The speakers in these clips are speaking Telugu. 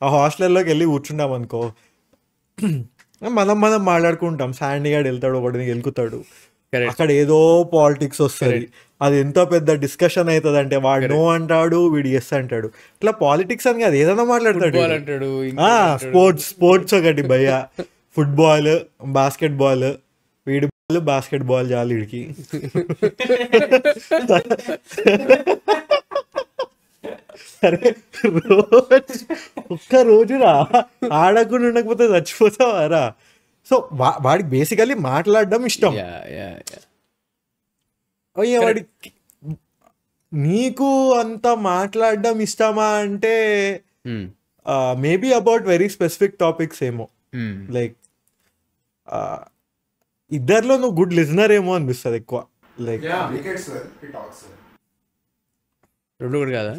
ఆ హాస్టల్లోకి వెళ్ళి కూర్చుంటాం అనుకో, మనం మాట్లాడుకుంటాం. శాండీ గాడు వెళ్తాడు, ఒకటిని గెలుకుతాడు, అక్కడ ఏదో పాలిటిక్స్ వస్తుంది. అది ఎంత పెద్ద డిస్కషన్ అవుతుంది అంటే వాడు నో అంటాడు, వీడు ఎస్ అంటాడు. ఇట్లా పాలిటిక్స్ అని కాదు, ఏదైనా మాట్లాడతాడు. స్పోర్ట్స్ ఒకటి భయ్య, ఫుట్బాల్, బాస్కెట్ బాల్, వీడి బాల్ బాస్కెట్ బాల్ చాలు వీడికి. సరే ఒక్క రోజురా ఆడకుండా ఉండకపోతే చచ్చిపోతావారా. సో వాడికి బేసికలీ మాట్లాడడం ఇష్టం. వాడికి నీకు అంత మాట్లాడడం ఇష్టమా అంటే maybe about very specific topics ఏమో. లైక్ ఇద్దరిలో నువ్వు గుడ్ లిజనర్ ఏమో అనిపిస్తుంది ఎక్కువ. లైక్ రెండు కూడా కాదా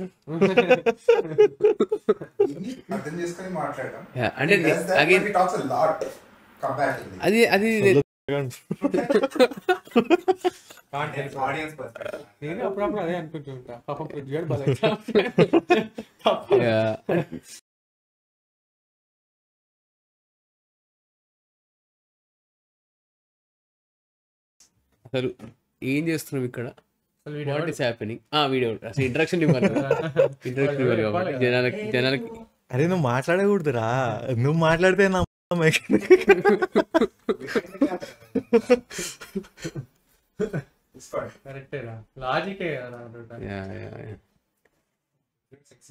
అంటే అది నేను అప్పుడప్పుడు అదే అనుకుంటుంటా. పాపం పృథ్వీగాడు భలే అసలు ఏం చేస్తున్నాం ఇక్కడ, వాట్ ఈస్ హ్యాపెనింగ్. వీడియో అసలు ఇంట్రడక్షన్ ఇవ్వాలి కాబట్టి జనాలకి. అరే నువ్వు మాట్లాడకూడదురా, నువ్వు మాట్లాడితే నా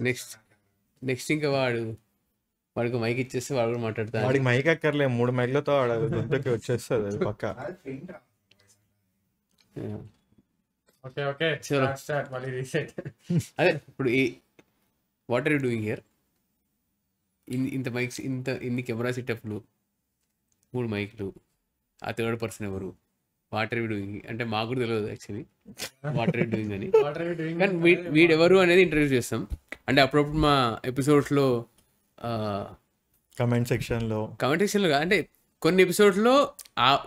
నెక్స్ట్ ఇంకా వాడికి మైక్ ఇచ్చేస్తే వాడు కూడా మాట్లాడతాడు. వాడికి మైక్ అక్కర్లే, 3 మైక్లతో వాడు గొంతుకి వచ్చేస్తుంది అది పక్క. అదే ఇప్పుడు what are you doing here, ఇంత మైక్స్, ఇన్ని కెమెరా సెటప్లు, 3 మైక్లు, ఆ థర్డ్ పర్సన్ ఎవరు, వాట్ ఆర్ యూ డూయింగ్ అంటే మాకు కూడా తెలియదు actually what are you doing అని. కానీ వీడెవరు అనేది ఇంట్రడ్యూస్ చేస్తాం. అంటే అప్పుడప్పుడు మా ఎపిసోడ్స్లో కమెంట్ సెక్షన్లో అంటే కొన్ని ఎపిసోడ్స్లో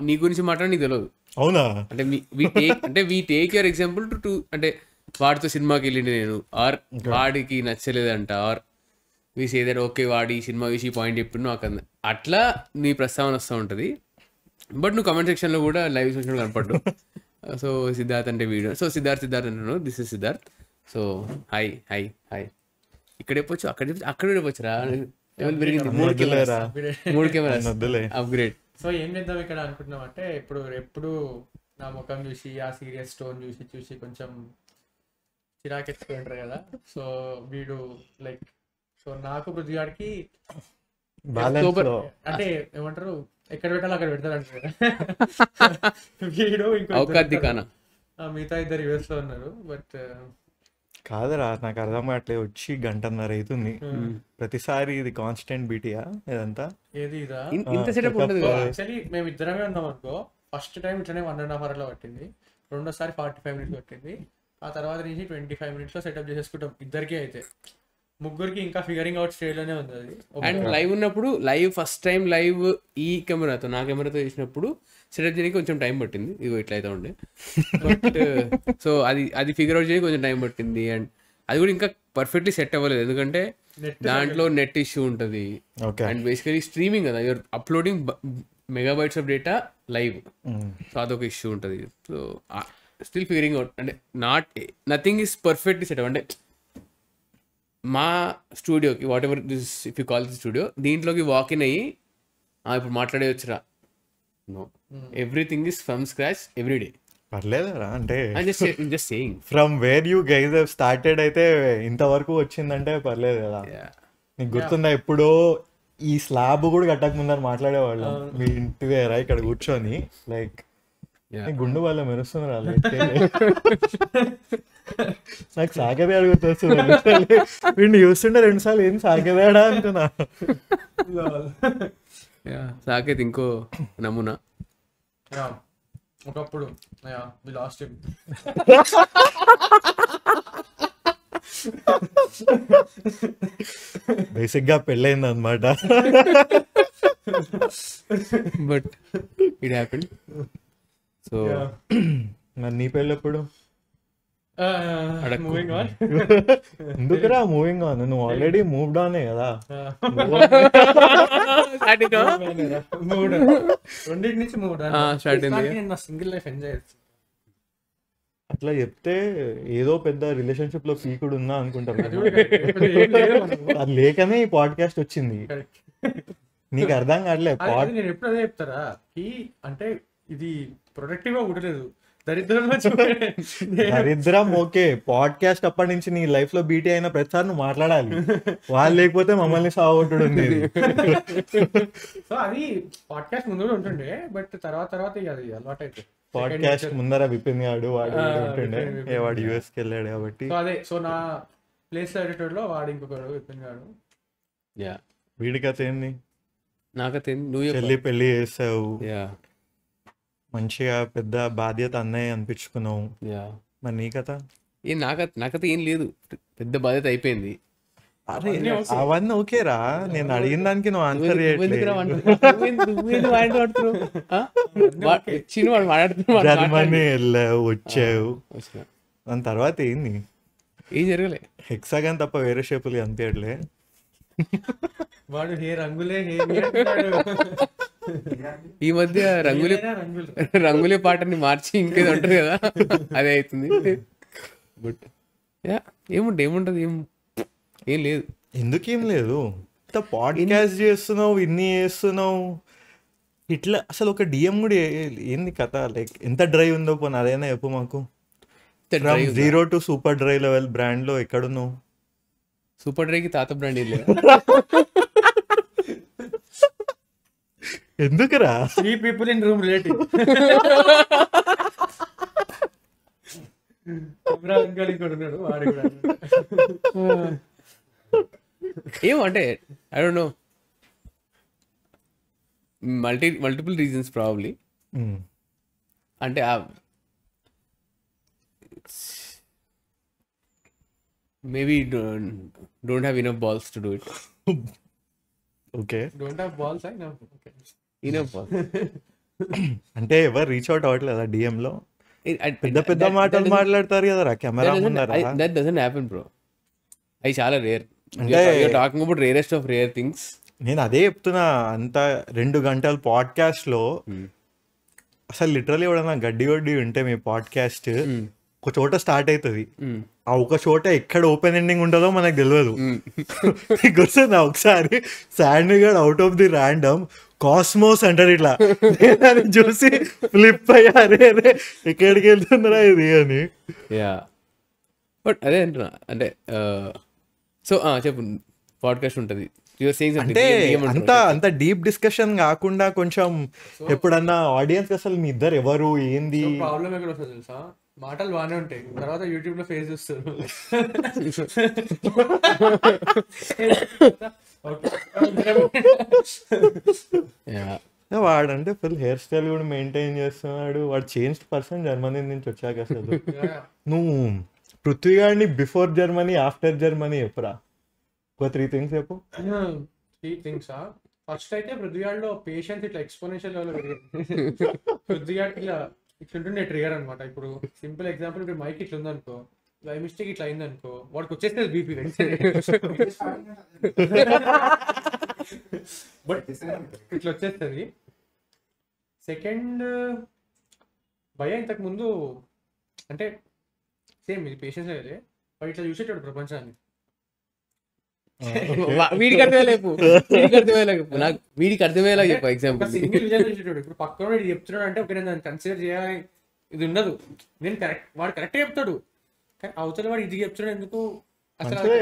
నీ గురించి మాట్లాడి నీకు తెలియదు. అవునా? అంటే we take your example to అంటే వాడితో సినిమాకి వెళ్ళింది నేను, ఆర్ వాడికి నచ్చలేదంట, or we say that okay వాడి సినిమా చూసి పాయింట్ చెప్పిండు నాకు అట్లా నీ ప్రస్తావన వస్తూ ఉంటుంది. బట్ నువ్వు కమెంట్ సెక్షన్లో కూడా లైవ్ సెక్షన్ కనపడ్డు. సో సిద్ధార్థ్ అంటే వీడియో, సో సిద్ధార్థ్ అంటున్నాను, this is Siddharth. So hi ఇక్కడ చెప్పొచ్చు, అక్కడ చెప్పొచ్చు రా, పెరిగింది 3 కెమెరాస్ అప్గ్రేడ్. సో ఏం చేద్దాం ఇక్కడ అనుకుంటున్నాం అంటే, ఎప్పుడు నా ముఖం చూసి ఆ సీరియస్ టోన్ చూసి కొంచెం చిరాకెత్తుకుంటారు కదా. సో వీడు లైక్, సో నాకు పృథ్వీగాడికి అంటే ఏమంటారు, ఎక్కడ పెట్టాలో అక్కడ పెడతాడు అంటారు. వీడు ఇంకో మిగతా 2 US లో ఉన్నారు. బట్ కాదరా, నాకు అర్థం కావట్లేదు, వచ్చి 1.5 అవుతుంది ప్రతిసారి. ఇది కాన్స్టెంట్ బీటీయా ఇదంతా? ఏది ఇదా? యాక్చువల్లీ మేము ఇద్దరమే ఉన్నాం అనుకో. ఫస్ట్ టైం ఇట్లనే 1.5 hours లో పట్టింది, రెండోసారి 45 minutes పట్టింది, ఆ తర్వాత నుంచి 25 minutes లో సెటప్ చేసేసుకుంటాం ఇద్దరికి. అయితే ముగ్గురికి ఇంకా ఫిగరింగ్ అవుట్ స్టేజ్ లోనే ఉంది అది. అండ్ లైవ్ ఉన్నప్పుడు, ఫస్ట్ టైం లైవ్ ఈ కెమెరాతో, నా కెమెరాతో చేసినప్పుడు సెటప్ చేయడానికి కొంచెం టైం పట్టింది. ఇగో ఇట్లా అయితే ఉండే. బట్ సో అది ఫిగర్ అవుట్ చేయడానికి కొంచెం టైం పట్టింది. అండ్ అది కూడా ఇంకా పర్ఫెక్ట్లీ సెట్ అవ్వలేదు, ఎందుకంటే దాంట్లో నెట్ ఇష్యూ ఉంటుంది. అండ్ బేసికలీ స్ట్రీమింగ్ కదా, you're uploading megabytes of data live. So అదొక ఇష్యూ ఉంటుంది. సో స్టిల్ ఫిగరింగ్ అవుట్, అంటే నథింగ్ ఈస్ పర్ఫెక్ట్లీ సెట్. అంటే మా స్టూడియోకి, whatever this if you call the studio, దీంట్లోకి వాకిన్ అయ్యి ఇప్పుడు మాట్లాడేవచ్చురా, no, everything is from scratch every day. పర్లేదురా, అంటే just saying from where you guys have started అయితే ఇంతవరకు వచ్చిందంటే పర్లేదు కదా. నీకు గుర్తుందా, ఎప్పుడో ఈ స్లాబ్ కూడా కట్టక ముందర మాట్లాడేవాళ్ళం మీ ఇంటి దగ్గర ఇక్కడ కూర్చొని. లైక్ గుండు వాళ్ళ మెరుస్తుంది రా, నాకు సాకేదే అడుగుతుంది. వీడిని చూస్తుంటే 2 సార్లు ఏం సాకేదాడా అనుకున్నా. సాకేత్ ఇంకో నమూనా. ఒకప్పుడు లాస్ట్ టైం బేసిక్ గా పెళ్ళైంది అనమాట. But it happened. సో మరి నీ పెళ్ళి ఎప్పుడు? Moving on. ఎందుకురా మూవింగ్ ఆన్, నువ్వు ఆల్రెడీ మూవ్డ్ ఆన్ కదా. మూడు రెండింటి నుంచి మూడు స్టార్ట్ అయింది. నేను నా సింగిల్ లైఫ్ ఎంజాయ్ చేస్తాను. అట్లా చెప్తే ఏదో పెద్ద రిలేషన్షిప్ లో పీకుడు ఉందా అనుకుంటారు. అది లేకనే ఈ పాడ్కాస్ట్ వచ్చింది. నీకు అర్థం కావట్లే. నేను ఎప్పుడు అదే చెప్తారా ఈ అంటే ఇది ప్రొడక్టివ్ గా ఉండలేదు, దరిద్రం. ఓకే, పాడ్కాస్ట్ అప్పటి నుంచి నీ లైఫ్ లో బీటీ అయిన ప్రతిసారి నువ్వు మాట్లాడాలి. వాళ్ళు లేకపోతే మమ్మల్ని సాగొట్టుడు ఉంది. సో అది పాడ్కాస్ట్ ముందు కూడా ఉంటుండే, బట్ తర్వాత ఇక అది అలవాటు అయితే. పాడ్కాస్ట్ ముందర విపిన్ గాడు వాడు ఉంటుండే, వాడు యూఎస్ కి వెళ్ళాడు కాబట్టి. సో అదే, సో నా ప్లేస్ ఎడిటర్ లో వాడు ఇంకొకడు విపిన్ గాడు. వీడి కథ ఏంది? నాకైతే చెల్లి పెళ్లి చేసావు, మంచిగా పెద్ద బాధ్యత అన్నయ్య అనిపించుకున్నావు. మరి నీ కథ? నాకైతే ఏం లేదు, పెద్ద బాధ్యత అయిపోయింది. అవన్నీ ఓకేరా, నేను అడిగిన దానికి నువ్వు ఆన్సర్ జర్మనీ వెళ్ళావు, వచ్చావు, దాని తర్వాత ఏంది? ఏం జరగలే. హెక్సాగన్ తప్ప వేరే షేపులు అనిపించట్లే. వాడు హే రంగులే ఈ మధ్య రంగులే పాటని మార్చి ఇంకేదో ఉంటుంది కదా, అదే అవుతుంది. బట్ ఏముంటది, ఏం లేదు. ఎందుకేం లేదు, పాడ్కాస్ట్ చేస్తున్నావు, ఇన్ని చేస్తున్నావు, ఇట్లా అసలు ఒక డిఎం కూడా ఏంది కథ? లైక్ ఎంత డ్రైవ్ ఉందో పోనీ అదైనా చెప్పు మాకు. 0 to super dry level brand లో ఎక్కడున్నావు? సూపర్ డ్రైకి తాత బ్రాండ్ లేదు. ఎందుకురా? 3 people in room relative. ఏమంటే I don't no, multiple reasons probably. అంటే maybe don't have enough balls to do it. Okay, don't have balls, I know. Okay, enough balls. అంటే ఎవరు రీచ్ అవుట్ అవ్వట్లేదా డిఎం లో? పెద్ద మాటలు మాట్లాడతారు కదా కెమెరా ముందర. That doesn't happen bro. అది చాలా రేర్. అంటే you're talking about rarest of rare things. నేను అదే చెప్తున్నా, అంత 2 గంటల పాడ్కాస్ట్ లో అసలు లిటరలీ ఎవడన్నా గడ్డి ఉంటే మీ పాడ్కాస్ట్ ఒక చోట స్టార్ట్ అవుతుంది, ఆ ఒక చోట ఎక్కడ ఓపెన్ ఎండింగ్ ఉంటుందో మనకు తెలియదు. గుర్తుందా ఒకసారి Sandy got out of the random cosmos అంటారు, ఇట్లా చూసి ఫ్లిప్ అయ్యారే, ఎక్కడికి వెళ్తుందిరా ఇది అని. బట్ అదే అంటున్నా, అంటే సో చెప్పు, పాడ్కాస్ట్ ఉంటుంది అంటే అంత డీప్ డిస్కషన్ కాకుండా కొంచెం ఎప్పుడన్నా ఆడియన్స్ అసలు మీ ఇద్దరు ఎవరు ఏంది ప్రాబ్లం ఎక్కడ వస్తుంది తెలుసా? మాటలు బాగానే ఉంటాయి, తర్వాత యూట్యూబ్ లో ఫేస్ చూస్తారు. వాడంటే ఫుల్ హెయిర్ స్టైల్ కూడా మెయింటైన్ చేస్తున్నాడు, వాడు చేంజ్డ్ పర్సన్ జర్మనీ నుంచి వచ్చాక. అసలు నువ్వు పృథ్వీ గారిని బిఫోర్ జర్మనీ ఆఫ్టర్ జర్మనీ ఎప్పుడా? ఒక 3 things చెప్పు. 3 things ఫస్ట్ అయితే పృథ్వీగాడిలో పేషెన్స్ ఇట్లా ఎక్స్పోనెన్షియల్ లెవెల్ పెరిగింది. పృథ్వీగాడి ఇట్లుంటుండే ట్రిగర్ అనమాట. ఇప్పుడు సింపుల్ ఎగ్జాంపుల్, ఇప్పుడు మైక్ ఇట్లా ఉందనుకో, బై మిస్టేక్ ఇట్లా అయిందనుకో, వాడికి వచ్చేస్తుంది బీపీ. బట్ ఇట్లా వచ్చేస్తుంది. సెకండ్ భయ ఇంతకు ముందు అంటే సేమ్ ఇది పేషెన్స్ అయితే, వాడు ఇట్లా చూసేటాడు ప్రపంచాన్ని. వీడికి అర్థమయ్యేలేపు, నాకు వీడికి అర్థమయ్యేలా చెప్పు ఎగ్జాంపుల్. సింగిల్ విజయం చూసేటాడు. ఇప్పుడు పక్కన చెప్తున్నాడు అంటే ఓకే, నేను దాన్ని కన్సిడర్ చేయాలి, ఇది ఉండదు. నేను కరెక్ట్, వాడు కరెక్ట్ చెప్తాడు, కానీ అవతల వాడు ఇది చెప్తున్నాడు ఎందుకు అసలు?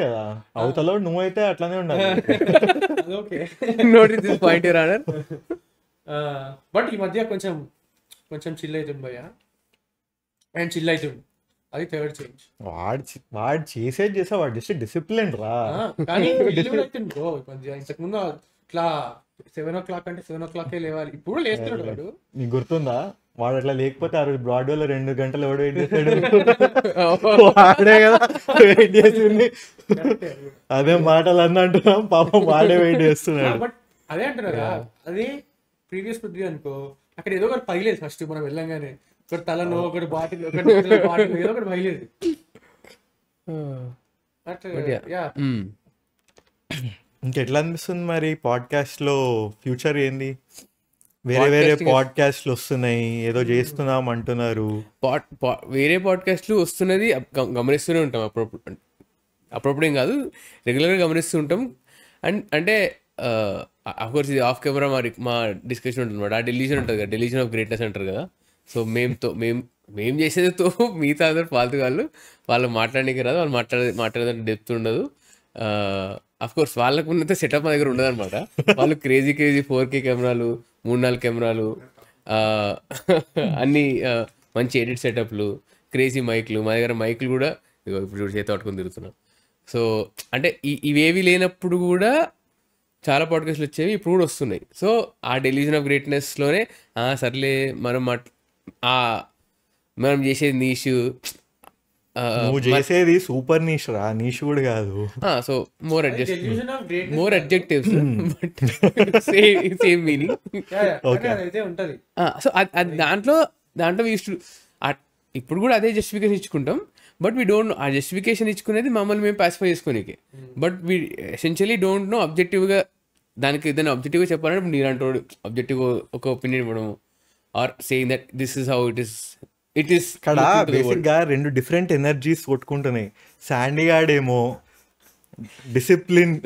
అవతల నువ్వైతే అట్లానే ఉండాలి. Okay, note this point your honour. But ఈ మధ్య కొంచెం చిల్ అవుతుంది భయ్య, అండ్ చిల్ అవుతుంది. అది థర్డ్ చేంజ్. వాడు చేసేది వాడు జస్ట్ డిసిప్లిన్ రా. కానీ ఇంతకు ముందు ఇట్లా 7 o'clock అంటే 7 o'clock లేవాలి, ఇప్పుడు లేస్తున్నాడు వాడు. నీకు గుర్తుందా? వాడు అట్లా లేకపోతే ఆ రోజు బ్రాడ్వేలో 2 గంటలు ఎవడు వెయిట్ చేస్తాడు? వాడే కదా వెయిట్ చేసింది. అదే మాటలు అంటున్నాం, పాపం వాడే వెయిట్ చేస్తున్నాడు. బట్ అదే అంటున్నారా, అది ప్రీవియస్ పృథ్వీ అనుకో, అక్కడ ఏదో ఒకటి పగిలేదు ఫస్ట్ మనం వెళ్ళంగానే. ఒకటి తలలో, ఒకటి బాటిల్, ఏదో ఒకటి పగిలేదు. ఇంకెట్లా అనిపిస్తుంది మరి పాడ్కాస్ట్ లో ఫ్యూచర్ ఏంది? వేరే వేరే పాడ్కాస్ట్లు వస్తున్నాయి, ఏదో చేస్తున్నాం అంటున్నారు. వేరే పాడ్కాస్ట్లు వస్తున్నది గమనిస్తూనే ఉంటాం అప్పుడప్పుడు ఏం కాదు, రెగ్యులర్గా గమనిస్తూ ఉంటాం. అండ్ అంటే అఫ్కోర్స్ ఇది ఆఫ్ కెమెరా మా డిస్కషన్ ఉంటుంది అనమాట. ఆ డెలిషన్ ఉంటుంది కదా, డెలిషన్ ఆఫ్ గ్రేట్నెస్ అంటారు కదా. సో మేము చేసేదితో మిగతా అందరు ఫాల్తు వాళ్ళు మాట్లాడడానికి రాదు, వాళ్ళు మాట్లాడేదంటే డెప్త్ ఉండదు. అఫ్కోర్స్ వాళ్ళకు ఉన్నంత సెటప్ మా దగ్గర ఉండదు అనమాట. వాళ్ళు క్రేజీ 4K కెమెరాలు, 3-4 కెమెరాలు, అన్ని మంచి ఎడిట్ సెటప్లు, క్రేజీ మైక్లు. మా దగ్గర మైక్లు కూడా ఇప్పుడు చేత పట్టుకుని తిరుగుతున్నాం. సో అంటే ఇవేవి లేనప్పుడు కూడా చాలా పాడ్కాస్ట్లు వచ్చేవి, ఇప్పుడు కూడా వస్తున్నాయి. సో ఆ డెలిషన్ ఆఫ్ గ్రేట్నెస్లోనే సర్లే మనం చేసేది నీష్, నువ్వు చేసేది సూపర్ నీష్ రా, నీష్ కూడా కాదు. So more adjectives but same meaning. So దాంట్లో ఇప్పుడు కూడా అదే జస్టిఫికేషన్ ఇచ్చుకుంటాం. బట్ వీ డోంట్ ఆ జస్టిఫికేషన్ ఇచ్చుకునేది మమ్మల్ని మేము పాసిఫై చేసుకోనికి. But we essentially don't know ఆబ్జెక్టివ్గా దానికి ఏదైనా ఆబ్జెక్టివ్గా చెప్పాలంటే ఇప్పుడు నీలాంటి ఆబ్జెక్టివ్ ఒక ఒపీనియన్ ఇవ్వడము or saying that this is how it is. ఇక్కడ బేసిక్ గా 2 డిఫరెంట్ ఎనర్జీస్ కొట్టుకుంటున్నాయి. శాండీ గాడేమో డిసిప్లిన్,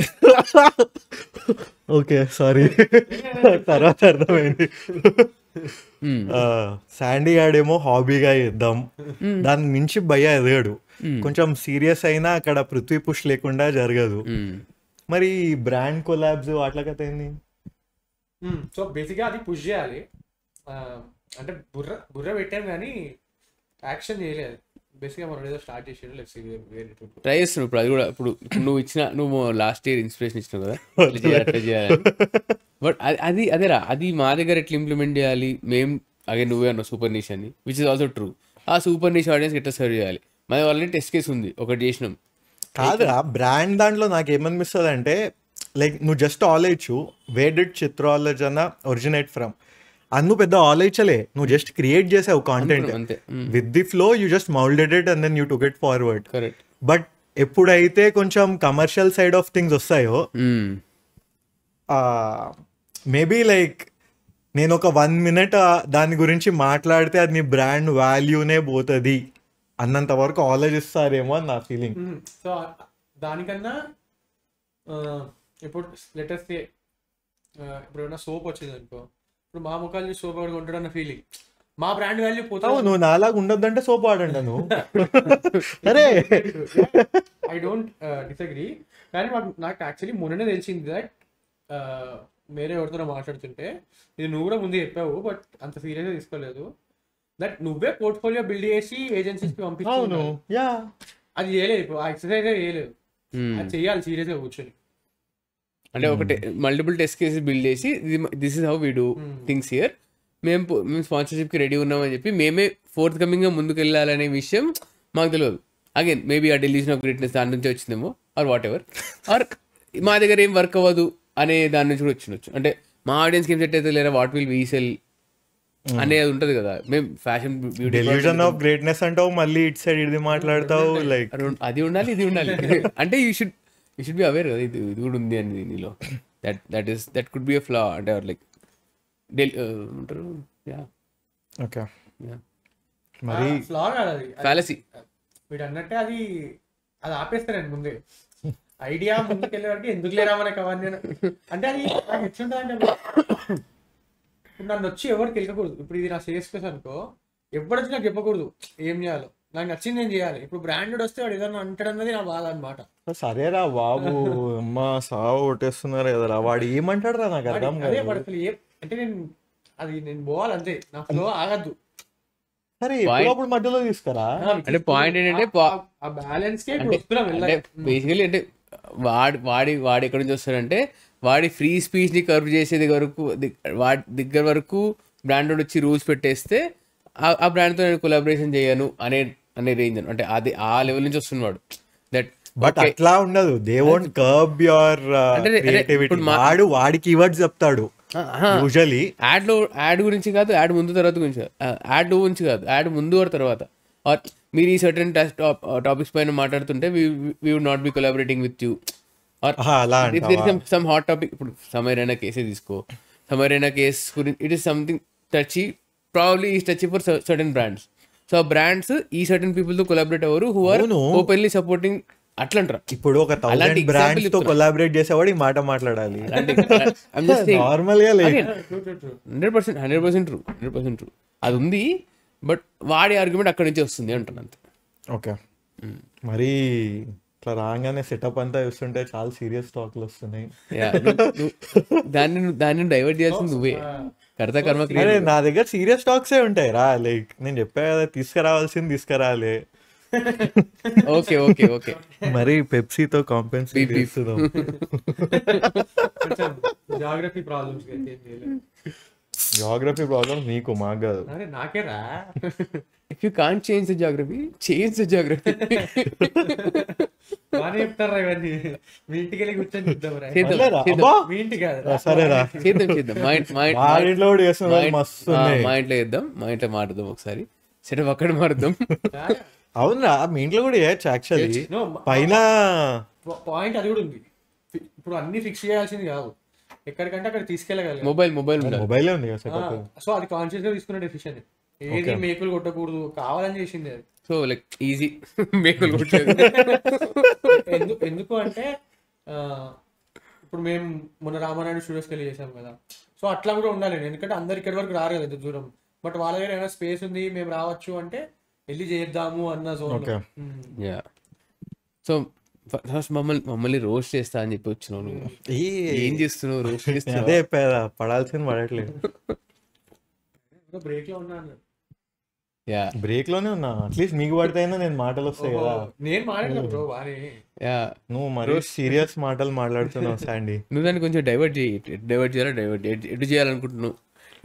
ఓకే సారీ తర్వాత అర్థమైంది. శాండీ గాడేమో హాబీగా ఇద్దాం, దాని మించి భయ ఎదగడు. కొంచెం సీరియస్ అయినా అక్కడ పృథ్వీ పుష్ లేకుండా జరగదు. మరి బ్రాండ్ కొలాబ్స్ అట్లా కథ ఏంది? సో బేసిక్గా అది పుష్ చేయాలి, అంటే బుర్ర పెట్టాం కానీ యాక్షన్ చేయలేదు. బేసిక్గా మనం ఏదో స్టార్ట్ చేసాడు, ట్రై చేస్తున్నావు. ఇప్పుడు అది కూడా ఇప్పుడు నువ్వు లాస్ట్ ఇయర్ ఇన్స్పిరేషన్ ఇచ్చినావు కదా అట్లా చేయాలి. బట్ అది మా దగ్గర ఎట్లా ఇంప్లిమెంట్ చేయాలి మేము నువ్వే అన్నావు సూపర్ నీష్ అని, విచ్ ఇస్ ఆల్సో ట్రూ. ఆ సూపర్ నీష్ ఆడియన్స్ ఎట్లా సర్వ్ చేయాలి, మన ఆల్రెడీ టెస్ట్ కేసు ఉంది, ఒకటి చేసినాం. కాదురా, బ్రాండ్ దాంట్లో నాకు ఏమనిపిస్తుంది అంటే లైక్ నువ్వు జస్ట్ ఆలోచించు, వేర్ డిడ్ చిత్రాలజన ఒరిజినేట్ ఫ్రమ్ అని. నువ్వు పెద్ద ఆలోచించలే, నువ్వు జస్ట్ క్రియేట్ చేసావు content with the flow, you just moulded it and then you took it forward. But ఎప్పుడైతే కొంచెం కమర్షియల్ సైడ్ ఆఫ్ థింగ్స్ వస్తాయో, మేబీ లైక్ నేను ఒక 1 minute దాని గురించి మాట్లాడితే అది నీ బ్రాండ్ వాల్యూనే పోతుంది అన్నంత వరకు ఆలోచిస్తారేమో అని నా ఫీలింగ్. సో దానికన్నా ఇప్పుడు లెటర్స్ ఇప్పుడు ఏమైనా సోప్ వచ్చింది అనుకో, ఇప్పుడు మా ముఖాలు సోప్ వాడు కొంటాడు అన్న ఫీలింగ్, మా బ్రాండ్ వాల్యూ పోతావు. నువ్వు నాలాగా ఉండొద్దంటే సోప్ వాడండి నువ్వు. అరే ఐ డోంట్ డిసగ్రీ, కానీ నాకు యాక్చువల్లీ మొన్ననే తెలిసింది దట్ వేరే ఎవరితో మాట్లాడుతుంటే, ఇది నువ్వు కూడా ముందు చెప్పావు బట్ అంత సీరియస్గా తీసుకోలేదు, దట్ నువ్వే పోర్ట్ఫోలియో బిల్డ్ చేసి ఏజెన్సీస్కి పంపిస్తావు. అది చేయలేదు, ఇప్పుడు ఆ ఎక్సర్సైజ్ చేయలేదు, అది చెయ్యాలి సీరియస్గా కూర్చొని. అంటే ఒకటి మల్టిపుల్ టెస్ట్ కేసెస్ బిల్డ్ చేసి this is how we do things here, మేము స్పాన్సర్షిప్కి రెడీ ఉన్నామని చెప్పి మేమే ఫోర్త్ కమింగ్గా ముందుకు వెళ్ళాలనే విషయం మాకు తెలియదు. అగైన్ మేబీ ఆ డెలిషన్ ఆఫ్ గ్రేట్నెస్ దాని నుంచి వచ్చిందేమో, ఆర్ వాట్ ఎవర్, ఆర్ మా దగ్గర ఏం వర్క్ అవ్వదు అనే దాని నుంచి కూడా వచ్చినచ్చు. అంటే మా ఆడియన్స్కి ఏం సెట్ అయితే లేదా వాట్ విల్ వీ సెల్ అనేది ఉంటుంది కదా. మేము ఫ్యాషన్ డెలిషన్ ఆఫ్ గ్రేట్నెస్ అంటావు, మళ్ళీ ఇట్ సైడ్ ఇది మాట్లాడతావు, లైక్ అది ఉండాలి ఇది ఉండాలి. అంటే యూ షుడ్ బి అవేర్ కదా, ఇది కూడా ఉంది అని నీలో. దట్ కుడ్ బి ఎ ఫ్లా, అంటే లైక్ ఉంటారు. ఓకే, మరి ఫ్లా కాదు అది, ఫ్యాలసీ. వీడు అన్నట్టే అది ఆపేస్తారండి ముందే, ఐడియా ముందుకు వెళ్ళే వరకు ఎందుకు లేరా మనకి అవన్నీ. అంటే అది నాకు ఎట్లుంటుందంటే, ఇప్పుడు నన్ను వచ్చి ఎవరికి వెళ్ళకూడదు. ఇప్పుడు ఇది నా సేఫ్ స్పేస్ అనుకో, ఎవరు వచ్చి నాకు చెప్పకూడదు ఏం చేయాలో, నాకు నచ్చింది నేను చేయాలి. ఇప్పుడు బ్రాండెడ్ వస్తే వాడు ఏదన్నా అంటాడన్నది నా బాధ అనమాట. సరేరా బాబు, అమ్మ సావు కొట్టేస్తున్నారు కదరా, వాడు ఏమంటాడు రా నాకు అర్థం కాదు. వాడు అసలు అంటే నేను పోవాలి అంతే, నా ఫ్లో ఆగద్దు. సరే ఎప్పుడప్పుడు మధ్యలో తీసుకురా. అంటే పాయింట్ ఏంటంటే ఆ బ్యాలెన్స్ కే బేసికలీ అంటే వాడి ఎక్కడి నుంచి వస్తాడంటే వాడి ఫ్రీ స్పీచ్ ని కర్వ్ చేసేది వరకు వాడి దగ్గర వరకు బ్రాండ్ వచ్చి రూల్స్ పెట్టేస్తే ఆ బ్రాండ్తో నేను కొలాబరేషన్ చేయను అనే రేంజ్ అంటే అది ఆ లెవెల్ నుంచి వస్తున్నాడు. దట్ బట్ అట్లా ఉండదు, they won't curb your creativity. వాడి కీవర్డ్స్ చెప్తాడు యూజువల్లీ. యాడ్ గురించి కాదు, యాడ్ ముందు తర్వాత గురించి కాదు, యాడ్ గురించి కాదు, యాడ్ ముందు తర్వాత మీరు ఈ సర్టన్ టాపిక్స్ పైన మాట్లాడుతుంటే we would not be collaborating with you or అలా సమ్ హాట్ టాపిక్. ఇప్పుడు సమరైన కేసే తీసుకో, సమరైన కేస్ గురించి it is something touchy, probably is touchy for certain brands. So ఆ బ్రాండ్స్ ఈ సర్టన్ పీపుల్ తో కొలాబరేట్ అవ్వరు హూ ఆర్ ఓపెన్లీ సపోర్టింగ్ అట్లా అంటారు. ఇప్పుడు ఒక 1000 బ్రాండ్స్ తో కొలాబరేట్ చేసేవాడు ఈ మాట మాట్లాడాలి. నార్మల్ గా లేదు. 100% ట్రూ అది ఉంది. బట్ వాడి ఆర్గ్యుమెంట్ అక్కడి నుంచి వస్తుంది అంటాను అంతే. ఓకే, మరి ఇట్లా రాగానే సెటప్ అంతా చూస్తుంటే చాలా సీరియస్ టాక్లు వస్తున్నాయి. దాన్ని డైవర్ట్ చేయాల్సింది నువ్వే. కర్త కర్మ. అరే నా దగ్గర సీరియస్ టాక్సే ఉంటాయి రా. లైక్ నేను చెప్పా కదా, తీసుకురావాల్సింది తీసుకురాలే. ఓకే ఓకే ఓకే మరి పెప్సీతో కాంపెన్సేట్ చేస్తున్నాం. జాగ్రఫీ ప్రాబ్లమ్స్ నీకు మాకు కాదు. నాకే రా. If you can't change the geography, change the geography. బాగా చెప్తారా ఇవన్నీ. మీ ఇంటికి వెళ్ళి కూర్చొని చూద్దాం రా. మీ ఇంటికి కాదు. సరేరా, చేద్దాం. మా ఇంట్లో కూడా చేస్తున్నాం. మస్తు మా ఇంట్లో చేద్దాం, మా ఇంట్లో మారుద్దాం ఒకసారి. సెటప్ అక్కడ మారుద్దాం. అవునరా, మీ ఇంట్లో కూడా చేయొచ్చు యాక్చువల్లీ. పైన పాయింట్ అది కూడా ఉంది. ఇప్పుడు అన్ని ఫిక్స్ చేయాల్సింది కాదు, ఎక్కడికంటే అక్కడ తీసుకెళ్ళగలి. మొబైల్ ఉంది కదా. సో అది కాన్షియస్ గా తీసుకున్న డెసిషన్. ఏది మేకులు కొట్టకూడదు కావాలని చేసింది అది. సో లైక్ ఈజీ మేకులు కొట్టలేదు. ఎందుకు అంటే ఇప్పుడు మేము మొన్న రామారాయణ స్టూడియోస్కి వెళ్ళి చేసాం కదా. సో అట్లా కూడా ఉండాలి, ఎందుకంటే అందరు ఇక్కడి వరకు రారు కదా ఎంత దూరం. బట్ వాళ్ళ దగ్గర ఏమైనా స్పేస్ ఉంది, మేము రావచ్చు అంటే వెళ్ళి చేద్దాము అన్న జోన్. సో ఫస్ట్ మమ్మల్ని రోస్ట్ చేస్తా అని చెప్పి వచ్చినావు. నువ్వు ఏం చేస్తున్నావు? రోస్ట్ చేస్తున్నావు. అదే పడాల్సింది పడట్లేదు. బ్రేక్ లో ఉన్నాను. బ్రేక్ లోనే ఉన్నా. అట్లీస్ట్ మీకు పడితేనా నేను మాటలు వస్తాయి కదా. నేను మాట్లాడలేదు బ్రో. నువ్వు మరి సీరియస్ మాటలు మాట్లాడుతున్నావు శాండీ. నువ్వు దాన్ని కొంచెం డైవర్ట్ ఎటు చేయాలనుకుంటున్నావు,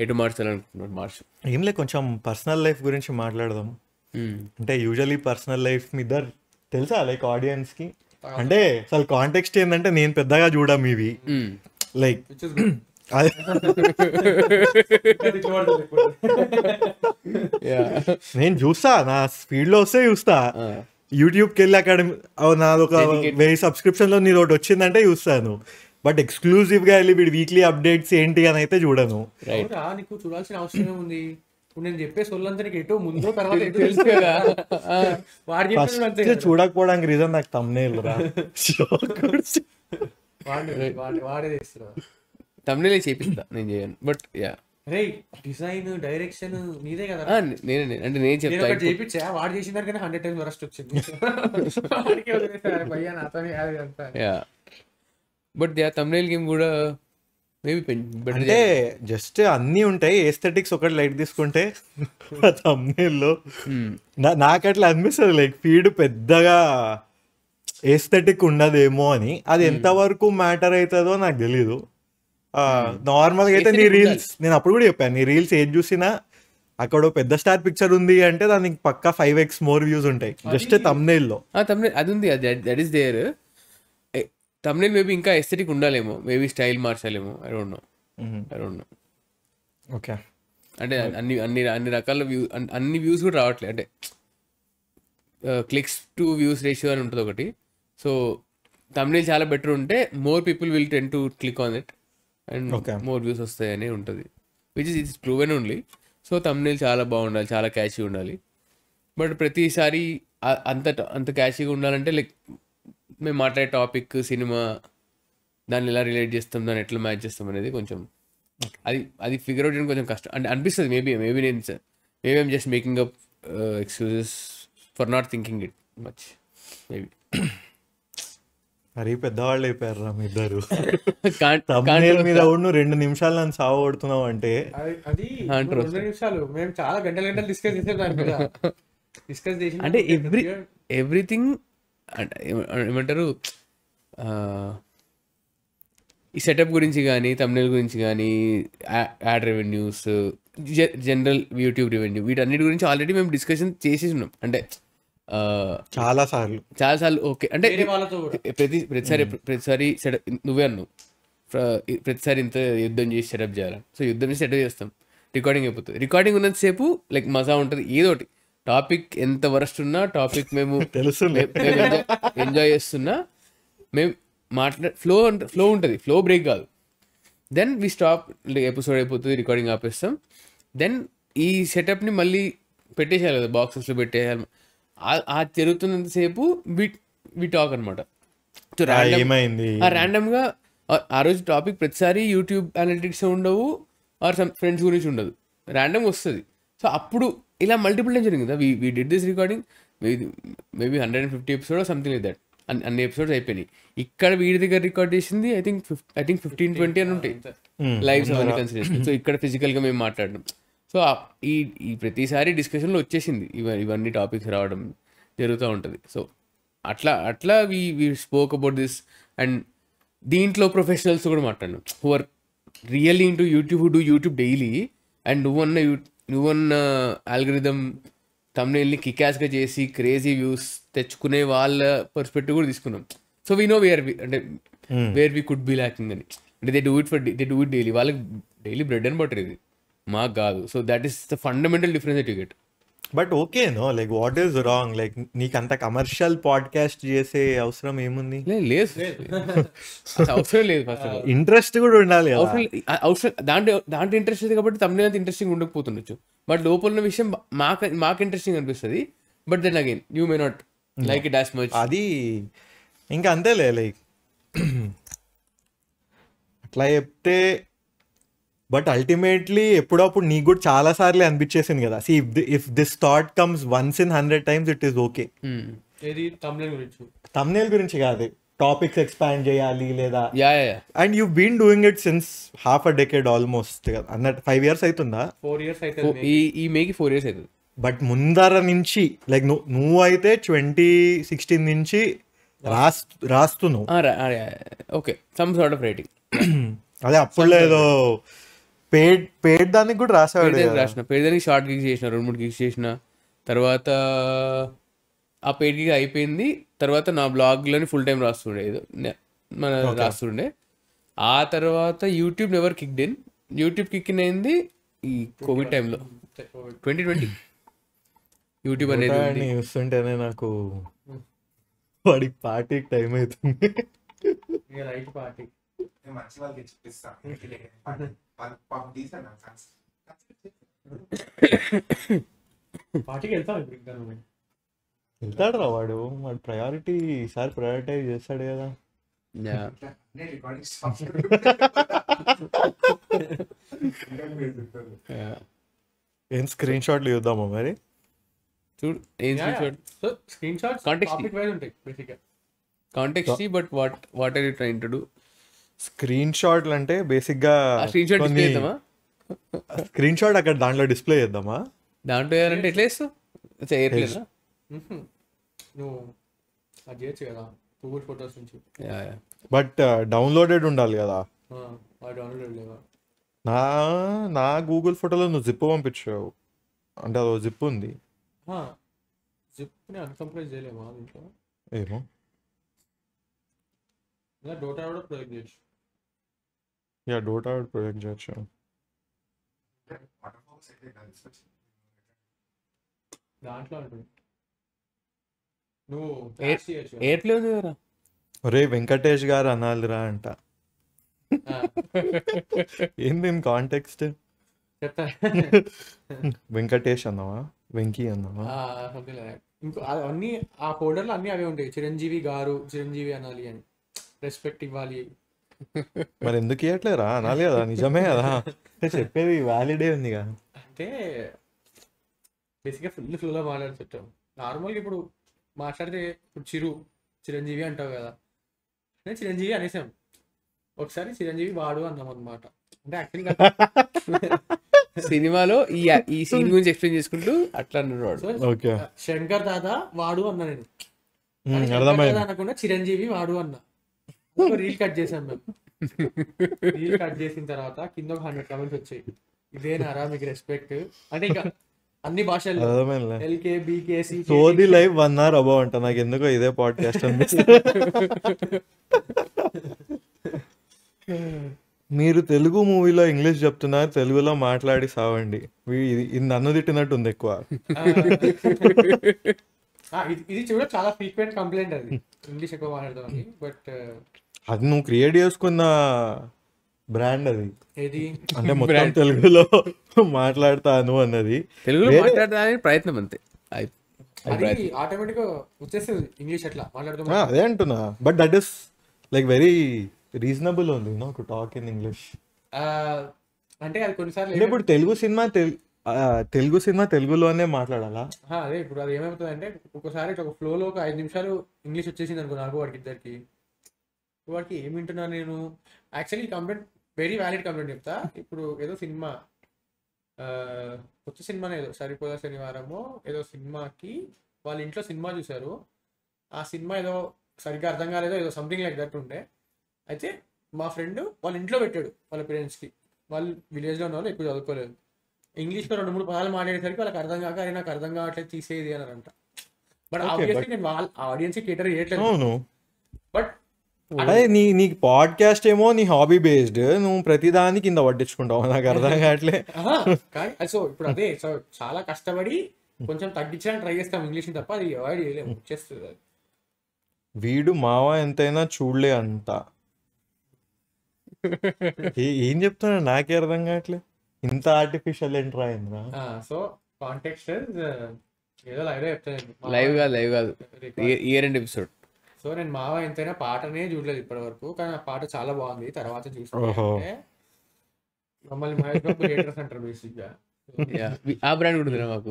ఎటు మార్చాలనుకుంటున్నావు మార్చు. ఏం లేదు, కొంచెం పర్సనల్ లైఫ్ గురించి మాట్లాడదాం. అంటే యూజువల్లీ పర్సనల్ లైఫ్ మీద తెలుసా లైక్ ఆడియన్స్ కి. అంటే అసలు కాంటెక్స్ట్ ఏంటంటే నేను పెద్దగా చూడం ఇవి. లైక్ నేను చూస్తా, నా స్పీడ్ లో వస్తే చూస్తా. యూట్యూబ్కి వెళ్ళి అక్కడ నాది ఒక 1000 సబ్స్క్రిప్షన్ లో నీది ఒకటి వచ్చిందంటే చూస్తాను. బట్ ఎక్స్క్లూజివ్ గా వెళ్ళి వీడి వీక్లీ అప్డేట్స్ ఏంటి అని అయితే చూడను. నీకు చూడాల్సిన అవసరం ఉంది. నేను చెప్పే సొల్లంతరికి ఎటో ముందో తర్వాత చూడకపోవడానికి రీజన్ నాకు తమ్నేల్ రా. వాడే చేస్తున్నా. తమ్నేల్ చేపిస్తా, నేను చేయను. బట్ డిజైన్ డైరెక్షన్ నీదే కదా. నేనే అంటే నేను చెప్తా. చేయించా వాడు చేసిన దానికన్నా 100 times వరస్ట్ వచ్చింది. బట్ తమ్నేల్ గేమ్ కూడా అంటే జస్ట్ అన్ని ఉంటాయి. ఎస్థెటిక్స్ ఒకటి లైట్ తీసుకుంటే తమ్నేల్లో నాకు అట్లా అనిపిస్తుంది లైక్ ఫీడ్ పెద్దగా ఎస్థెటిక్ ఉండదేమో అని. అది ఎంతవరకు మ్యాటర్ అవుతుందో నాకు తెలీదు. నార్మల్గా అయితే నీ రీల్స్, నేను అప్పుడు కూడా చెప్పాను, నీ రీల్స్ ఏది చూసినా అక్కడ పెద్ద స్టార్ పిక్చర్ ఉంది అంటే దానికి పక్కా 5x మోర్ వ్యూస్ ఉంటాయి జస్ట్ తమ్నేల్లో. అది ఉంది, that is there. Thumbnail maybe ఇంకా ఎస్థెటిక్ ఉండాలేమో, మేబీ స్టైల్ మార్చాలేమో. I don't know. ఓకే, అంటే అన్ని రకాల అన్ని వ్యూస్ కూడా రావట్లేదు. అంటే క్లిక్స్ టు వ్యూస్ రేషియో అని ఉంటుంది ఒకటి. సో తమ్నేల్ చాలా బెటర్ ఉంటే more people will ten to click on it and more views వస్తాయని ఉంటుంది, which is it's proven only. So thumbnail చాలా బాగుండాలి, చాలా క్యాచీ ఉండాలి. బట్ ప్రతిసారి అంత క్యాచీగా ఉండాలంటే లైక్ మేము మాట్లాడే టాపిక్, సినిమా, దాన్ని ఎలా రిలేట్ చేస్తాం, దాన్ని ఎట్లా మ్యాచ్ చేస్తాం అనేది కొంచెం అది ఫిగర్ అవుట్ చేయడం కొంచెం కష్టం అంటే అనిపిస్తుంది. Maybe I'm just making up excuses for not thinking it much maybe. మరీ పెద్దవాళ్ళు అయిపోయారు రా మీ ఇద్దరు. తమ్నేల్ మీద 2 నిమిషాలు నన్ను సాగు కొడుతున్నావు అంటే అది 2 నిమిషాలు మేము చాలా గంటలు డిస్కస్ చేసి అంటే ఎవ్రీథింగ్ ఏమంటారు, ఈ సెటప్ గురించి కానీ, తమ్నేల్ గురించి కానీ, add revenues, general YouTube revenue, వీటన్నిటి గురించి ఆల్రెడీ మేము డిస్కషన్ చేసి ఉన్నాం. అంటే చాలా సార్లు ఓకే. అంటే ప్రతిసారి సెటప్ నువ్వే అన్నావు, ప్రతిసారి ఇంత యుద్ధం చేసి సెటప్ చేయాలి. సో యుద్ధం చేసి సెటప్ చేస్తాం, రికార్డింగ్ అయిపోతుంది. రికార్డింగ్ ఉన్నంతసేపు లైక్ మజా ఉంటుంది. ఏదో ఒకటి టాపిక్ ఎంత వరస్ట్ ఉన్నా టాపిక్ మేము తెలుసు ఎంజాయ్ చేస్తున్నా మేము ఫ్లో ఉంటుంది, ఫ్లో బ్రేక్ కాదు. దెన్ వి స్టాప్, ఎపిసోడ్ అయిపోతుంది, రికార్డింగ్ ఆపేస్తాం. దెన్ ఈ సెటప్ని మళ్ళీ పెట్టేసేయాలి కదా, బాక్సెస్లో పెట్టేయాలి. ఆ తిరుగుతున్నంతసేపు వి టాక్ అనమాట. సో ఏమైంది ర్యాండమ్గా ఆ రోజు టాపిక్ ప్రతిసారి యూట్యూబ్ అనలిటిక్స్ ఉండవు, ఆర్ సమ్ ఫ్రెండ్స్ గురించి ఉండదు, ర్యాండమ్ వస్తుంది. సో అప్పుడు ఇలా మల్టిపుల్ టైం జరిగింది కదా. We did this recording maybe 150 episode something like that. అన్ని ఎపిసోడ్స్ అయిపోయినాయి. ఇక్కడ వీడి దగ్గర రికార్డ్ చేసింది ఐ థింక్ 15-20 అని ఉంటాయి లైవ్స్ అవన్నీ కన్సిడర్. సో ఇక్కడ ఫిజికల్గా మేము మాట్లాడడం. సో ఈ ప్రతిసారి డిస్కషన్లో వచ్చేసింది ఇవన్నీ టాపిక్స్ రావడం జరుగుతూ ఉంటుంది. సో అట్లా we spoke about this. And దీంట్లో ప్రొఫెషనల్స్ కూడా మాట్లాడినాం, who are really into YouTube, who do YouTube daily. And నువ్వన్న ఆల్గరిథం థంబ్నెయిల్ని కికాస్గా చేసి క్రేజీ వ్యూస్ తెచ్చుకునే వాళ్ళ పర్స్పెక్టివ్ కూడా తీసుకున్నాం. So we know where we could be lacking అని. అంటే దే డూ ఇట్ డైలీ. వాళ్ళకి డైలీ బ్రెడ్ అండ్ బటర్, ఇది మాకు కాదు. So that is the fundamental difference that you get. But okay no, like what is wrong? Like నీకు అంత కమర్షియల్ పాడ్కాస్ట్ చేసే అవసరం ఏముంది? లేదు, అవసరం లేదు. ఫస్ట్ ఆఫ్ ఆల్ ఇంట్రెస్ట్ కూడా ఉండాలి కదా. అవసరం దాంట్లో ఇంట్రెస్ట్ ఉంది కాబట్టి తమ్ముడే అంత ఇంట్రెస్టింగ్ ఉండకపోతుండొచ్చు. బట్ లోపల ఉన్న విషయం మాకు ఇంట్రెస్టింగ్ అనిపిస్తుంది. But then again you may not like it as much. అది ఇంకా అంతేలే, లైక్ అట్లా చెప్తే. బట్ అల్టిమేట్లీ ఎప్పుడప్పుడు నీకు కూడా చాలా సార్లు అనిపించేసింది కదా, see if this thought comes once in 100 times it is okay. Thumbnail గురించి కాదు, టాపిక్స్ ఎక్స్పాండ్ చేయాలి లేదా. And you been doing it since half a decade almost కదా అన్నట్టు. 5 years అవుతుందా? 4 years అవుతుంది. ఈ మేకి 4 years అవుతుంది. బట్ ముందర నుంచి లైక్ నువ్వు అయితే 2016 నుంచి రాస్తున్నావు. Okay, some sort of writing. అదే అప్పుడు ఏదో పేడ్ దానికి కూడా రాసిన పేడ్ దానికి షార్ట్ గిగ్స్ చేసిన, 2-3 గిగ్స్ చేసిన. తర్వాత ఆ పేడ్ గిగ్ అయిపోయింది. తర్వాత నా బ్లాగ్లోని ఫుల్ టైం రాస్తుండే, ఏదో రాస్తుండే. ఆ తర్వాత YouTube never kicked in. YouTube kick in అయింది ఈ కోవిడ్ టైంలో 2020. యూట్యూబ్ అనేది చూస్తుంటేనే నాకు వాడి పార్టీకి టైం అవుతుంది. మంచి వాళ్ళకి చూపిస్తాను. పార్టీకి వెళ్తాడు రా వాడు ప్రయారిటీ ఈసారి ప్రయారిటైజ్ చేస్తాడు కదా. ఏం స్క్రీన్ షాట్లు చూద్దామా మరి? చూడు స్క్రీన్ షాట్స్ టాపిక్ వైజ్ ఉంటాయి బేసిక్గా. Context, but what are you trying to do? Screen షాట్లు అంటే బేసిక్గా స్క్రీన్ షాట్ అక్కడ దాంట్లో డిస్ప్లే చేద్దామా? దాంట్లో వేయాలంటే ఎట్లా వేస్తావు? చేయట్లేదా నువ్వు? అది చేయొచ్చు కదా గూగుల్ ఫొటోస్ నుంచి. బట్ డౌన్లోడెడ్ ఉండాలి కదా. డౌన్లోడెడ్ లేవా? నా గూగుల్ ఫోటోలో నువ్వు జిప్ పంపించావు అంటే అదో జిప్ ఉంది. జిప్ని అన్కంప్రెస్ చేయలేమా దీంట్లో? ఏమో, డోటా కూడా ప్రొజెక్ట్ చేయొచ్చు. డోటా ప్రొజెక్ట్ చేయొచ్చు. దాంట్లో ఉంటుంది నువ్వు ఎట్లేదు. ఒరే వెంకటేష్ గారు అనాలిరా అంట. ఏంది కాంటెక్స్ట్? వెంకటేష్ అన్నావా, వెంకీ అన్నావా? ఇంకో అన్ని ఆ ఫోల్డర్లో అన్ని అవే ఉంటాయి. చిరంజీవి గారు, చిరంజీవి అనాలి అని రెస్పెక్ట్ ఇవ్వాలి. మరి ఎందుకు ఇవ్వట్లేరా? అనాలి కదా, నిజమే కదా చెప్పేది, వ్యాలిడే ఉంది కదా. అంటే బేసిక్గా ఫుల్ ఫ్లోలో మాట్లాడుతుంటాం. నార్మల్గా ఇప్పుడు మాట్లాడితే ఇప్పుడు చిరంజీవి అంటావు కదా, నేను చిరంజీవి అనేసాం. ఒకసారి చిరంజీవి వాడు అన్నాం అనమాట. అంటే యాక్చువల్గా సినిమాలో ఈ సీన్ గురించి ఎక్స్ప్లెయిన్ చేసుకుంటూ అట్లా అన్నాడు. శంకర్ దాదా వాడు అన్నా నేను, అనకుండా చిరంజీవి వాడు అన్నా. రీల్ కట్ చేసాం మేము. రీల్ కట్ చేసిన తర్వాత కింద 100 comments వచ్చాయి, ఇదేనారా మీకు రెస్పెక్ట్ అంటే. ఇంకా అన్ని భాషల్లో ఎల్కే బీకేసి సోది లైవ్ 1 hour అబౌవ్ అంట. నాకు ఎందుకో ఇదే పాడ్కాస్ట్ అనిపిస్తుంది. మీరు తెలుగు మూవీలో ఇంగ్లీష్ చెప్తున్నారు, తెలుగులో మాట్లాడి సావండి. ఇది నన్ను తిట్టినట్టు ఉంది ఎక్కువ. ఇది చూడ చాలా ఫ్రీక్వెంట్ కంప్లైంట్ అది, ఇంగ్లీష్ ఎక్కువ మాట్లాడదామని. బట్ అది నువ్వు క్రియేట్ చేసుకున్న బ్రాండ్ అది. ఏది అంటే మొత్తం తెలుగులో మాట్లాడతాను అన్నది. తెలుగులో మాట్లాడడానికి ప్రయత్నం అంతే. అది ఆటోమేటిక్ గా వచ్చేస్తుంది ఇంగ్లీష్ అట్లా మాట్లాడుతాం. అదే అంటున్నా. But that is like very reasonable ఉంది టు టాక్ ఇన్ ఇంగ్లీష్. అంటే అది కొన్నిసార్లు అంటే ఇప్పుడు తెలుగు సినిమా తెలుగులోనే మాట్లాడాలా? అదే ఇప్పుడు అది ఏమవుతుంది అంటే ఒకసారి ఒక ఫ్లోలో ఒక 5 నిమిషాలు ఇంగ్లీష్ వచ్చేసింది అనుకో నాకు, వాడికి ఇద్దరికి. వాడికి ఏమి వింటున్నా నేను. Actually complaint very valid complaint చెప్తా. ఇప్పుడు ఏదో సినిమా కొత్త సినిమానే ఏదో సరిపోదా శనివారమో ఏదో సినిమాకి వాళ్ళ ఇంట్లో సినిమా చూశారు. ఆ సినిమా ఏదో సరిగ్గా అర్థం కాలేదో ఏదో సంథింగ్ లైక్ దట్ ఉండే. అయితే మా ఫ్రెండ్ వాళ్ళ ఇంట్లో పెట్టాడు వాళ్ళ పేరెంట్స్కి. వాళ్ళు విలేజ్లో ఉన్న వాళ్ళు ఎక్కువ చదువుకోలేదు. ఇంగ్లీష్లో 2-3 పదాలు మాట్లాడేసరికి వాళ్ళకి అర్థం కాక అరే నాకు అర్థం కావట్లేదు తీసేది అని అంట. బట్ ఆబ్వియస్లీ నేను వాళ్ళ ఆడియన్స్కి కేటర్ చేయట్లేదు. బట్ అదే నీకు పాడ్కాస్ట్ ఏమో నీ హాబీ బేస్డ్, నువ్వు ప్రతిదాని కింద పట్టించుకుంటావు, నాకు అర్థం కావట్లే. కానీ సో ఇప్పుడు అదే సో చాలా కష్టపడి కొంచెం తగ్గించడానికి ట్రై చేస్తాం ఇంగ్లీష్ని, తప్ప అది అవాయిడ్ చేయలేము, వచ్చేస్తుంది అది. వీడు మావా ఎంతైనా చూడలే అంత ఏం చెప్తున్నా నాకే అర్థం కావట్లే. ఇంత ఆర్టిఫిషియల్ ఎంట్రా అయిందా? సో కాంటెక్స్ట్ ఏదో లైవ్ కాదు ఇయర్ ఎండ్ ఎపిసోడ్. సో నేను మావా ఎంతైనా పాటనే చూడలేదు ఇప్పటి వరకు, కానీ ఆ పాట చాలా బాగుంది. తర్వాత చూసుకుంటే మమ్మల్ని మహేష్ బాబు థియేటర్స్ అంటారు బేసిక్ గా. ఆ బ్రాండ్ కూడా మాకు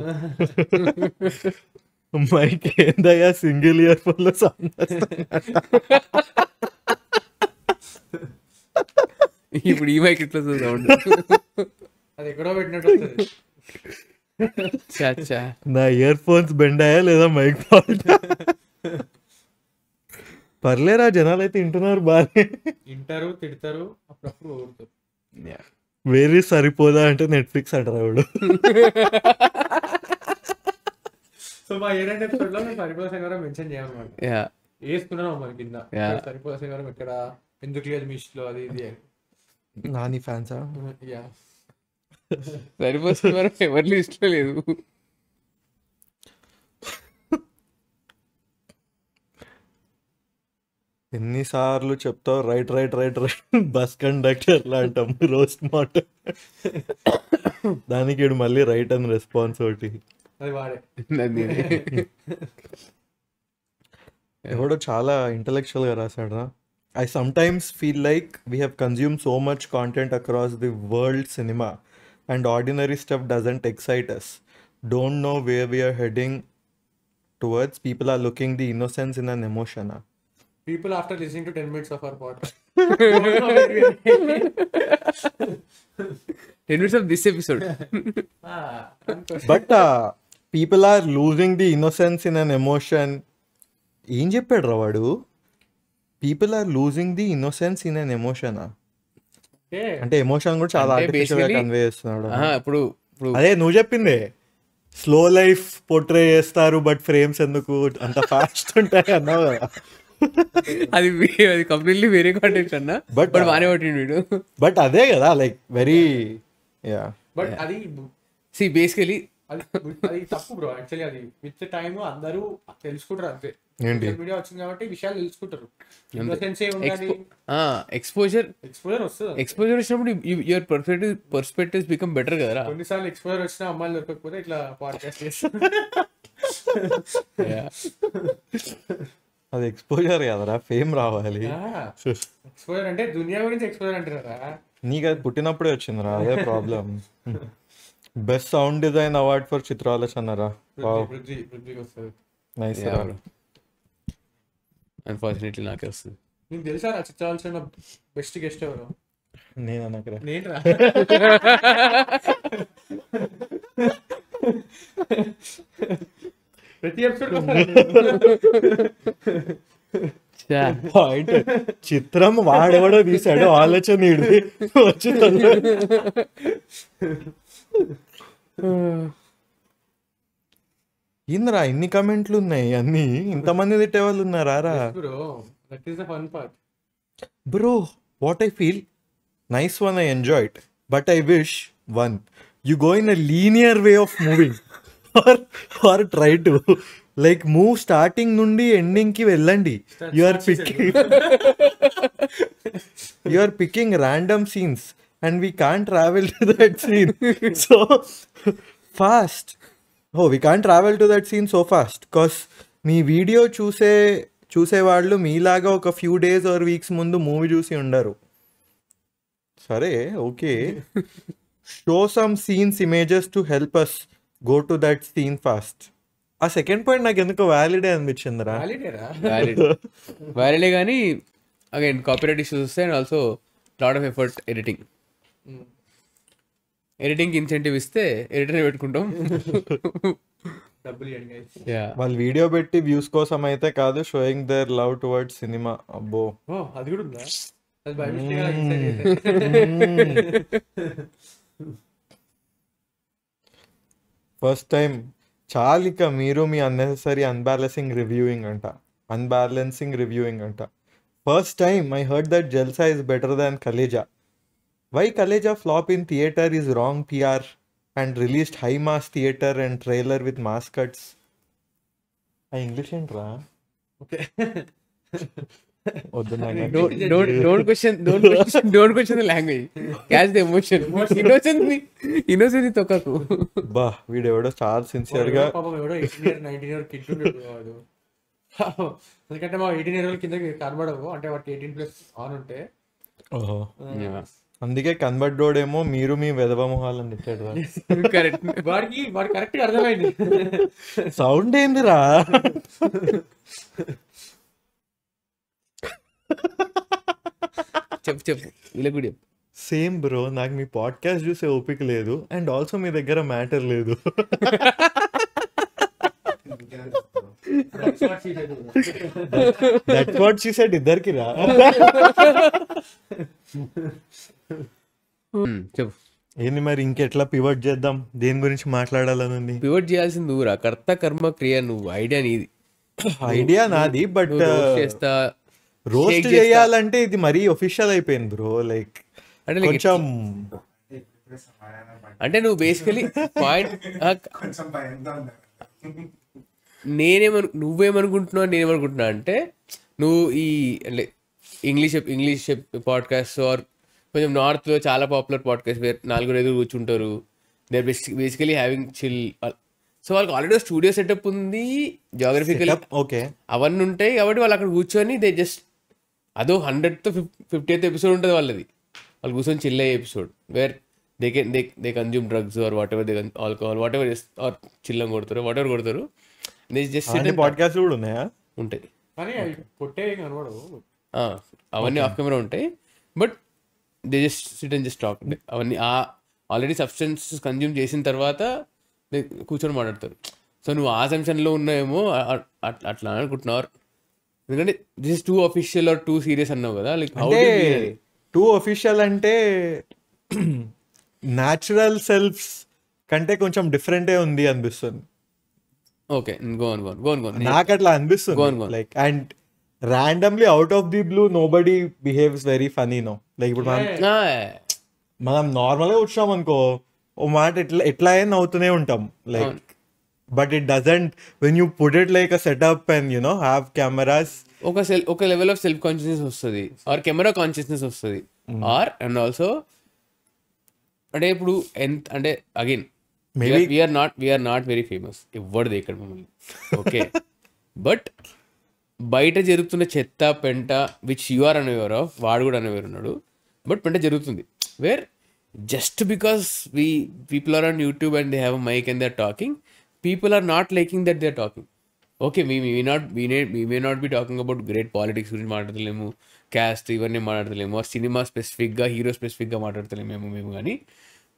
మైక్ ఏందయ్యా సింగిల్ ఇయర్ ఫోన్ లో సౌండ్. ఇప్పుడు ఈ మైక్ ఇట్లా సౌండ్ అది ఎక్కడో పెట్టినట్టు వస్తుంది. నా ఇయర్ ఫోన్స్ బెండ్ అయ్యా లేదా మైక్ ఫాల్ట్? పర్లేరా, జనాలు అయితే వింటున్నారు బాగా, వింటారు, తిడతారు, అప్పుడప్పుడు ఊరుతారు. వేరే సరిపోదా అంటే నెట్ఫ్లిక్స్ అంటారు ఆవిడ. సో మా ఇయర్ ఎండ్ ఎపిసోడ్ లో మేము సరిపోదా శనివారం మెన్షన్ చేయాలన్నమాట. వేసుకున్నాను మమ్మల్ని కింద సరిపోదా శనివారం ఇక్కడ ఎందుకు లేదు మీ ఇష్టలో అది ఇది అని. నాని ఫ్యాన్సా? సరిపోతుంది మరి ఎవరి లిస్ట్ లో లేదు. ఎన్నిసార్లు చెప్తావు right right right right, bus conductor లాంటాం రోస్ట్ మాట. దానికి ఇడు మళ్ళీ రైట్ అని రెస్పాన్స్ ఒకటి. అది వాడే ఎవడో చాలా ఇంటలెక్చువల్ గా రాశాడు. I sometimes feel like we have consumed so much content across the world cinema and ordinary stuff doesn't excite us. Don't know where we are heading towards. People are looking the innocence in an emotion. People after listening to 10 minutes of our podcast. 10 minutes of this episode. But people are losing the innocence in an emotion. ఏం చెప్పాడు రా వాడు? People are losing the innocence in an emotion. అంటే ఎమోషన్ కూడా చాలా ఆర్టిఫిషియల్ గా కన్వే చేస్తున్నాడు. ఇప్పుడు అదే నువ్వు చెప్పిందే, స్లో లైఫ్ పోర్ట్రే చేస్తారు బట్ ఫ్రేమ్స్ ఎందుకు అంత ఫాస్ట్ ఉంటాయి అన్నావు కదా. అది కంప్లీట్లీ వేరే కాంటెక్స్ట్ అన్న, బట్ బానే పట్టిండు వీడు. బట్ అదే కదా లైక్ వెరీ బట్ అది సి బేసికలీ అది తప్పు బ్రో. యాక్చువల్లీ అది విత్ టైమ్ అందరూ తెలుసుకుంటారు అంతే. మీడియా వచ్చింది కాబట్టి విషయాలు తెలుసుకుంటారు. ఎక్స్పోజర్ వచ్చినప్పుడు యువర్ పర్స్పెక్టివ్స్ బికమ్ బెటర్ కదా. కొన్నిసార్లు ఎక్స్పోజర్ వచ్చిన అమ్మాయిలు దొరకకపోతే ఇట్లా పాడ్కాస్ట్ చేస్తారు. అది ఎక్స్పోజర్ కదరా, ఫేమ్ రావాలి. ఎక్స్పోజర్ అంటే దునియా గురించి ఎక్స్పోజర్ అంటారా? నీకు అది పుట్టినప్పుడే వచ్చిందిరా, అదే problem. Best sound design award for Chitralochana రా. నైస్ రా. అన్ఫార్చునేట్లీ నాకే వస్తుంది. నీకు తెలుసా చిత్రాలోచన బెస్ట్ గెస్ట్ ఎవరు? నేను అనకరా. నేనురా. ప్రతి ఎపిసోడ్ పాయింట్ చిత్రం వాడెవడో తీసాడు, ఆలోచన వచ్చి ఏంద్రా ఇన్ని కమెంట్లు ఉన్నాయి, అన్ని ఇంతమంది తిట్టే వాళ్ళు ఉన్నారా రా? Bro what I feel Nice one, I enjoyed. But I wish, one, you go in a linear way of moving. or try to. Like, move starting nundi ending ki vellandi. You are picking random scenes. And we can't travel to that scene. So, fast. Oh, we can't travel to that scene so fast. Because మీ వీడియో చూసేవాళ్ళు మీలాగా ఒక ఫ్యూ డేస్ ఆర్ వీక్స్ ముందు మూవీ చూసి ఉండరు. సరే, okay. Show some scenes images to help us go to that scene fast. ఆ సెకండ్ పాయింట్ నాకు ఎందుకో వ్యాలిడే అనిపించిందిరా. వ్యాలిడే కానీ అగైన్ కాపీరైట్ ఇష్యూస్ వస్తాయి and also lot of effort editing incentive ఇస్తే ఎడిటర్ పెట్టుకుంటాం. వాళ్ళు వీడియో పెట్టి వ్యూస్ కోసం అయితే కాదు, showing their love towards cinema. అబ్బో, అది కూడా ఉందా? ఫస్ట్ టైం చాలిక మీరు మీ అన్నెసరీ అన్బ్యాలెన్సింగ్ రివ్యూయింగ్ అంట. First time I heard that Jalsa is better than Khaleja. Why Khaleja flop in theatre is wrong PR and released high mass theatre and trailer with mass cuts. ఆ ఇంగ్లీష్ ఏంట్రా? వద్దు, don't question the language, catch the emotion. innocent తొక్కకు. బా, వీడెవడో చాలా సిన్సియర్ గా. ఎవడో 18-19 ఇయర్ కిడ్ ఉండేవాడు. ఎందుకంటే మా 18 ఇయర్ కింద కనబడవు, అంటే వాటి 18+ ఆన్ ఉంటే. ఓహో, అందుకే కన్వర్టోడేమో మీరు మీ వెధవ మొహాలని తిట్టాడు. వాడు కరెక్ట్ గా అర్థమైంది. సౌండ్ ఏందిరా? చెప్పు ఇలా కూడా చెప్పు. సేమ్ బ్రో, నాకు మీ పాడ్కాస్ట్ చూసే ఓపిక లేదు అండ్ ఆల్సో మీ దగ్గర మ్యాటర్ లేదు. That's what she said. ఇద్దరికి రా. చెప్పు ఏంది మరి, ఇంకెట్లా పివట్ చేద్దాం? దేని గురించి మాట్లాడాలని? పివట్ చేయాల్సింది ఊరా, కర్త కర్మ క్రియ. నువ్వు ఐడియా నీది, ఐడియా నాది. బట్ చేస్తా రోస్ట్ చేయాలంటే ఇది మరీ ఒఫిషియల్ అయిపోయింది బ్రో. లైక్ అంటే కొంచెం అంటే నువ్వు బేసికలీ పాయింట్ కొంచెం భయంగా ఉంది. నువ్వేమనుకుంటున్నావు నేనేమనుకుంటున్నా అంటే, నువ్వు ఈ అంటే ఇంగ్లీష్ పాడ్కాస్ట్ ఆర్ కొంచెం నార్త్లో చాలా పాపులర్ పాడ్కాస్ట్ వేర్ 4-5 కూర్చుంటారు. They are basically having chill. So వాళ్ళకి ఆల్రెడీ స్టూడియో సెటప్ ఉంది, జాగ్రఫికల్ ఓకే అవన్నీ ఉంటాయి. కాబట్టి వాళ్ళు అక్కడ కూర్చొని దే జస్ట్ అదో 100th 50th ఎపిసోడ్ ఉంటుంది వాళ్ళది. వాళ్ళు కూర్చొని చిల్ అయ్యే episode where they consume drugs or whatever, they alcohol whatever or చిల్లం కొడతారు, వాట్ ఎవర్ కొడతారు. పాడ్కాస్ట్ కూడా ఉన్నాయా? ఉంటాయి, కనబడవు, అవన్నీ ఆఫ్ కెమెరా ఉంటాయి. But they just SIT and just talk. అవన్నీ ఆల్రెడీ సబ్స్టెన్సెస్ కన్జ్యూమ్ చేసిన తర్వాత కూర్చొని మాట్లాడతారు. సో నువ్వు ఆ సెన్షన్లో ఉన్నాయేమో అట్లా అనుకుంటున్నారు. ఎందుకంటే this is two official are two serious అన్నావు కదా. లైక్ టూ అఫీషియల్ అంటే న్యాచురల్ సెల్ఫ్స్ కంటే కొంచెం డిఫరెంటే ఉంది అనిపిస్తుంది. ఓకే, గోన్ నాకు అట్లా అనిపిస్తుంది. Like and randomly out of the blue nobody behaves very funny, no? Like ఇప్పుడు మనం నార్మల్ గా వచ్చాం అనుకో, ఓ మాట ఎట్లా అయినా అవుతూనే ఉంటాం. Like but it doesn't when you put it like a setup and you know have cameras. ఒక లెవెల్ ఆఫ్ సెల్ఫ్ కాన్షియస్నెస్ వస్తుంది, ఆర్ కెమెరా కాన్షియస్నెస్ వస్తుంది, ఆర్ అండ్ ఆల్సో అంటే ఇప్పుడు అంటే again we are not very famous, ఎవరిది ఇక్కడ మమ్మల్ని, ఓకే. బట్ బయట జరుగుతున్న చెత్త పెంట విచ్ యు ఆర్ అనేవారు, వాడు కూడా అనేవారు ఉన్నాడు, బట్ పెంట జరుగుతుంది. Where just because people are on YouTube and they have a mic and they are talking, people are not liking that they are talking. Okay, we may not be talking about great politics గురించి మాట్లాడతలేము, క్యాస్ట్ ఇవన్నీ మాట్లాడతలేము, సినిమా స్పెసిఫిక్గా హీరో స్పెసిఫిక్గా మాట్లాడతలేము మేము. కానీ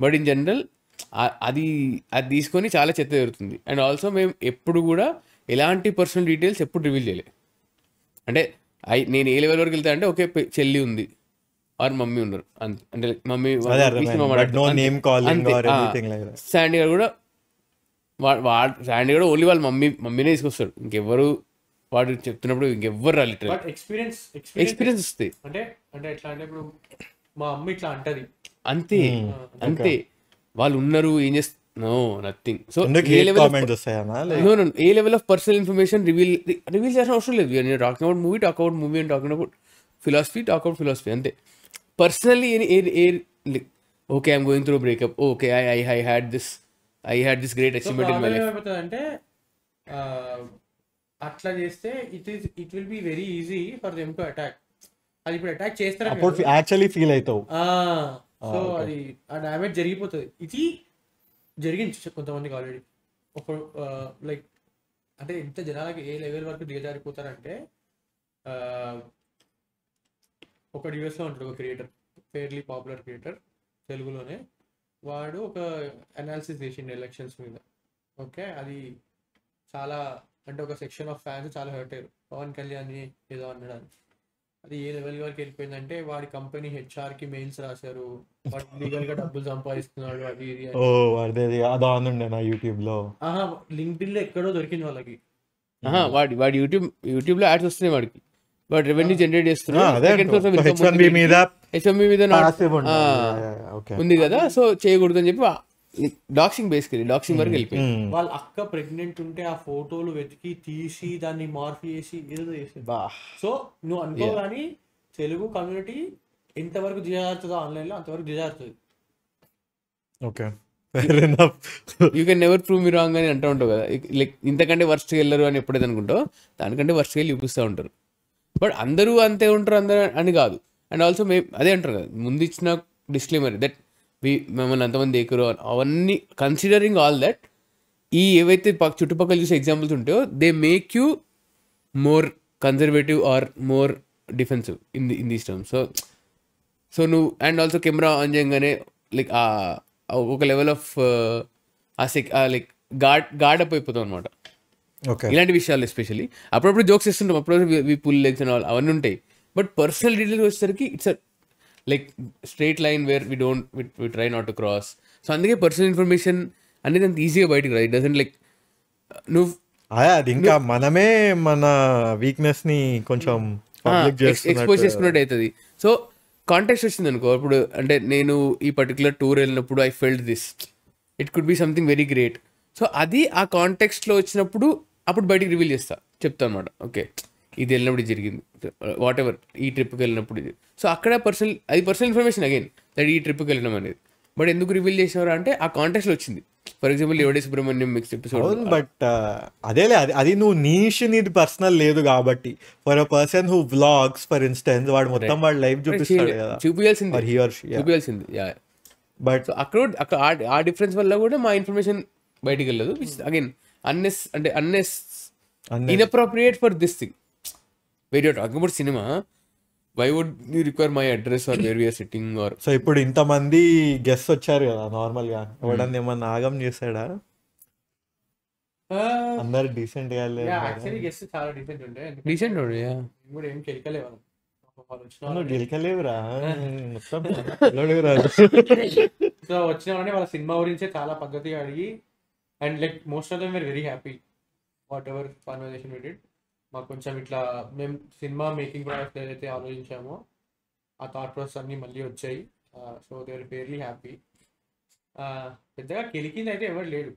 బట్ ఇన్ జనరల్ అది తీసుకొని చాలా చెత్త జరుగుతుంది. అండ్ ఆల్సో మేము ఎప్పుడు కూడా ఎలాంటి పర్సనల్ డీటెయిల్స్ ఎప్పుడు రివీల్ చేయలేదు. అంటే నేను ఏ లెవెల్ వరకు వెళ్తా అంటే, ఓకే చెల్లి ఉంది ఆర్ మమ్మీ ఉన్నారు, అంటే మమ్మీ శాండీ గారు కూడా శాండీ కూడా ఓన్లీ వాళ్ళ మమ్మీనే తీసుకొస్తాడు, ఇంకెవ్వరు వాడు చెప్తున్నప్పుడు ఇంకెవ్వరు రాలి. ఎక్స్పీరియన్స్ వస్తాయి. అంటే ఎట్లా అంటే ఇప్పుడు మా అమ్మ ఇట్లా అంటది. అంతే అంతే. వాళ్ళు ఉన్నారు ఏం చేస్తారు, నో నథింగ్. సో కామెంట్స్ వస్తాయన్నా a level of personal information reveal చేయాల్సిన అవసరం లేదు. నేను talking about movie, talk about movie, and talking about philosophy, talk about philosophy అంతే. Personally okay I'm going through breakup, okay I had this great achievement in my life. ఏమైపోతుంది అంటే అట్లా చేస్తే it will be very easy for them to attack. అది ఇప్పుడు అటాక్ చేస్తారు, అప్పుడు యాక్చువల్లీ ఫీల్ అవుతావు. సో అది ఆ డ్యామేజ్ జరిగిపోతుంది. ఇది జరిగింది కొంతమందికి ఆల్రెడీ. ఒక లైక్ అంటే ఇంత జనాలకి ఏ లెవెల్ వరకు దిగజారిపోతారంటే, ఒక యూఎస్లో ఉంటాడు ఒక క్రియేటర్, ఫెయిర్లీ పాపులర్ క్రియేటర్ తెలుగులోనే. వాడు ఒక అనాలిసిస్ చేసిండు ఎలక్షన్స్ మీద. ఓకే, అది చాలా అంటే ఒక సెక్షన్ ఆఫ్ ఫ్యాన్స్ చాలా హర్ట్ అయ్యారు. పవన్ కళ్యాణ్ ఏదో అన్నాడు. అది ఏ లెవెల్ వరకు వెళ్ళిపోయిందంటే వాడి కంపెనీ హెచ్ఆర్ కి మెయిల్స్ రాశారు, వాడు లీగల్ గా డబ్బులు సంపాదిస్తున్నాడు అది ఇది. అదే నా యూట్యూబ్ లో లింక్డ్ఇన్ లో ఎక్కడో దొరికింది వాళ్ళకి. వాడి యూట్యూబ్ లో యాడ్స్ వస్తున్నాయి వాడికి, వాడు రెవెన్యూ జనరేట్ చేస్తున్నాడు. H1B మీద ఉంది కదా, సో చేయకూడదు అని చెప్పి డాక్సింగ్ బేసికలీ డాక్సింగ్ వరకు వెళ్ళిపోయింది. వాళ్ళ అక్క ప్రెగ్నెంట్ ఉంటే ఆ ఫోటోలు వెతికి తీసి దాన్ని మార్ఫ్ చేసి ఏదో చేసి. సో నువ్వు అనుకో కానీ తెలుగు కమ్యూనిటీ ఎంతవరకు దిగజారుతుందో ఆన్లైన్ లో అంతవరకు దిగజారుతుంది. Okay, you can never prove me wrong అని అంటూ ఉంటావు కదా. లైక్ ఇంతకంటే వర్స్ట్ వెళ్ళరు అని ఎప్పుడైతే అనుకుంటావు, దానికంటే వర్స్ట్ వెళ్ళి చూపిస్తూ ఉంటారు. బట్ అందరూ అంతే ఉంటారు అందరూ అని కాదు. అండ్ ఆల్సో అదే అంటారు కదా ముందు ఇచ్చిన డిస్క్లైమర్ దట్ మిమ్మల్ని అంతమంది ఎక్కరు అవన్నీ కన్సిడరింగ్ ఆల్ దట్, ఈ ఏవైతే చుట్టుపక్కల చూసే ఎగ్జాంపుల్స్ ఉంటాయో they make you more conservative or more defensive in these terms. So నువ్వు అండ్ ఆల్సో కెమెరా ఆన్ చేయగానే లైక్ ఒక level of like guard up అయిపోతాం అనమాట. ఇలాంటి విషయాలు ఎస్పెషల్లీ అప్పుడప్పుడు జోక్స్ ఇస్తుంటాం, అప్పుడప్పుడు we pull legs and all అవన్నీ ఉంటాయి. బట్ పర్సనల్ డీటెయిల్స్ వచ్చేసరికి it's like straight line where we try not to cross. So అందుకే పర్సనల్ ఇన్ఫర్మేషన్ అనేది అంత ఈజీగా బయటకు రాదు. ఇట్ డజంట్ లైక్ నువ్వు అది ఇంకా మనమే మన వీక్నెస్ ని కొంచెం ఎక్స్పోజ్ చేసుకున్నట్టు అవుతుంది. సో కాంటెక్స్ట్ వచ్చింది అనుకో, ఇప్పుడు అంటే నేను ఈ పర్టికులర్ టూర్ వెళ్ళినప్పుడు I felt this, it could be something very great. So అది ఆ కాంటెక్స్ట్లో వచ్చినప్పుడు అప్పుడు బయటికి రివీల్ చెప్తాను అనమాట. ఓకే ఇది వెళ్ళినప్పుడు ఇది జరిగింది, వాట్ ఎవర్ ఈ ట్రిప్కి వెళ్ళినప్పుడు ఇది. సో అక్కడ అది పర్సనల్ ఇన్ఫర్మేషన్ అగైన్ దట్ ఈ ట్రిప్కి వెళ్ళడం అనేది. బట్ ఎందుకు రివీల్ చేసేవారు అంటే ఆ కాంటెక్స్లో వచ్చింది. For example Yevade Subrahmanyam mix episode. But అదేలే అది నువ్వు నీష్ నీది పర్సనల్ లేదు కాబట్టి. For a person who vlogs for instance వాడు మొత్తం వాడు లైఫ్ చూపిస్తాడు కదా, చూపించాల్సింది. బట్ అక్కడ ఆ డిఫరెన్స్ వల్ల కూడా మా ఇన్ఫర్మేషన్ బయటికి వెళ్ళదు. Again unless inappropriate for this thing. Where you're talking about cinema, why would you require my address or where we are sitting or... so ఇప్పుడు ఇంతమంది గెస్ట్ వచ్చారు కదా, నార్మల్ గా ఎవడన్నా ఏమన్నా ఆగం చేశాడా? అందరు డీసెంట్ గా యాక్చువల్లీ గెస్ట్ చాలా డీసెంట్ ఉండే. డీసెంట్ కూడా ఏం కెలకలేవు. గెలికలేవురా మొత్తం. సో వచ్చిన వాళ్ళని వాళ్ళ సినిమా గురించే చాలా పద్ధతిగా అడిగి, and like most of them were very happy whatever conversation we did. మాకు కొంచెం ఇట్లా మేము సినిమా మేకింగ్ ప్రాసెస్ ఏదైతే ఆలోచించామో ఆ థాట్ ప్రాసెస్ అన్నీ మళ్ళీ వచ్చాయి. So they are fairly happy. పెద్దగా కెలికింది అయితే ఎవరు లేడు.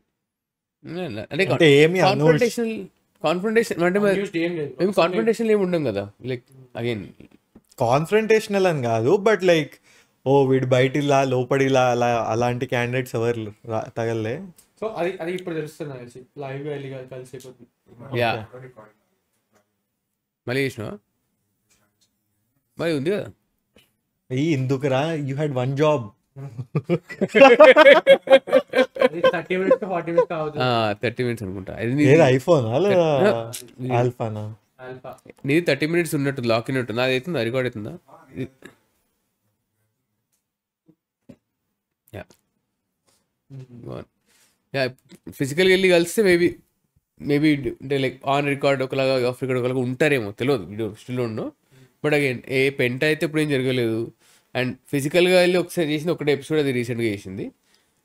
కాన్ఫ్రంటేషన్ అంటే మేము కాన్ఫ్రంటేషన్ ఏమి ఉండం కదా. లైక్ అగైన్ కాన్ఫ్రంటేషనల్ అని కాదు, బట్ లైక్ వీడు బయటిలా లోపడిలా అలాంటి క్యాండిడేట్స్ ఎవరు తగలే. సో అది ఇప్పుడు తెలుస్తుంది కలిసి లైవ్ గా వెళ్ళి కలిసి అయిపోతుంది. మళ్ళీ చేసినావా? మరి ఉంది కదా ఎందుకురా, you had one job. 30 minutes అనుకుంటా. ఐఫోనా లేదా ఆల్ఫానా? నీది 30 minutes ఉన్నట్టు లాక్ ఇన్ ఉంటుంది. అది అవుతుందా, రికార్డ్ అవుతుందా? ఫిజికల్గా వెళ్ళి కలిస్తే మేబీ అంటే లైక్ ఆన్ రికార్డ్ ఒకలాగా ఆఫ్ రికార్డ్ ఒకలాగా ఉంటారేమో తెలియదు, వీడియో స్టిల్ ఉండవు. బట్ అగైన్ పెంట అయితే ఇప్పుడు ఏం జరగలేదు. అండ్ ఫిజికల్గా వెళ్ళి ఒకసారి చేసింది ఒకటే ఎపిసోడ్, అది రీసెంట్గా చేసింది.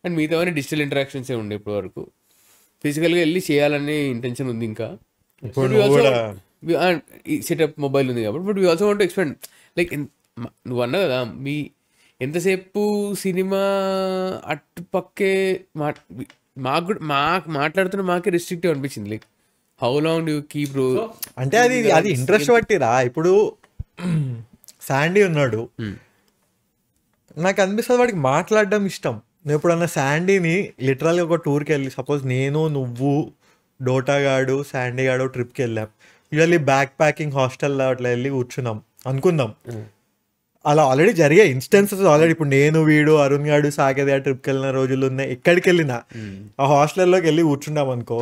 అండ్ మిగతావన్నీ డిజిటల్ ఇంటరాక్షన్సే ఉండే ఇప్పటి వరకు. ఫిజికల్గా వెళ్ళి చేయాలనే ఇంటెన్షన్ ఉంది ఇంకా. సెటప్ మొబైల్ ఉంది కాబట్టి. But we also want to expand like నువ్వు అన్నా కదా ఎంతసేపు సినిమా అటుపక్కే మాకు కూడా మాట్లాడుతున్న మాకే రిస్ట్రిక్టివ్ అనిపించింది. Like how long do keep రో అంటే అది ఇంట్రెస్ట్ బట్టిరా. ఇప్పుడు శాండీ ఉన్నాడు, నాకు అనిపిస్తుంది వాడికి మాట్లాడడం ఇష్టం. నేను ఎప్పుడన్నా శాండీని లిటరల్గా ఒక టూర్కి వెళ్ళి, సపోజ్ నేను నువ్వు డోటా గాడు శాండీ గాడు ట్రిప్కి వెళ్ళాం, యూజువల్లీ బ్యాక్ ప్యాకింగ్ హాస్టల్లో అట్లా వెళ్ళి కూర్చున్నాం అనుకుందాం. అలా ఆల్రెడీ జరిగే ఇన్స్టెన్సెస్ ఆల్రెడీ. ఇప్పుడు నేను వీడు అరుణ్ గాడు సాగేది ట్రిప్కి వెళ్ళిన రోజులు ఉన్నాయి. ఎక్కడికి వెళ్ళినా ఆ హాస్టల్లోకి వెళ్ళి కూర్చుంటాం అనుకో,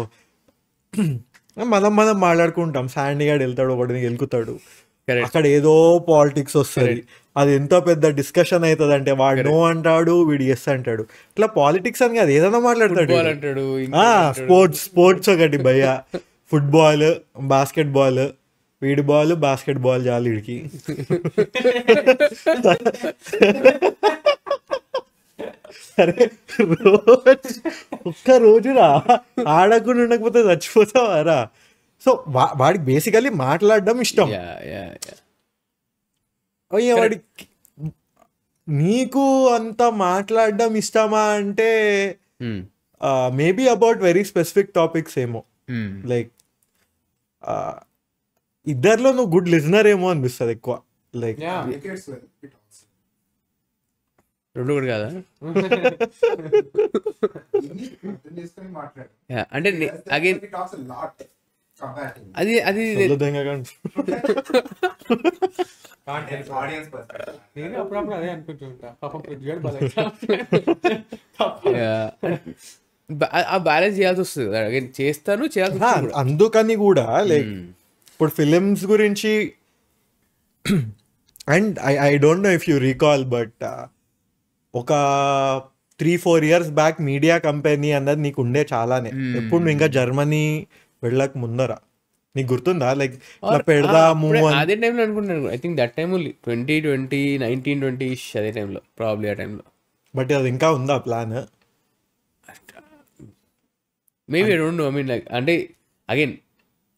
మనం మాట్లాడుకుంటాం. శాండీ గాడు వెళ్తాడు, ఒకటి గెలుకుతాడు, అక్కడ ఏదో పాలిటిక్స్ వస్తుంది, అది ఎంత పెద్ద డిస్కషన్ అవుతుంది అంటే వాడు నో అంటాడు, వీడు ఎస్ అంటాడు. ఇట్లా పాలిటిక్స్ అని కాదు, ఏదైనా మాట్లాడతాడు. స్పోర్ట్స్ ఒకటి భయ్య, ఫుట్బాల్, బాస్కెట్ బాల్, వీడి బాల్ బాస్కెట్ బాల్ చాలు వీడికి. సరే ఒక్క రోజురా ఆడకుండా ఉండకపోతే చచ్చిపోతావారా. సో వాడికి బేసికలీ మాట్లాడడం ఇష్టం. వాడికి నీకు అంత మాట్లాడడం ఇష్టమా అంటే maybe about very specific topics ఏమో. లైక్ ఇద్దరిలో నువ్వు గుడ్ లిజనర్ ఏమో అనిపిస్తుంది ఎక్కువ. లైక్ రెండు కూడా కాదా అంటే అగైన్ అది నేను అప్పుడప్పుడు అదే అనుకుంటుంటా. ఆ బ్యాలెన్స్ చేయాల్సి వస్తుంది, చేస్తాను చేయాల్సి. అందుకని కూడా లైక్ ఇప్పుడు ఫిలిమ్స్ గురించి, and I don't no if you recall, but ఒక 3-4 years బ్యాక్ మీడియా కంపెనీ అన్నది నీకు ఉండే చాలానే. ఎప్పుడు నువ్వు ఇంకా జర్మనీ వెళ్ళక ముందర నీకు గుర్తుందా? లైక్ ఇట్లా పెడదాము అదే టైంలో అనుకుంటున్నాను. ఐ థింక్ దట్ టైమ్ 2020 1920 అదే టైంలో ప్రాబ్లీ ఆ టైంలో. బట్ అది ఇంకా ఉందా plan? Maybe I don't no. I mean like అంటే అగైన్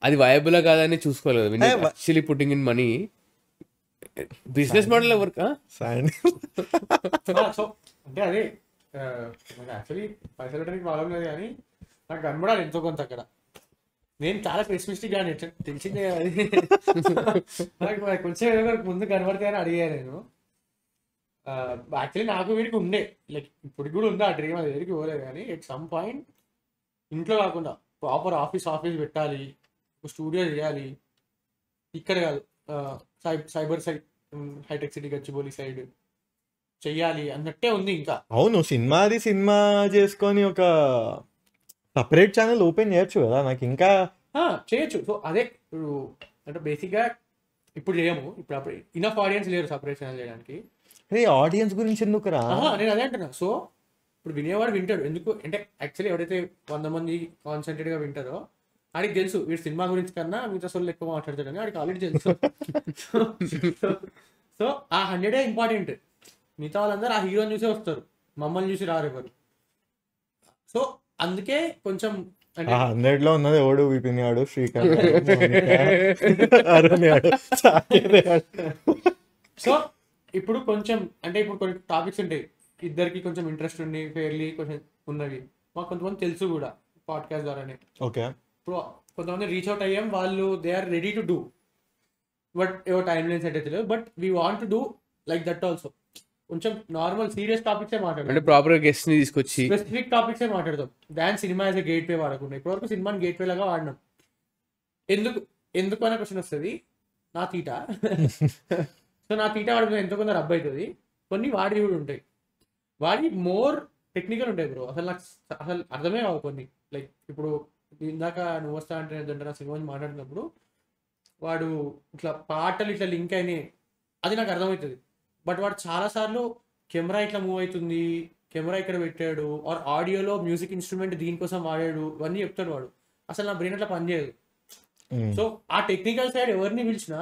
అది వయబుల్ కాదని చూసుకోవాలి కదా. Actually putting in money business model work. So అంటే అదే యాక్చువల్లీ పైసలు పెట్టడానికి ప్రాబ్లం లేదు, కానీ నాకు కనబడాలి ఎంతో కొంత అక్కడ. నేను చాలా పెసిమిస్టిక్ గా తెలిసిందే అది. నాకు కొంచెం ఏదో ముందు కనబడితే అని అడిగాను నేను. యాక్చువల్లీ నాకు వీడికి ఉండే, లైక్ ఇప్పుడు కూడా ఉందా ఆ డ్రీమ్, అది ఎదురికి పోలేదు. కానీ ఎట్ సమ్ పాయింట్ ఇంట్లో కాకుండా ప్రాపర్ ఆఫీస్ పెట్టాలి, స్టూడియో చేయాలి. ఇక్కడ కాదు, cyber side Hitech City Gachibowli side చెయ్యాలి అన్నట్టే ఉంది ఇంకా. అవును, సినిమా చేసుకొని ఒక సపరేట్ ఛానల్ ఓపెన్ చేయొచ్చు కదా. నాకు ఇంకా చేయొచ్చు. సో అదే ఇప్పుడు అంటే బేసిక్గా ఇప్పుడు చేయము, ఇప్పుడు అప్పుడు ఇనఫ్ ఆడియన్స్ లేరు సపరేట్ ఛానల్ చేయడానికి. ఆడియన్స్ గురించి ఎందుకు రా, నేను అదే అంటున్నా. సో ఇప్పుడు వినేవాడు వింటాడు. ఎందుకు అంటే యాక్చువల్లీ ఎవరైతే 100 మంది కాన్సన్ట్రేట్గా వింటారో ఆడికి తెలుసు వీడు సినిమా గురించి కన్నా మిగతా సోళ్ళు ఎక్కువ మాట్లాడతాడని ఆడికి ఆల్రెడీ తెలుసు. సో ఆ 100 ఇంపార్టెంట్. మిగతా వాళ్ళందరూ ఆ హీరోని చూసే వస్తారు, మమ్మల్ని చూసి రారు ఎవరు. సో అందుకే కొంచెం 100లో ఉన్నది ఎవడు విపినాడు, శ్రీకాంత్. సో ఇప్పుడు కొంచెం అంటే ఇప్పుడు కొన్ని టాపిక్స్ ఉంటాయి ఇద్దరికి కొంచెం ఇంట్రెస్ట్ ఉండి ఫెయిర్లీ కొంచెం ఉన్నవి, మాకు కొంతమంది తెలుసు కూడా పాడ్కాస్ట్ ద్వారానే. ఓకే, ఇప్పుడు కొంతమంది రీచ్ అవుట్ అయ్యాం, వాళ్ళు they are ready to do, but ఎవరు టైం లైన్ సెట్ అయితే. But we want to do like that also. కొంచెం నార్మల్ సీరియస్ టాపిక్సే మాట్లాడతాం, అంటే ప్రాపర్ గెస్ట్ ని తీసుకొచ్చి స్పెసిఫిక్ టాపిక్సే మాట్లాడతాం. దాని సినిమా యాజ్ ఎ గేట్ వే వాడకుండా ఇప్పటివరకు సినిమాని గేట్ వే లాగా వాడినాం. ఎందుకు అనే క్వశ్చన్ వస్తుంది. నా తీట సో నా తీట వాడిపోతే ఎంతో కొంత రబ్ అవుతుంది. కొన్ని వాడి కూడా ఉంటాయి, వాడి మోర్ టెక్నికల్ ఉంటాయి బ్రో. అసలు అర్థమే కావు కొన్ని. లైక్ ఇప్పుడు ఇందాక నువ్వు వస్తా అంటే నా సినిమా మాట్లాడినప్పుడు వాడు ఇట్లా పాటలు ఇట్లా లింక్ అయినాయి, అది నాకు అర్థమవుతుంది. బట్ వాడు చాలాసార్లు కెమెరా ఇట్లా మూవ్ అవుతుంది, కెమెరా ఇక్కడ పెట్టాడు, ఆర్ ఆడియోలో మ్యూజిక్ ఇన్స్ట్రుమెంట్ దీనికోసం వాడాడు, ఇవన్నీ చెప్తాడు వాడు. అసలు నా బ్రెయిన్ అట్లా పనిచేయదు. సో ఆ టెక్నికల్ సైడ్ ఎవరిని పిలిచినా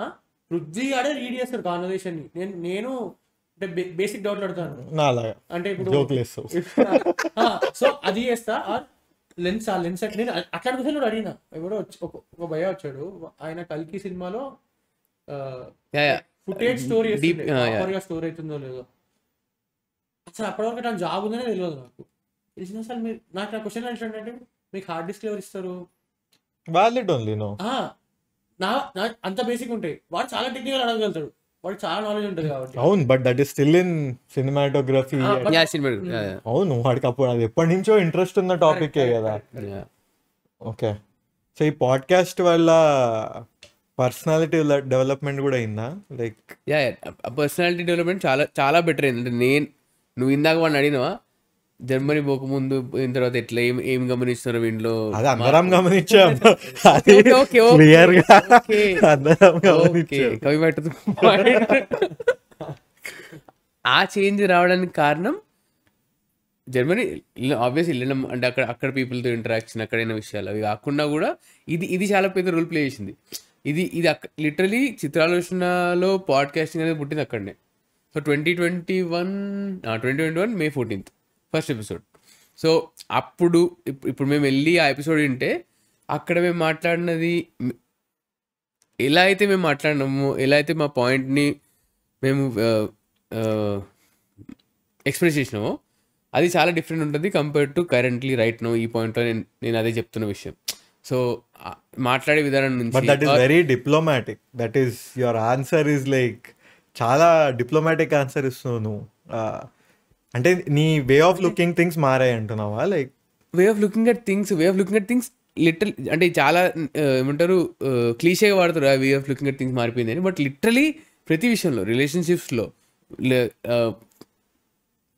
పృథ్వీ ఆడే రీడ్ చేస్తాడు కాన్వర్సేషన్ ని. నేను అంటే బేసిక్ డౌట్లు అడుగుతాను, అంటే ఇప్పుడు సో అది చేస్తా. ఆర్ లెన్స్ నేను అట్లా అడుగుతాను. అడిగినా ఎవడో ఒక భయ వచ్చాడు, ఆయన కల్కి సినిమాలో ఫుటేజ్ స్టోరీ స్టోర్ అవుతుందో లేదో అసలు అప్పటివరకు నాకు జాబ్ ఉందనే తెలియదు నాకు. తెలిసిన అసలు మీరు నాకు నా క్వశ్చన్ ఏంటంటే మీకు హార్డ్ డిస్క్ ఎవరు ఇస్తారు? Valid only no. నా అంత బేసిక్ ఉంటాయి, వాడు చాలా టెక్నికల్ అడగలుగుతాడు, వాడు చాలా నాలెడ్జ్ ఉంటుంది కాబట్టి. అవును, but that is still in cinematography. అవును, వాడికి అప్పుడు అది ఎప్పటి నుంచో ఇంట్రెస్ట్ ఉన్న టాపికే కదా. ఓకే, సో ఈ పాడ్కాస్ట్ వల్ల పర్సనాలిటీ డెవలప్మెంట్ కూడా అయిందా? లైక్ పర్సనాలిటీ డెవలప్మెంట్ చాలా చాలా బెటర్ అయింది. అంటే నువ్వు ఇందాక వాడిని అడిగినావా జర్మనీ పోకముందు పోయిన తర్వాత ఎట్లా ఏం గమనిస్తున్నారు వీళ్ళు? అది అందరం గమనించాం, క్లియర్ గా అందరం గమనించాం. కవి పట్టుతూ ఆ చేంజ్ రావడానికి కారణం జర్మనీ ఆబ్వియస్ వెళ్ళడం, అంటే అక్కడ పీపుల్తో ఇంటరాక్షన్, అక్కడైన విషయాలు అవి కాకుండా కూడా ఇది చాలా పెద్ద రోల్ ప్లే చేసింది. ఇది లిటరలీ చిత్రాలోచనలో పాడ్కాస్టింగ్ అనేది పుట్టింది అక్కడనే. So 2021 May 14th first episode. So అప్పుడు ఇప్పుడు మేము వెళ్ళి ఆ ఎపిసోడ్ వింటే అక్కడ మేము మాట్లాడినది ఎలా అయితే మేము మాట్లాడినాము, ఎలా అయితే మా పాయింట్ని మేము ఎక్స్ప్రెస్ చేసినామో అది చాలా డిఫరెంట్ ఉంటుంది compare to currently right no ఈ పాయింట్లో నేను అదే చెప్తున్న విషయం. సో మాట్లాడే విధానం నుంచి but that is very diplomatic. That is your answer is like చాలా డిప్లొమాటిక్ ఆన్సర్ ఇస్తున్నావు నువ్వు. అంటే నీ వే ఆఫ్ లుకింగ్ థింగ్స్ మారాయి అంటున్నావా? Like way of looking at things literal అంటే చాలా ఏమంటారు క్లీషేగా వాడతారు way of looking at things మారిపోయింది అని. బట్ లిటరలీ ప్రతి విషయంలో, రిలేషన్షిప్స్లో,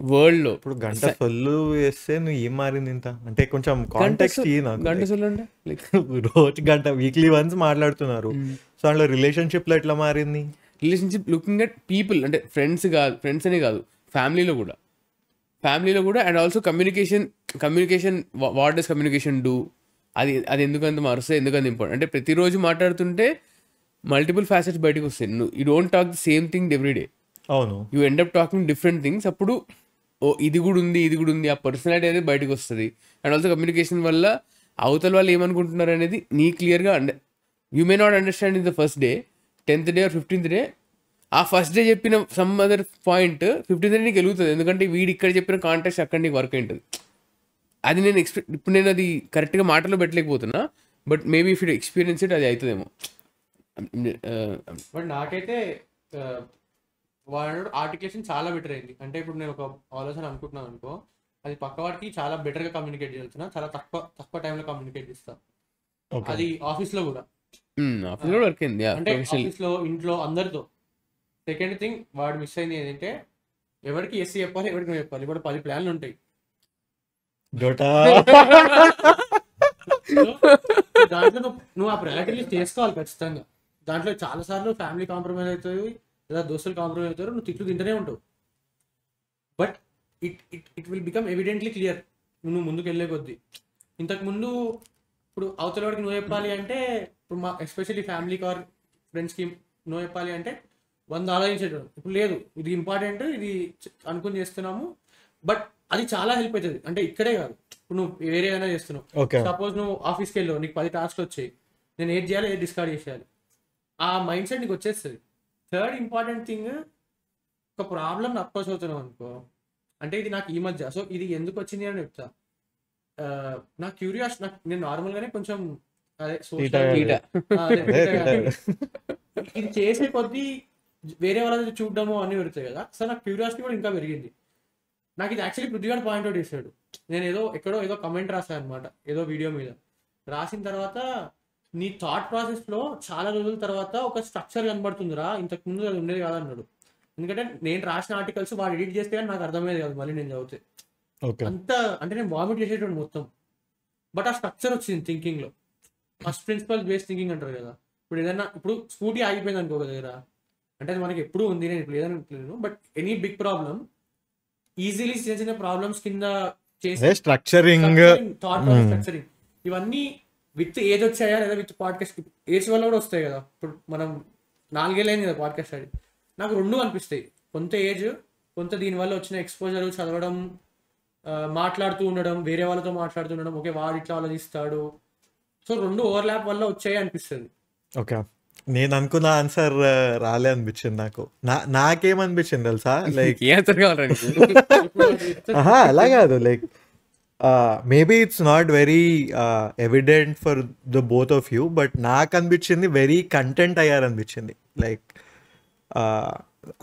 వరల్డ్ లో ఇప్పుడు గంట సొల్లు వేస్తే నువ్వు ఏం మారింది ఇంత అంటే కొంచెం కాంటెక్స్ట్ గంట సొల్లు అంటే రోజు గంట వీక్లీ వన్స్ మాట్లాడుతున్నారు. సో అందులో రిలేషన్షిప్ లో ఎట్లా మారింది? రిలేషన్షిప్ లుకింగ్ అట్ పీపుల్ అంటే ఫ్రెండ్స్ అనే కాదు, ఫ్యామిలీలో కూడా and also communication what does communication do, అది ఎందుకంత మారుస్తుంది, ఎందుకంత ఇంపార్టెంట్ అంటే ప్రతిరోజు మాట్లాడుతుంటే మల్టిపుల్ ఫ్యాసెట్స్ బయటకు వస్తాయి. You don't talk the same thing every day. అవును, you end up talking different things. అప్పుడు ఇది కూడా ఉంది, ఆ పర్సనాలిటీ అనేది బయటకు వస్తుంది. అండ్ ఆల్సో కమ్యూనికేషన్ వల్ల అవతల వాళ్ళు ఏమనుకుంటున్నారు అనేది నీ క్లియర్గా you may not understand in the first day, 10th day or 15th day. ఆ ఫస్ట్ డే చెప్పిన some other point 15th day నీకు వెలుగుతుంది, ఎందుకంటే వీడు ఇక్కడ చెప్పిన కాంటెక్స్ట్ అక్కడ నీకు వర్క్ అయింటుంది. అది నేను ఇప్పుడు నేను అది కరెక్ట్గా మాటలో పెట్టలేకపోతున్నా, but maybe if it experience it అది అవుతుందేమో. బట్ నాకైతే వాడు ఆర్టికులేషన్ చాలా బెటర్ అయింది. అంటే ఇప్పుడు నేను ఒక ఆలోచన అనుకుంటున్నాను అనుకో, అది పక్క వాడికి చాలా బెటర్గా కమ్యూనికేట్ చేస్తున్నా, చాలా తక్కువ టైంలో కమ్యూనికేట్ చేస్తా. అది ఆఫీస్లో కూడా వర్క్ అయింది, అంటే ఆఫీస్లో, ఇంట్లో అందరితో. సెకండ్ థింగ్ వాడు మిస్ అయింది ఏంటంటే ఎవరికి ఎస్ చెప్పాలి, ఎవరికి నువ్వు చెప్పాలి. ఇప్పుడు 10 ప్లాన్లు ఉంటాయి, దాంట్లో నువ్వు ఆ ప్రయారిటీలు చేసుకోవాలి ఖచ్చితంగా. దాంట్లో చాలా సార్లు ఫ్యామిలీ కాంప్రమైజ్ అవుతుంది, లేదా దోస్తులు కాంప్రమైజ్ అవుతారు, నువ్వు తిట్లు తింటూనే ఉంటావు. But it will become evidently clear నువ్వు ముందుకు వెళ్ళే కొద్దీ. ఇంతకుముందు ఇప్పుడు అవతల వాడికి నువ్వు చెప్పాలి అంటే, ఇప్పుడు మా ఎస్పెషల్లీ ఫ్యామిలీకి ఆర్ ఫ్రెండ్స్కి నువ్వు చెప్పాలి అంటే 100 ఆలోచించేటప్పుడు. ఇప్పుడు లేదు, ఇది ఇంపార్టెంట్, ఇది అనుకుని చేస్తున్నాము. బట్ అది చాలా హెల్ప్ అవుతుంది. అంటే ఇక్కడే కాదు, ఇప్పుడు నువ్వు వేరే ఏదైనా చేస్తున్నావు. సపోజ్ నువ్వు ఆఫీస్కి వెళ్ళావు, నీకు 10 టాస్క్లు వచ్చాయి, నేను ఏది చేయాలి, ఏది డిస్కార్డ్ చేసేయాలి, ఆ మైండ్ సెట్ నీకు వచ్చేస్తుంది. థర్డ్ ఇంపార్టెంట్ థింగ్, ఒక ప్రాబ్లం అప్రోచ్ అవుతున్నావు అనుకో, అంటే ఇది నాకు ఈ మధ్య, సో ఇది ఎందుకు వచ్చింది అని చెప్తా. నా క్యూరియాసిటీ, నేను నార్మల్గానే కొంచెం అదే ఇది చేసే కొద్దీ వేరే వాళ్ళది చూడడము అన్నీ పెడతాయి కదా. సో నాకు క్యూరియాసిటీ కూడా ఇంకా పెరిగింది. నాకు ఇది యాక్చువల్లీ పృథ్వీగాడు పాయింట్ అవుట్ చేశాడు. నేను ఏదో కమెంట్ రాశాను అనమాట, ఏదో వీడియో మీద. రాసిన తర్వాత నీ థాట్ ప్రాసెస్లో చాలా రోజుల తర్వాత ఒక స్ట్రక్చర్ కనబడుతుందిరా, ఇంతకుముందు అది ఉండేది కాదన్నాడు. ఎందుకంటే నేను రాసిన ఆర్టికల్స్ వాడు ఎడిట్ చేస్తే కానీ నాకు అర్థమయ్యేది కాదు మళ్ళీ నేను చదివితే. అంత అంటే నేను వామిట్ చేసేటప్పుడు మొత్తం. బట్ ఆ స్ట్రక్చర్ వచ్చింది థింకింగ్లో. ఫస్ట్ ప్రిన్సిపల్ బేస్ థింకింగ్ అంటారు కదా. ఇప్పుడు స్కూటీ ఆగిపోయింది అనుకో దగ్గర, అంటే అది మనకి ఎప్పుడు ఉంది, నేను ఇప్పుడు ఏదైనా. But any big problem easily చిన్న చిన్న ప్రాబ్లమ్స్ కింద చేసి స్ట్రక్చరింగ్, థాట్ స్ట్రక్చరింగ్, ఇవన్నీ విత్ ఏజ్ వచ్చాయా లేదా విత్ పాడ్కాస్ట్ ఏజ్ వల్ల కూడా వస్తాయి కదా. ఇప్పుడు మనం 4 ఏళ్ళు అయింది కదా పాడ్కాస్ట్ అది. నాకు 2 అనిపిస్తాయి, కొంత ఏజ్, కొంత దీనివల్ల వచ్చిన ఎక్స్పోజర్, చదవడం, మాట్లాడుతూ ఉండడం, వేరే వాళ్ళతో మాట్లాడుతూ ఉండడం, ఓకే వాడు ఇట్లా ఆలోచిస్తాడు, సో 2 ఓవర్లాప్ వల్ల వచ్చాయి అనిపిస్తుంది. ఓకే, నేను అనుకున్న ఆన్సర్ రాలే అనిపించింది నాకు. నాకేమనిపించింది తెలుసా, లైక్ ఏ ఆన్సర్ కావాలా నీకు? అలా కాదు, like maybe it's not very evident for the both of you, but నాకు అనిపించింది వెరీ కంటెంట్ అయ్యారనిపించింది. లైక్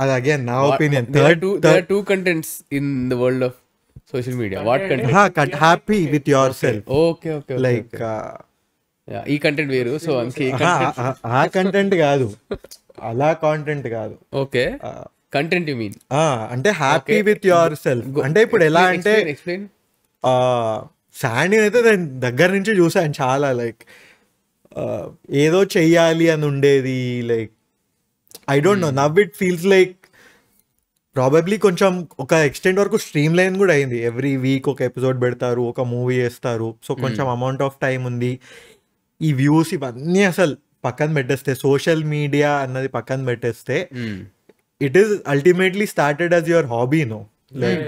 అది అగైన్ నా opinion. There are two contents in the world of social media. What content? Happy with your self. Okay. Like Yeah, ఈ కంటెంట్ వేరు. సో అందుకే ఆ కంటెంట్ కాదు, అలా కాంటెంట్ కాదు. Okay, content you mean. అంటే హ్యాపీ విత్ యువర్ సెల్ఫ్ అంటే ఇప్పుడు ఎలా అంటే ఎక్స్ప్లెయిన్. శాండీ అయితే నేను దగ్గర నుంచి చూసాను చాలా. లైక్ ఏదో చెయ్యాలి అని ఉండేది. Like I don't no, now it feels like probably కొంచెం ఒక ఎక్స్టెంట్ వరకు స్ట్రీమ్ లైన్ కూడా అయింది. ఎవ్రీ వీక్ ఒక ఎపిసోడ్ పెడతారు, ఒక మూవీ వేస్తారు. సో కొంచెం అమౌంట్ ఆఫ్ టైం ఉంది. ఈ వ్యూస్ ఇవన్నీ అసలు పక్కన పెట్టేస్తే, సోషల్ మీడియా అన్నది పక్కన పెట్టేస్తే, it is ultimately started as your hobby, no? Like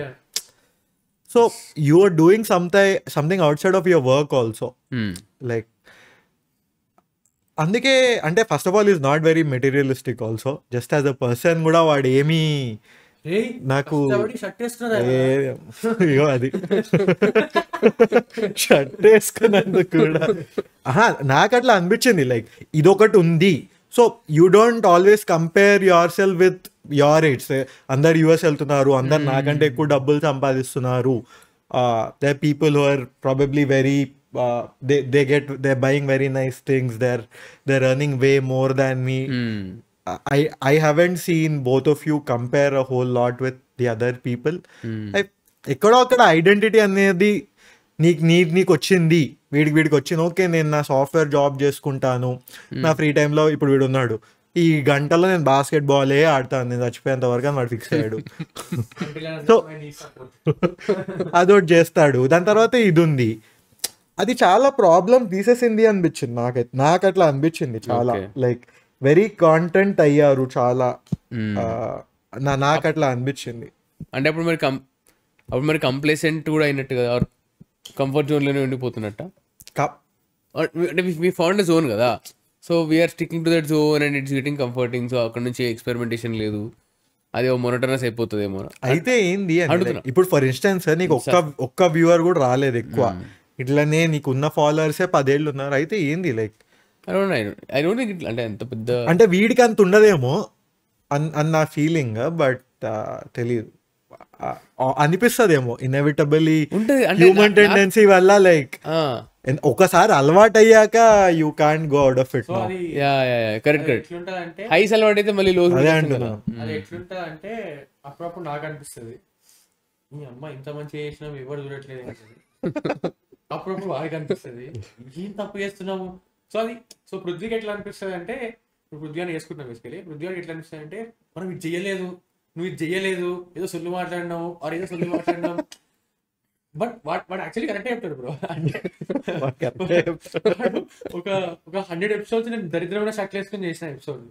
so you are doing something outside of your work also. Like అందుకే అంటే first of all is not very materialistic also. Just as a person కూడా వాడు ఏమీ నాకు అయ్యో అది షర్ట్ వేసుకున్నందుకు కూడా నాకు అట్లా అనిపించింది. లైక్ ఇదొకటి ఉంది. So you don't always compare yourself with your age. అందరు యుఎస్ వెళ్తున్నారు, అందరు నాకంటే ఎక్కువ డబ్బులు సంపాదిస్తున్నారు. They people who are probably very they're buying very nice things, they're earning way more than me. I haven't seen both of you compare a whole lot with the other people. ఎక్కడో అక్కడ ఐడెంటిటీ అనేది నీకు వచ్చింది, వీడికి వచ్చింది. ఓకే, నేను నా సాఫ్ట్వేర్ జాబ్ చేసుకుంటాను, నా ఫ్రీ టైంలో ఇప్పుడు వీడు ఉన్నాడు, ఈ గంటలో నేను బాస్కెట్ బాలే ఆడతాను, నేను చచ్చిపోయేంత వరకు అని వాడు ఫిక్స్ అయ్యాడు. సో అదొకటి చేస్తాడు. దాని తర్వాత ఇది ఉంది. అది చాలా ప్రాబ్లం తీసేసింది అనిపించింది నాకు అట్లా అనిపించింది చాలా. లైక్ వెరీ కాంటెంట్ అయ్యారు చాలా. నాకు అట్లా అనిపించింది. అంటే అప్పుడు మరి కంప్లేసెంట్ కూడా అయినట్టు కదా, కంఫర్ట్ జోన్లోనే ఉండిపోతున్నట్ట. అంటే మీ ఫౌండ్ జోన్ కదా, so we're sticking to that zone and it's getting comforting. So అక్కడ నుంచి ఎక్స్పెరిమెంటేషన్ లేదు, అది మొనోటనస్ అయిపోతుందేమో. అయితే ఏంది ఇప్పుడు ఫర్ ఇన్స్టెన్స్ నీకు ఒక్క వ్యూవర్ కూడా రాలేదు ఎక్కువ, ఇట్లానే నీకున్న ఫాలోవర్సే 10 ఏళ్ళు ఉన్నారు. అయితే ఏంది లైక్ ఐ డోంట్ థింక్ అంటే ఎంత పెద్ద అంటే వీడికి అంత ఉండదేమో అన్న ఫీలింగ్, బట్ తెలీదు, అనిపిస్తుందేమో ఇన్ఎవిటబుల్లీ హ్యూమన్ టెండెన్సీ వల్ల. లైక్ ఒకసారి అలవాటు అయ్యాక you can't go out of it. Correct. హైస్ అలవాటు అయితే మళ్ళీ లో. అదే అంటున్నాను. అది ఎట్లుంటది అంటే అప్పుడప్పుడు నాకు అనిపిస్తుంది, ఈ అమ్మ ఇంత మంచిగా చేసినాం ఎవరు చూడట్లేదు. అప్పుడప్పుడు వాడికి అనిపిస్తుంది ఏం తప్పు చేస్తున్నాము. సో పృథ్వీకి ఎట్లా అనిపిస్తుంది అంటే, ఇప్పుడు పృథ్వీ అని వేసుకుంటున్నాం బేసికలీ. పృథ్వీకి ఎట్లా అనిపిస్తుంది అంటే, మనం ఇది చెయ్యలేదు, నువ్వు ఇది చెయ్యలేదు, ఏదో సొల్లు మాట్లాడినావు ఆర్ ఏదో సొల్లు మాట్లాడినాం. బట్ వాడు యాక్చువల్లీ కరెక్టే చెప్తాడు బ్రో. అంటే ఒక 100 ఎపిసోడ్స్ నేను దరిద్రమైన షర్ట్లు వేసుకొని చేసిన ఎపిసోడ్.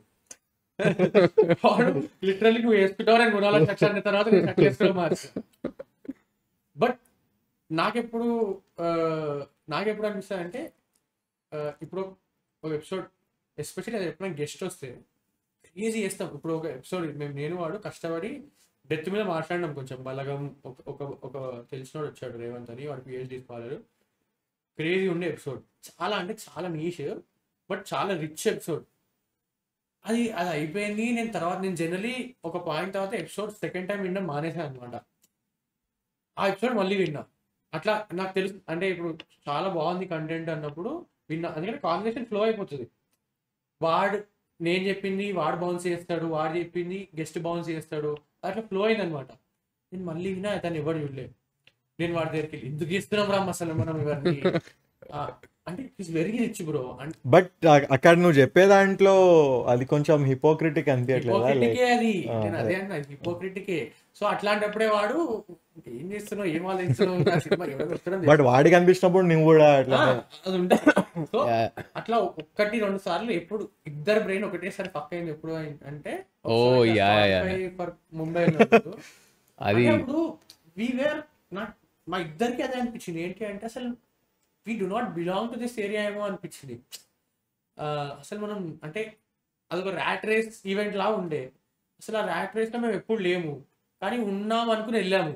వాడు లిటరల్లీ నువ్వు వేసుకుంటావు నేను కొనాలని షర్ట్ అన్న తర్వాత నేను షర్ట్లు వేసుకోవడం మార్చు. బట్ నాకెప్పుడు అనిపిస్తుంది అంటే, ఇప్పుడు ఒక ఎపిసోడ్ ఎస్పెషల్లీ అది ఎప్పుడైనా గెస్ట్ వస్తే ఈజీ చేస్తాం. ఇప్పుడు ఒక ఎపిసోడ్ నేను వాడు కష్టపడి డెత్ మీద మాట్లాడినాం కొంచెం బలగం. ఒక తెలిసినోడు వచ్చాడు రేవంత్ అని, వాడు PhD స్కాలర్. క్రేజీ ఉండే ఎపిసోడ్, చాలా అంటే చాలా నీష్ బట్ చాలా రిచ్ ఎపిసోడ్. అది అయిపోయింది. నేను జనరలీ ఒక పాయింట్ తర్వాత ఎపిసోడ్ సెకండ్ టైం వినడం మానేసాను అనమాట. ఆ ఎపిసోడ్ మళ్ళీ విన్నా. అట్లా నాకు తెలుసు అంటే ఇప్పుడు చాలా బాగుంది కంటెంట్ అన్నప్పుడు విన్నా, అందుకని కాన్వర్సేషన్ ఫ్లో అయిపోతుంది. నేను చెప్పింది వాడు బౌన్స్ చేస్తాడు, వాడు చెప్పింది గెస్ట్ బౌన్స్ చేస్తాడు, అట్లా ఫ్లో అయింది అనమాట. నేను మళ్ళీ విన్నా, అతను ఎవరు చూడలేదు. నేను వాడి దగ్గరికి వెళ్ళి ఎందుకు ఇస్తున్నాం రామ్ అసలు మనం ఇవన్నీ అంటే it's very rich bro. But అక్కడ నువ్వు చెప్పే దాంట్లో అది కొంచెం హిపోక్రిటిక్ అనిపించట్లేదు. అదే అన్న హిపోక్రిటికే. సో అట్లాంటప్పుడే వాడు ఏం చేస్తున్నావు, ఏం ఆలోచిస్తున్నావు, బట్ వాడికి అనిపించినప్పుడు నువ్వు కూడా అట్లా అది ఉంటుంది. సో అట్లా 1-2 సార్లు ఎప్పుడు ఇద్దరు బ్రెయిన్ ఒకటేసారి పక్క అయింది ఎప్పుడు అంటే ముంబై అది. అప్పుడు మా ఇద్దరికి అదే అనిపించింది. ఏంటి అంటే అసలు we do not belong to this area ఏమో అనిపించింది. అసలు మనం అంటే అదొక ర్యాట్ రేస్ ఈవెంట్ లా ఉండే. అసలు ఆ ర్యాట్ రేస్ లో మేము ఎప్పుడు లేము, కానీ ఉన్నాం అనుకుని వెళ్ళాము.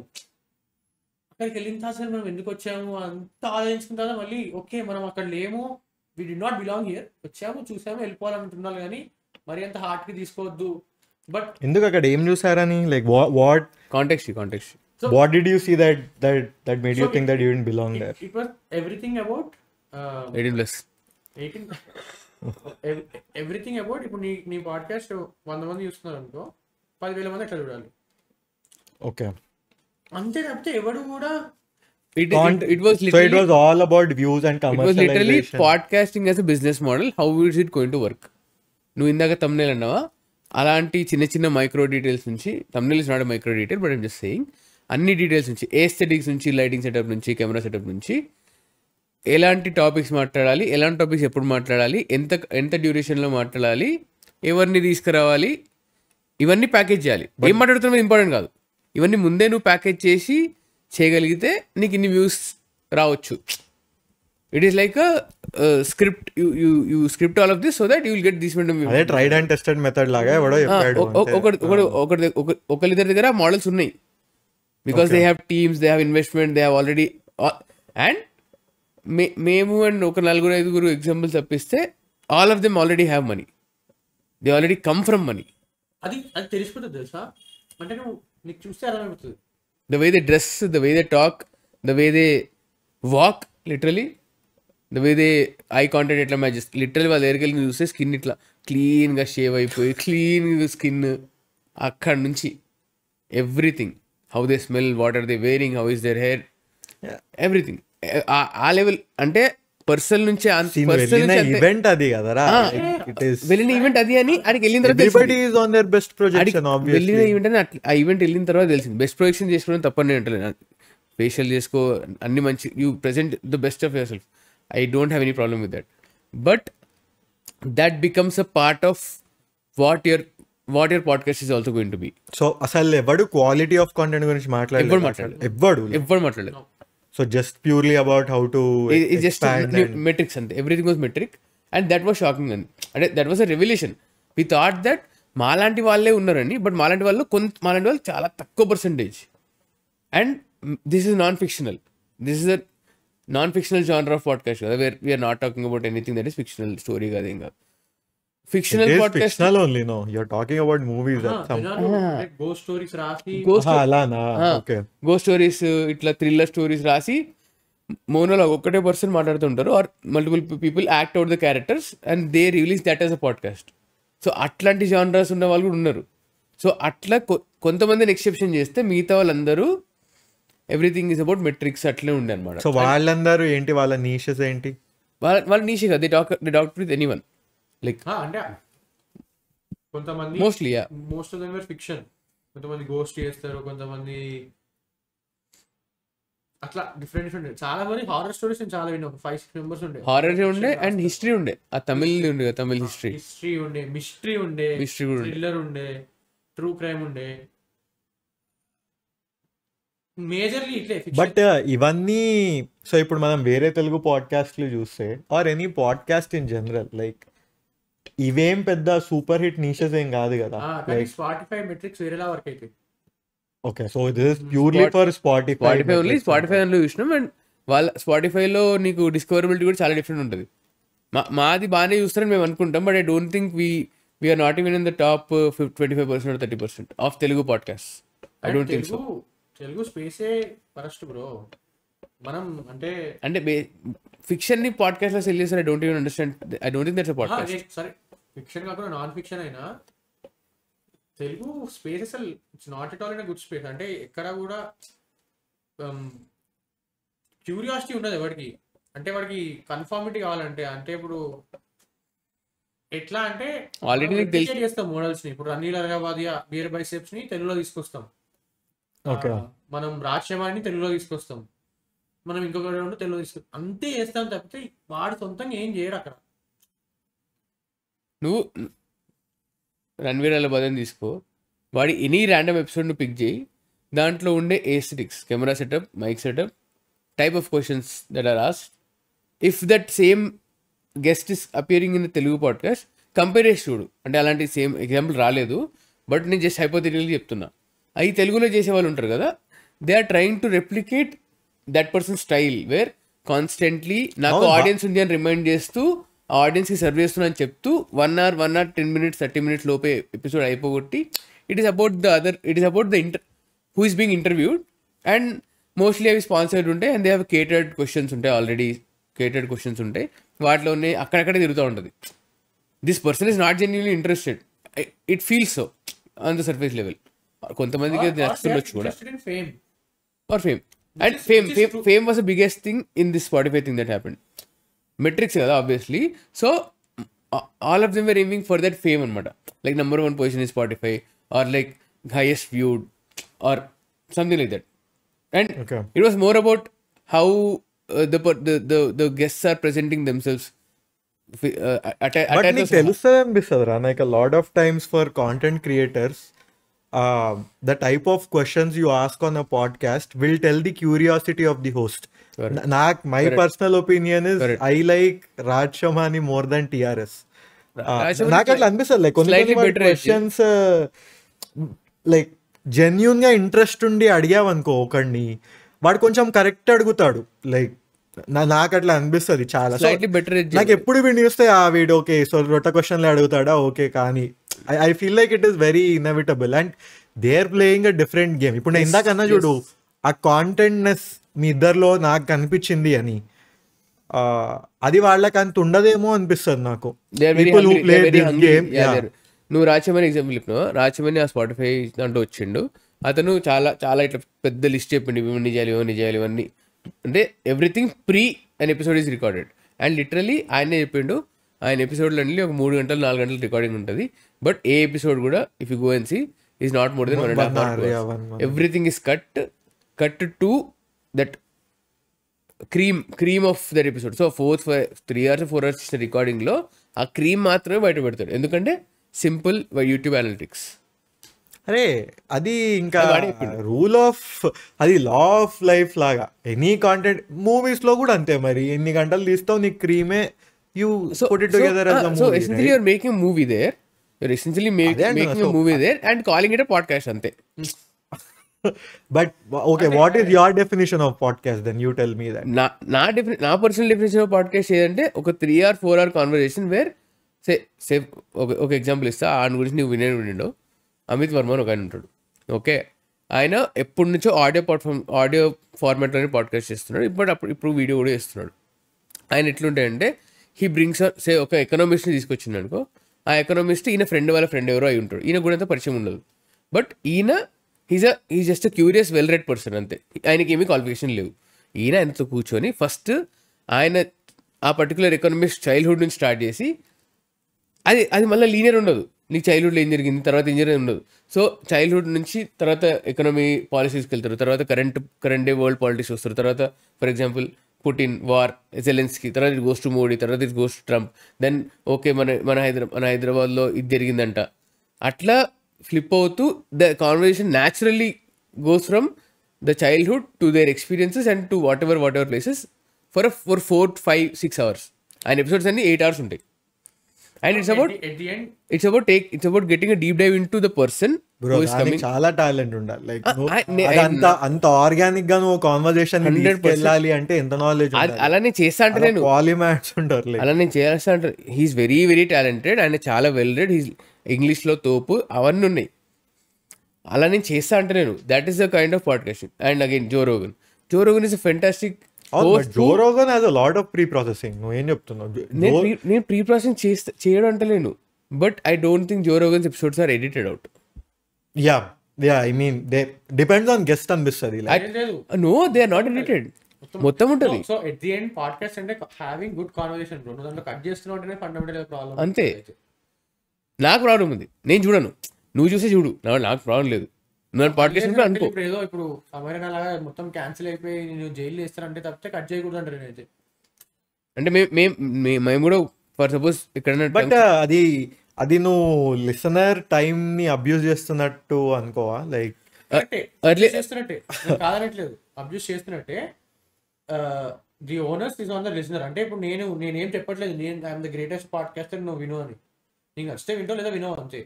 అక్కడికి వెళ్ళిన తర్వాత అసలు మనం ఎందుకు వచ్చాము అంతా ఆలోచించుకున్న తర్వాత మళ్ళీ ఓకే మనం అక్కడ లేము, వి డి నాట్ బిలాంగ్ హియర్, వచ్చాము చూసాము వెళ్ళిపోవాలనుకుంటున్నాను, కానీ మరి అంత హార్ట్ కి తీసుకోవద్దు. బట్ ఎందుకు అక్కడ ఏం చూసారని, like what context what did you see that made you think that you didn't belong there? It was everything about 18+. 18 everything about ఇప్పుడు నీ పాడ్కాస్ట్ 100 మంది చూస్తున్నారు అనుకో, 10,000 మంది అట్లా చూడాలి Okay. అంతే తప్పితే ఎవడు కూడా It was So it was all about views and it was literally commercialization. podcasting as a business model. How is it going to work? నువ్వు ఇందాక thumbnail అన్నావా, అలాంటి చిన్న చిన్న మైక్రో డీటెయిల్స్ నుంచి, thumbnail is not a micro detail but I'm just saying, అన్ని డీటెయిల్స్ నుంచి, ఏస్థెటిక్స్ నుంచి, లైటింగ్ సెటప్ నుంచి, కెమెరా సెటప్ నుంచి, ఎలాంటి టాపిక్స్ మాట్లాడాలి, ఎలాంటి టాపిక్స్ ఎప్పుడు మాట్లాడాలి, ఎంత డ్యూరేషన్లో మాట్లాడాలి, ఎవరిని తీసుకురావాలి, ఇవన్నీ ప్యాకేజ్ చేయాలి. ఏం మాట్లాడుతున్నది ఇంపార్టెంట్ కాదు, ఇవన్నీ ముందే నువ్వు ప్యాకేజ్ చేసి చేయగలిగితే నీకు ఇన్ని వ్యూస్ రావచ్చు. It is like script, you script all of this so that you will get this meant. అదే ట్రైడ్ అండ్ టెస్టెడ్ మెథడ్ లాగా ఎవడో చెప్పాడు. ఒకరిద్దరి దగ్గర మోడల్స్ ఉన్నాయి, because they have teams, they have investment, they have already. And మేము అండ్ ఒక 4-5 ఎగ్జాంపుల్స్ తప్పిస్తే all of them already have money, they already come from money. అది తెలిసిపోతుంది తెలుసా, అంటే నువ్వు నీకు చూస్తే అర్థమైపోతుంది. The way they dress, the way they talk, the way they walk, literally, the way they eye contact, ఎట్లా మ్యాచ్ చేస్తారు. లిటరల్లీ వాళ్ళ దగ్గరికి వెళ్ళి చూస్తే స్కిన్ ఇట్లా క్లీన్గా షేవ్ అయిపోయి, క్లీన్ స్కిన్, అక్కడ నుంచి everything, how they smell, what are they wearing, how is their hair, everything ఆ లెవెల్. అంటే పర్సన్ నుంచి ఈవెంట్ అది కదరా, వెళ్ళిన ఈవెంట్ అది అని అడిగి వెళ్ళిన తర్వాత everybody is on their best projection obviously. వెళ్ళిన ఈవెంట్ అని ఆ ఈవెంట్ వెళ్ళిన తర్వాత తెలిసింది. బెస్ట్ ప్రొజెక్షన్ చేసుకోవడం తప్పని అంటలేదు, ఫేషియల్ చేసుకో, అన్ని మంచి, you present the best of yourself, I don't have any problem with that. But that becomes a part of what your podcast is also going to be. So అసలు ఎవడు క్వాలిటీ ఆఫ్ కంటెంట్ గురించి ఎవ్వడు మాట్లాడలేదు. So just purely about how to metrics అంతే, everything was metric. And that was shocking అని, అంటే that was a revolution. We thought that మాలాంటి వాళ్ళే ఉన్నారని, బట్ మాలాంటి వాళ్ళు చాలా తక్కువ percentage. And this is non fictional, this is a non fictional genre of podcast కదా, where we're not talking about anything that is fictional story కదా. ఇంకా fictional podcast only, no, you're talking about movies at some ghost stories రాసి, అలానా. ఓకే, గోస్ట్ స్టోరీస్, ఇట్లా థ్రిల్లర్ స్టోరీస్ రాసి మోనోలాగ్ ఒక్కటే పర్సన్ మాట్లాడుతుంటారు, or multiple people act out the characters and they release that as a podcast. So అట్లాంటి జానర్స్ ఉన్న వాళ్ళు కూడా ఉన్నారు. సో అట్లా కొంతమందిని ఎక్సెప్షన్ చేస్తే మిగతా వాళ్ళందరూ ఎవ్రీథింగ్ ఈజ్ అబౌట్ మెట్రిక్స్ అట్లే ఉండే అనమాట. సో వాళ్ళందరూ ఏంటి, వాళ్ళ నీషెస్ ఏంటి, వాళ్ళ నీషే కదా, they talk with anyone. Like అంటే కొంతమంది mostly most of them are fiction, కొంతమంది గోస్ట్ చేస్తారు, కొంతమంది అట్లా డిఫరెంట్. చాలా మంది హారర్ స్టోరీస్ నేను చాలా విన్నా, 5-6 మెంబర్స్ ఉండే. హారర్ ఉండే అండ్ హిస్టరీ ఉండే, ఆ తమిళ్ ఉండే, తమిళ్ హిస్టరీ ఉండే, మిస్టరీ ఉండే, థ్రిల్లర్ ఉండే, ట్రూ క్రైమ్ ఉండే, మేజర్లీ ఇట్లే. బట్ ఇవన్నీ, సో ఇప్పుడు మనం వేరే తెలుగు పాడ్కాస్ట్లు చూస్తే, or any podcast in general, like ఇవేం పెద్ద సూపర్ హిట్ నీషెస్ ఏం కాదు కదా. స్పాటిఫై మెట్రిక్స్ వేరేలా వర్క్ అయితే. Okay, so this is purely for Spotify only. Spotify అందులో చూసినాం. అండ్ వాళ్ళ స్పాటిఫైలో నీకు డిస్కవరబిలిటీ కూడా చాలా డిఫరెంట్ ఉంటుంది. మాది బాగానే చూస్తారని మేము అనుకుంటాం, but I don't think we're not even in the top 25% or 30% of Telugu podcast. I don't think so. Telugu స్పేసే ఫస్ట్ బ్రో. మనం అంటే ఫిక్షన్ ని పాడ్కాస్ట్ లో సెల్ చేస్తారు. I don't even understand. I don't think that's a podcast. సరే, ఫిక్షన్ కాకుండా నాన్ ఫిక్షన్ అయినా తెలుగు స్పేస్ అసలు it's not at all in good space. అంటే ఎక్కడ కూడా క్యూరియాసిటీ ఉండదు ఎవరికి. అంటే వాడికి కన్ఫర్మిటీ కావాలంటే, అంటే ఇప్పుడు ఎట్లా అంటే ఆల్రెడీ చేస్తాం మోడల్స్ ని. ఇప్పుడు రన్నీల్ అరగాబాదియా బియర్ బైసెప్స్ ని తెలుగులో తీసుకొస్తాం, మనం రాజ్యమాన్ని తెలుగులో తీసుకొస్తాం, మనం ఇంకొకటి ఉంటే తెలుగులో తీసుకొస్తాం, అంతే చేస్తాం తప్పితే వాడు సొంతంగా ఏం చేయడు అక్కడ. నువ్వు రణ్వీర్ అలబాదని తీసుకో, వాడి ఎనీ ర్యాండమ్ ఎపిసోడ్ను పిక్ చేయి, దాంట్లో ఉండే aesthetics, camera setup, mic setup, type of questions that are asked, if that same guest is appearing in Telugu podcast, compare చేసి చూడు. అంటే అలాంటి సేమ్ ఎగ్జాంపుల్ రాలేదు, బట్ నేను జస్ట్ హైపోథెటికల్గా చెప్తున్నా. అవి తెలుగులో చేసే వాళ్ళు ఉంటారు కదా, they are trying to replicate that person style, where constantly నాకు ఆడియన్స్ ఉంది అని రిమైండ్ చేస్తూ ఆడియన్స్కి సర్వ్ చేస్తున్నా అని చెప్తూ 1 hour 10 minutes 30 minutes లోపే ఎపిసోడ్ అయిపోగొట్టి it is about the who is being interviewed, and mostly అవి స్పాన్సర్డ్ ఉంటాయి, and they have catered questions ఉంటాయి, ఆల్రెడీ కేటర్డ్ క్వశ్చన్స్ ఉంటాయి. వాటిలోనే అక్కడక్కడే తిరుగుతూ ఉంటుంది. This person is not genuinely interested, it feels so on the surface level. కొంతమందికి నచ్చుతుండొచ్చు కూడా, or fame. And fame was the biggest thing in this Spotify thing that happened. Metrics kada obviously. So all of them were aiming for that fame anamata. Like number 1 position in Spotify, or like highest viewed, or something like that. And it was more about how the guests are presenting themselves. But నీకు తెలుస్తుంది అనిపిస్తుంది రా, like a lot of times for content creators, the type of questions you ask on a podcast will tell the curiosity of the host. My personal opinion is I like Raj Shamani more than TRS. నాకు అట్లా అనిపిస్తుంది, లైక్ కొన్ని క్వశ్చన్స్ లైక్ జెన్యున్ గా ఇంట్రెస్ట్ ఉండి అడిగావనుకో ఒకడిని, వాడు కొంచెం కరెక్ట్ అడుగుతాడు. లైక్ నాకు అట్లా అనిపిస్తుంది చాలా. నాకు ఎప్పుడు వీడిని చూస్తే వీడు ఓకే సో రొట్ట క్వశ్చన్లే అడుగుతాడా ఓకే, కానీ I feel like it is very inevitable and they are playing a different game. ఇప్పుడు నేను ఇందాకన్నా చూడు, ఆ కాంటెంట్నెస్ మీ ఇద్దరిలో నాకు కనిపించింది అని, అది వాళ్ళకి అంత ఉండదేమో అనిపిస్తుంది నాకు. నువ్వు రాచమని ఎగ్జాంపుల్ చెప్పినావు, రాచమని ఆ స్పాటిఫై దాంట్లో వచ్చిండు, అతను చాలా చాలా ఇట్లా పెద్ద లిస్ట్ చెప్పిండు, ఇవన్నీ చేయాలి ఇవన్నీ, అంటే everything pre an episode is recorded. And literally ఆయనే చెప్పిండు, ఆయన ఎపిసోడ్లో అన్ని ఒక 3 గంటలు 4 గంటలు రికార్డింగ్ ఉంటుంది, బట్ ఏ ఎపిసోడ్ కూడా if you go and see is not more than 1.5 hours. Everything is cut to that cream of that episode. So 3 hours 4 hours ఇచ్చిన రికార్డింగ్లో ఆ క్రీమ్ మాత్రమే బయట పెడతాడు, ఎందుకంటే సింపుల్ యూట్యూబ్ అనలిటిక్స్. అరే అది ఇంకా రూల్ ఆఫ్, అది లా ఆఫ్ లైఫ్ లాగా. ఎనీ కాంటెంట్ మూవీస్ లో కూడా అంతే, మరి ఎన్ని గంటలు తీస్తావు నీ క్రీమే, you put it together as a movie. So essentially right? You're making a movie there. You're essentially making a movie there and calling it a podcast ante. But okay, what is your definition of podcast then? You tell me that. నా personal definition of podcast ఏదంటే ఒక 3 or 4 hour conversation where say ఒక ఎగ్జాంపుల్ ఇస్తా, ఆయన గురించి నువ్వు వినిండో, అమిత్ వర్మ అని ఒక ఆయన ఉంటాడు. ఓకే, ఆయన ఎప్పటి నుంచో ఆడియో ఫార్మాట్లోనే పాడ్కాస్ట్ చేస్తున్నాడు, ఇప్పుడు వీడియో కూడా చేస్తున్నాడు. ఆయన ఎట్లుంటాయంటే హీ బ్రింగ్స్ ఒక ఎకనామిస్ట్ని తీసుకొచ్చింది అనుకో, ఆ ఎకనామిస్ట్ ఈయన వాళ్ళ ఫ్రెండ్ ఎవరో అయి ఉంటాడు, ఈయన కూడా అంత పరిచయం ఉండదు, బట్ ఈయన he just curious well read person అంతే, ఆయనకి ఏమీ క్వాలిఫికేషన్ లేవు. ఈయన ఆయనతో కూర్చొని ఫస్ట్ ఆయన ఆ పర్టికులర్ ఎకనామిస్ట్ చైల్డ్హుడ్ నుంచి స్టార్ట్ చేసి, అది మళ్ళీ లీనియర్ ఉండదు, నీకు చైల్డ్హుడ్లో ఏం జరిగింది తర్వాత ఏం జరిగింది ఉండదు. సో చైల్డ్హుడ్ నుంచి తర్వాత ఎకనామీ పాలసీస్కి వెళ్తారు, తర్వాత కరెంట్ డే వరల్డ్ పాలిటిక్స్ వస్తారు, తర్వాత for example Putin war, Zelensky, తర్వాత ఇట్ గోస్ టు మోడీ, తర్వాత it goes to Trump, then okay మన హైదరాబాద్లో ఇది జరిగిందంట. అట్లా ఫ్లిప్ అవుతూ the conversation naturally goes from the childhood to their experiences and to whatever places for 4, 5, 6 hours. ఆయన ఎపిసోడ్స్ అన్ని 8 hours ఉంటాయి. And it's about getting a deep dive into the person who is coming. చాలా టాలెంట్ ఉండాలి, లైక్ అంత ఆర్గానిక్ గా నువ్వు కాన్వర్సేషన్ వెళ్ళాలి అంటే ఎంత నాలెడ్జ్. అలానే చేస్తా అంటే నేను పాలిమాట్స్ ఉంటారు, అలా నేను చేస్తా అంటే హీఈస్ వెరీ వెరీ టాలెంటెడ్, ఆయన చాలా వెల్ రెడ్, హీస్ ఇంగ్లీష్ లో తోపు అవన్నీ ఉన్నాయి. అలా నేను చేస్తా అంటే నేను, that is the kind of podcasting. And again Joe Rogan is a fantastic. Joe Rogan has a lot of pre processing. నువ్వు ఏం చెప్తున్నావు? నేను ప్రీ ప్రాసెసింగ్ చేయడం అంటలేను, but I don't think Joe Rogan's episodes are edited out. Yeah I mean they depends on guest అనిపిస్తుంది. No, they are not edited, మొత్తం ఉంటుంది. So at the end podcast అంటే హావింగ్ గుడ్ కన్వర్సేషన్ బ్రో. నువ్వు దాంట్లో కట్ చేస్తున్నావు అంటేనే ఫండమెంటల్ ప్రాబ్లం. అంతే, నాకు ప్రాబ్లం ఉంది, నేను చూడను, నువ్వు చూసే చూడు, నాకు ప్రాబ్లం లేదు. అనుకో ఏదో ఇప్పుడు సమరణ లాగా మొత్తం క్యాన్సిల్ అయిపోయి నేను జైలు వేస్తానంటే తప్పితే కట్ చేయకూడదు అంటారు నేనైతే. అంటే మేము కూడా ఫర్ సపోజ్ ఇక్కడ, బట్ అది నువ్వు లిసనర్ టైం ని అబ్యూజ్ చేస్తున్నట్టు అనుకోవా? లైక్ చేస్తున్నట్టే కాదనట్లేదు, అబ్యూజ్ చేస్తున్నట్టే. The owners is on the listener. అంటే ఇప్పుడు నేనేం చెప్పట్లేదు, ఐఎమ్ ద గ్రేటెస్ట్ పాడ్కాస్టర్ నువ్వు విను అని. నీకు నచ్చితే వింటో లేదా వినో అంతే.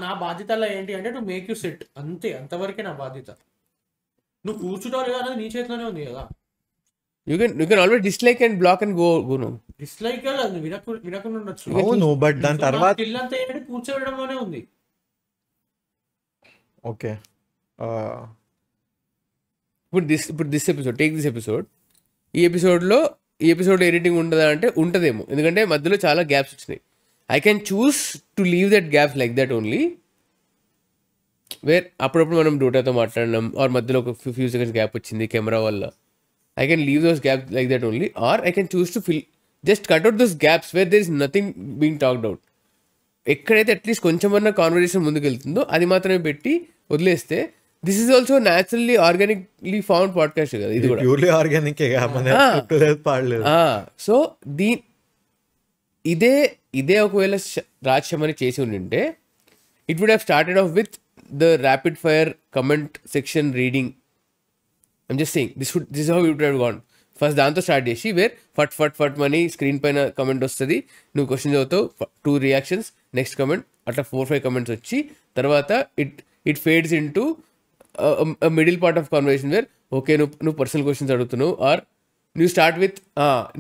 నా బాధ్యతలో ఏంటి అంటే టు మేక్ యూ సెట్, అంతే, అంతవరకే నా బాధ్యత. నువ్వు కూర్చుంటావు లేదా అనేది నీ చేతిలోనే ఉంది కదా. You can always dislike and block and go no. Dislike అది వినకుండా ఉండొచ్చు. అవును, బట్ దాని తర్వాత స్కిల్ అంతా ఏంటంటే కూర్చోవడంలోనే ఉంది. ఓకే ఇప్పుడు this episode, take this episode. ఈ ఎపిసోడ్ ఎడిటింగ్ ఉంటుందా అంటే ఉంటుందేమో, ఎందుకంటే మధ్యలో చాలా గ్యాప్స్ వచ్చినాయి. I can choose to leave that gaps like that only, where అప్పుడప్పుడు మనం డోటాతో మాట్లాడినాం ఆర్ మధ్యలో ఒక ఫ్యూ సెకండ్స్ గ్యాప్ వచ్చింది కెమెరా వల్ల. I can leave those gaps like that only, or I can choose to just cut out those gaps where there is nothing being talked out. ఎక్కడైతే అట్లీస్ట్ కొంచెమన్నా కాన్వర్సేషన్ ముందుకు వెళ్తుందో అది మాత్రమే పెట్టి వదిలేస్తే, this is also naturally organically found podcast కదా ఇది కూడా. Purely organic. సో ఇదే ఒకవేళ రాజ్యమని చేసి ఉండింటే, it would have started off with the rapid fire comment section reading. I'm just saying, this is how it would have gone. First దాంతో స్టార్ట్ చేసి వేర్ ఫట్ మనీ స్క్రీన్ పైన కమెంట్ వస్తుంది, నువ్వు క్వశ్చన్ చదువుతావు, 2 reactions, నెక్స్ట్ కమెంట్, అట్లా 4-5 comments వచ్చి తర్వాత it fades in to middle part of conversation where okay నువ్వు పర్సనల్ క్వశ్చన్స్ అడుగుతున్నావు, ఆర్ నువ్వు స్టార్ట్ విత్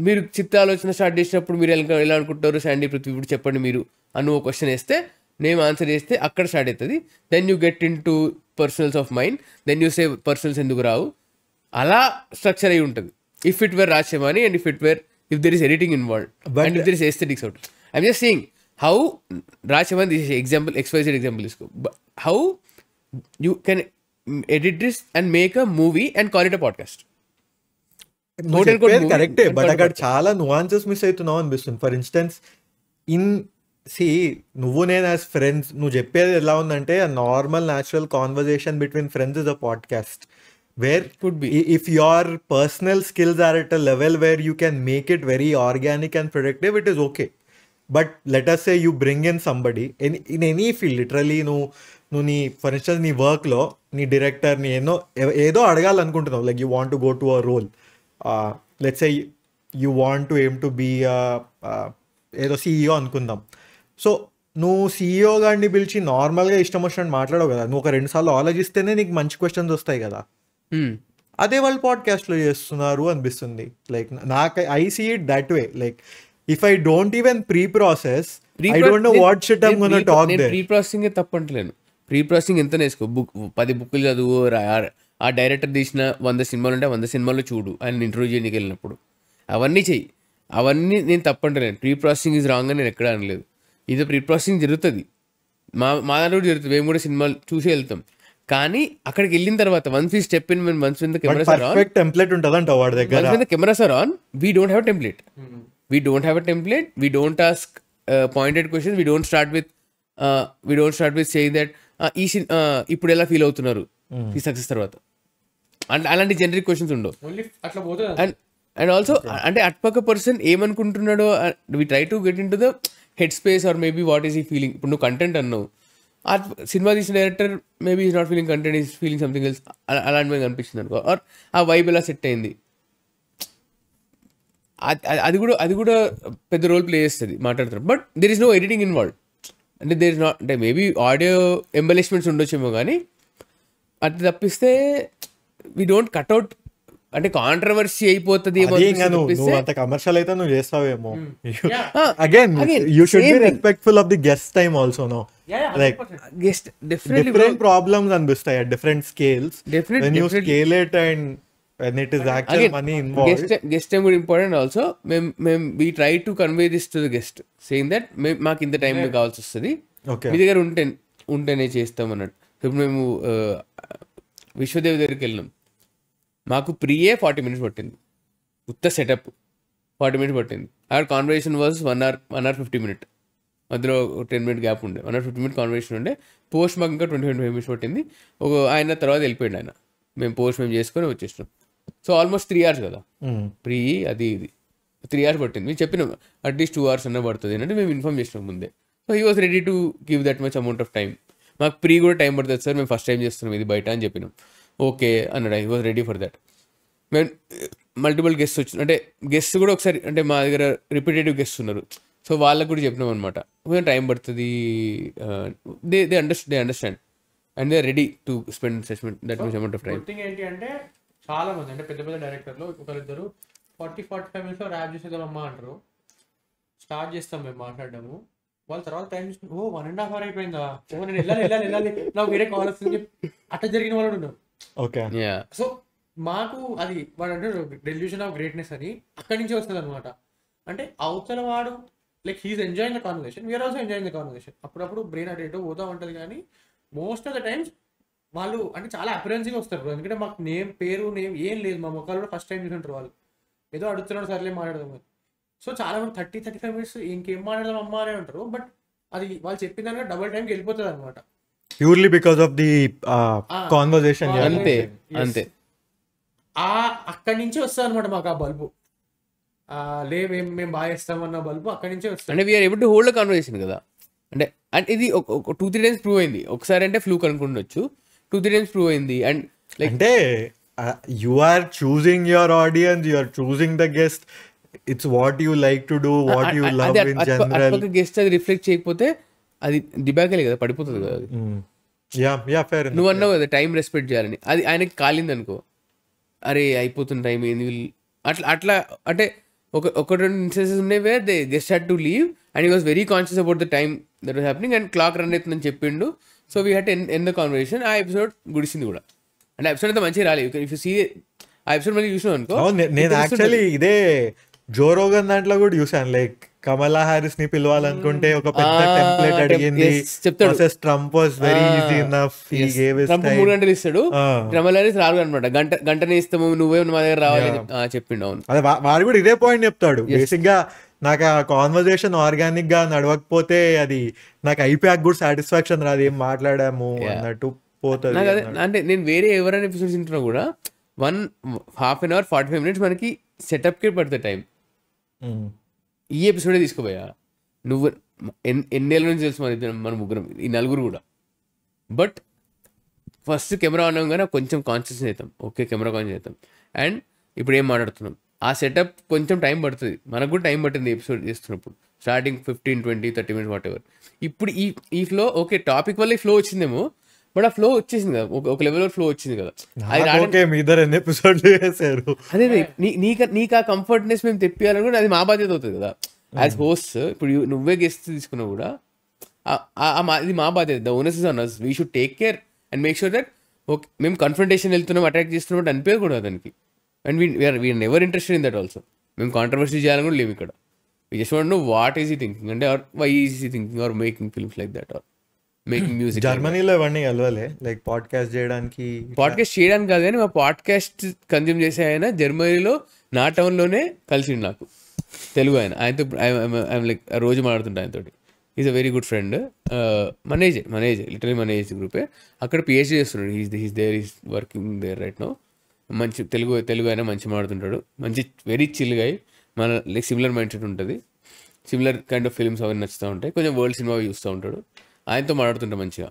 మీరు చిత్త ఆలోచన స్టార్ట్ చేసినప్పుడు మీరు ఎలా అనుకుంటారు శాండీ పృథ్వీ ఇప్పుడు చెప్పండి మీరు అని నువ్వు క్వశ్చన్ వేస్తే నేను ఆన్సర్ చేస్తే అక్కడ స్టార్ట్ అవుతుంది. Then you get into personals of mind, then you say personals ఎందుకు రావు, అలా స్ట్రక్చర్ అయి ఉంటుంది. ఇఫ్ ఇట్ వేర్ రాజ్యమాని and if there is editing involved and if there is aesthetics out. I'm just saying how Rajchaman, this is example, XYZ example is how you can edit this and make a movie and call it a podcast. కరెక్టే, బట్ అక్కడ చాలా నువాన్సెస్ మిస్ అవుతున్నావు అనిపిస్తుంది. ఫర్ ఇన్స్టెన్స్ నువ్వు నేను యాజ్ ఫ్రెండ్స్, నువ్వు చెప్పేది ఎలా ఉందంటే normal natural conversation between friends is a podcast. Where could be if your personal skills are at a level where you can make it very organic and productive, it is okay. But let us say you bring in somebody in any field, literally నువ్వు నీ ఫర్ ఇన్స్టెన్స్ నీ వర్క్లో నీ డైరెక్టర్ని ఏదో అడగాలనుకుంటున్నావు, like you want to go to a role, let's say you want to aim to be ఏదో CEO అనుకుందాం. సో నువ్వు CEO గారిని పిలిచి నార్మల్గా ఇష్టం వచ్చినట్టు మాట్లాడవు కదా, నువ్వు ఒక 2 సార్లు ఆలోచిస్తేనే నీకు మంచి క్వశ్చన్స్ వస్తాయి కదా. అదే వాళ్ళు పాడ్కాస్ట్లో చేస్తున్నారు అనిపిస్తుంది. లైక్ నాకు I see it that way. Like if I don't even pre process, I don't know what shit I'm gonna talk there. Pre processing తప్పంటలేను, ప్రీ ప్రాసెసింగ్ ఎంత నేర్చుకో, 10 బుక్లు చదువు, ఆ డైరెక్టర్ తీసిన 100 సినిమాలు ఉంటే 100 సినిమాలు చూడు ఆయన ఇంటర్వ్యూ చేయడానికి వెళ్ళినప్పుడు, అవన్నీ చెయ్యి, అవన్నీ నేను తప్పంటలేను. ప్రీ ప్రాసెసింగ్ ఈజ్ రాంగ్ అని నేను ఎక్కడ అనలేదు. ఇది ప్రీ ప్రాసెసింగ్ జరుగుతుంది, మా దాంట్లో కూడా జరుగుతుంది, మేము కూడా సినిమాలు చూసి వెళ్తాం. కానీ అక్కడికి వెళ్ళిన తర్వాత once we step in, once when the cameras are on, template ఉంటదంట వాడి దగ్గర, once when the cameras are on, we don't have template, we don't ask pointed questions, we don't start with saying that ఇప్పుడు ఎలా ఫీల్ అవుతున్నారు ఈ సక్సెస్ తర్వాత, అలాంటి జనరిక్ క్వశ్చన్స్ ఉండవు. అండ్ ఆల్సో అంటే అటుపక్క పర్సన్ ఏమనుకుంటున్నాడో we try to get into the head space or maybe what is ఈ ఫీలింగ్. ఇప్పుడు నువ్వు కంటెంట్ అన్నావు, ఆ సినిమా తీసిన director maybe is not feeling content, is feeling something else, అలాంటివి కనిపిస్తుంది అనుకో, ఆర్ ఆ వైబ్ ఎలా సెట్ అయింది, అది కూడా పెద్ద రోల్ ప్లే చేస్తుంది మాట్లాడుతారు. But there is no editing involve, అంటే దేర్ ఇస్ నాట్, అంటే మేబీ ఆడియో ఎంబలిష్మెంట్స్ ఉండొచ్చేమో, కానీ అది తప్పిస్తే వీ డోంట్ కట్అవుట్, అంటే కాంట్రవర్సీ అయిపోతుంది కమర్షియల్ అయితే నువ్వు చేస్తావేమో. Again you should be respectful of the guest time also. No like guest different problems అనిపిస్తాయి at different scales when you scale it and when it is actual money involved. Guest time is important also. We try to convey this to the guest saying that మాకు ఇంత టైం కావాల్సి వస్తుంది, మీ దగ్గర ఉంటేనే చేస్తాం అన్నట్టు. ఇప్పుడు మేము విశ్వదేవి దగ్గరికి వెళ్ళినాం, మాకు ప్రీయే 40 minutes పట్టింది, ఉత్త సెటప్ 40 minutes పట్టింది. Our conversation was 1 hour 50 minutes, మధ్యలో 10 minute గ్యాప్ ఉండే, 1 hour 50 minute కాన్వర్సేషన్ ఉండే. పోస్ట్ మాకు ఇంకా 25 minutes పట్టింది. ఆయన తర్వాత వెళ్ళిపోయింది ఆయన, మేము పోస్ట్ మేము చేసుకొని వచ్చేసినాం. సో ఆల్మోస్ట్ 3 hours కదా ప్రీ, అది 3 hours పట్టింది. మేము చెప్పినాం అట్లీస్ట్ 2 hours అన్న పడుతుంది అంటే మేము ఇన్ఫార్మ్ చేసినాం ముందే. So he was ready to give that much amount of time. మాకు ప్రీ కూడా టైం పడుతుంది సార్, మేము ఫస్ట్ టైం చేస్తున్నాం ఇది బయట అని చెప్పినాం. ఓకే అన్నాడు, he was ready for that. మేము మల్టిపుల్ గెస్ట్ వచ్చిన, అంటే గెస్ట్ కూడా ఒకసారి, అంటే మా దగ్గర రిపిటేటివ్ గెస్ట్ ఉన్నారు, సో వాళ్ళకు కూడా చెప్పినాం అనమాట, కొంచెం టైం పడుతుంది, they understand and they ready to spend that much amount of time. Good thing ఏంటి అంటే చాలా మంది అంటే పెద్ద పెద్ద డైరెక్టర్లు ఒకరిద్దరు 40-45 minutes లో ర్యాప్ చేసేద్దామమ్మా అంటారు. స్టార్ట్ చేస్తాం మేము మాట్లాడడము, వాళ్ళ తర్వాత టైం చూసుకుని 1.5 hour అయిపోయిందా, నేను వెళ్ళాలి నాకు వేరే కాల్ వస్తుంది అట్లా జరిగిన వాళ్ళు ఉన్నారు. ఓకే. సో మాకు అది వాడు అంటే డెల్యూషన్ ఆఫ్ గ్రేట్నెస్ అని అక్కడి నుంచి వస్తుంది అనమాట. అంటే అవతల వాడు like he is enjoying the conversation, we are also enjoying the conversation. అప్పుడప్పుడు బ్రెయిన్ అటు ఎటో పోతా ఉంటుంది, కానీ మోస్ట్ ఆఫ్ ద టైమ్స్ వాళ్ళు అంటే చాలా అపిరెన్స్గా వస్తారు. ఎందుకంటే మాకు పేరు ఏం లేదు, మా మొక్కలు కూడా ఫస్ట్ టైం చూసుంటారు వాళ్ళు, ఏదో అడుగుతున్నాడు సర్లే మాట్లాడదాం. సో చాలా మంది 30-35 minutes ఇంకేం మాట్లాడదాం అమ్మా అని అంటారు, బట్ అది వాళ్ళు చెప్పిన దానిగా డబుల్ టైంకి వెళ్ళిపోతుంది అనమాట. Purely because of the conversation. అంతే అక్కడి నుంచి వస్తుంది అనమాట మాకు ఆ బల్బు, మేము బాగా చేస్తామన్న బల్బు అక్కడి నుంచే వస్తుంది. అంటే we are able to hold conversation కదా. అంటే ఇది 2-3 times ప్రూవ్ అయింది. ఒకసారి అంటే ఫ్లూక్ అనుకుండొచ్చు, 2-3 times ప్రూవ్ అయింది. అండ్ లైక్ అంటే you are choosing your audience, you are choosing the guest, it's what you like to do, what you love in general. Guest అది రిఫ్లెక్ట్ చేయకపోతే అది డిబాకలే కదా, పడిపోతుంది కదా అది. Yeah fair. నువ్వు అన్నావు కదా టైం రెస్పెక్ట్ చేయాలని, అది ఆయనకి కాలింది అనుకో, అరే అయిపోతుంది టైం ఏంది అట్లా అంటే ఒక 2 instances ఉన్నాయి where they just had to leave and he was very conscious about the time that was happening and clock run అవుతుందని చెప్పిండు. So we had end the conversation. ఆ ఎపిసోడ్ గుడిసింది కూడా, అంటే ఎపిసోడ్ అంతా మంచిగా రాలేదు. ఇఫ్ యూ సీ ఆ ఎపిసోడ్ మళ్ళీ చూసినావు అనుకో. నేను యాక్చువల్లీ ఇదే జో రోగన్ దాంట్లో కూడా చూసాను, లైక్ కమలా హారిస్ ని పిలవాలనుకుంటే ఒక పెద్ద టెంప్లెట్ అడిగింది, చెప్తాడు Trump was very easy enough, he gave his Trump 3 గంటలు ఇస్తాడు, కమలా హారిస్ రాదు అనమాట, గంటనే ఇస్తాము నువ్వే మా దగ్గర రావాలి చెప్పిండు. అవును, అదే వాడు కూడా ఇదే పాయింట్ చెప్తాడు. బేసిక్ గా నాకు ఆ కాన్వర్సేషన్ ఆర్గానిక్ గా నడవకపోతే అది నాకు అయిపోయాక కూడా సాటిస్ఫాక్షన్ రాదు, ఏం మాట్లాడాము అన్నట్టు పోతుంది. అంటే నేను వేరే ఎవరైనా ఎపిసోడ్స్ తింటున్నా కూడా 1.5 hour 45 minutes మనకి సెటప్ కి పడుతుంది టైం. ఈ ఎపిసోడే తీసుకోపోయా నువ్వు ఎన్నేళ్ళ నుంచి తెలుసు మన ముగ్గురం, ఈ నలుగురు కూడా. బట్ ఫస్ట్ కెమెరా ఆన్ అవ్వగానే కొంచెం కాన్షియస్ అవుతాం, ఓకే కెమెరా కాన్ చేస్తాం అండ్ ఇప్పుడు ఏం మాట్లాడుతున్నాం. ఆ సెటప్ కొంచెం టైం పడుతుంది, మనకు కూడా టైం పట్టింది ఎపిసోడ్ చేస్తున్నప్పుడు, స్టార్టింగ్ 15, 20, 30 minutes వాట్ ఎవర్. ఇప్పుడు ఈ ఫ్లో ఓకే టాపిక్ వల్ల ఈ ఫ్లో వచ్చిందేమో, బట్ ఆ ఫ్లో వచ్చేసింది కదా, ఒక లెవెల్ ఫ్లో వచ్చింది కదా. అదే నీకు ఆ కంఫర్ట్నెస్ మేము తెప్పియాలని కూడా అది మా బాధ్యత అవుతుంది కదా యాజ్ హోస్ట్. ఇప్పుడు నువ్వే గెస్ట్ తీసుకున్నా కూడా ఇది మా బాధ్యత. The onus is on us, we should take care and make sure that okay మేము కన్ఫ్రంటేషన్ వెళ్తున్నాం, అటాక్ చేస్తున్నాం అనిపించదు కూడా దానికి. And we are never interested in that also. మేము కాంట్రవర్సీ చేయాలని కూడా లేవు ఇక్కడ. We just want know what is ఈ థింకింగ్ అంటే, ఆర్ వై ఈజ్ ఈ thinking or making films like that or making music. జర్మనీలో ఇవన్నీ కలవలే, లైక్ పాడ్కాస్ట్ చేయడానికి కాదు కానీ మా పాడ్కాస్ట్ కన్జ్యూమ్ చేసే ఆయన జర్మనీలో నా టౌన్లోనే కలిసిండు నాకు, తెలుగు ఆయనతో లైక్ రోజు మాట్లాడుతుంటా ఆయనతో. Is a very good friend, మన ఏజ్ లిటరలీ మన ఏజ్ గ్రూపే. అక్కడ PhD చేస్తున్నాడు, he's there is working there right now. మంచి తెలుగు ఆయన మంచి మాట్లాడుతుంటాడు, మంచి వెరీ చిల్గా మన లైక్ సిమిలర్ మైండ్ సెట్ ఉంటుంది, సిమిలర్ కైండ్ ఆఫ్ ఫిల్మ్స్ అవన్నీ నచ్చుతూ ఉంటాయి, కొంచెం వరల్డ్ సినిమా చూస్తూ ఉంటాడు. ఆయనతో మాట్లాడుతుంటా మంచిగా.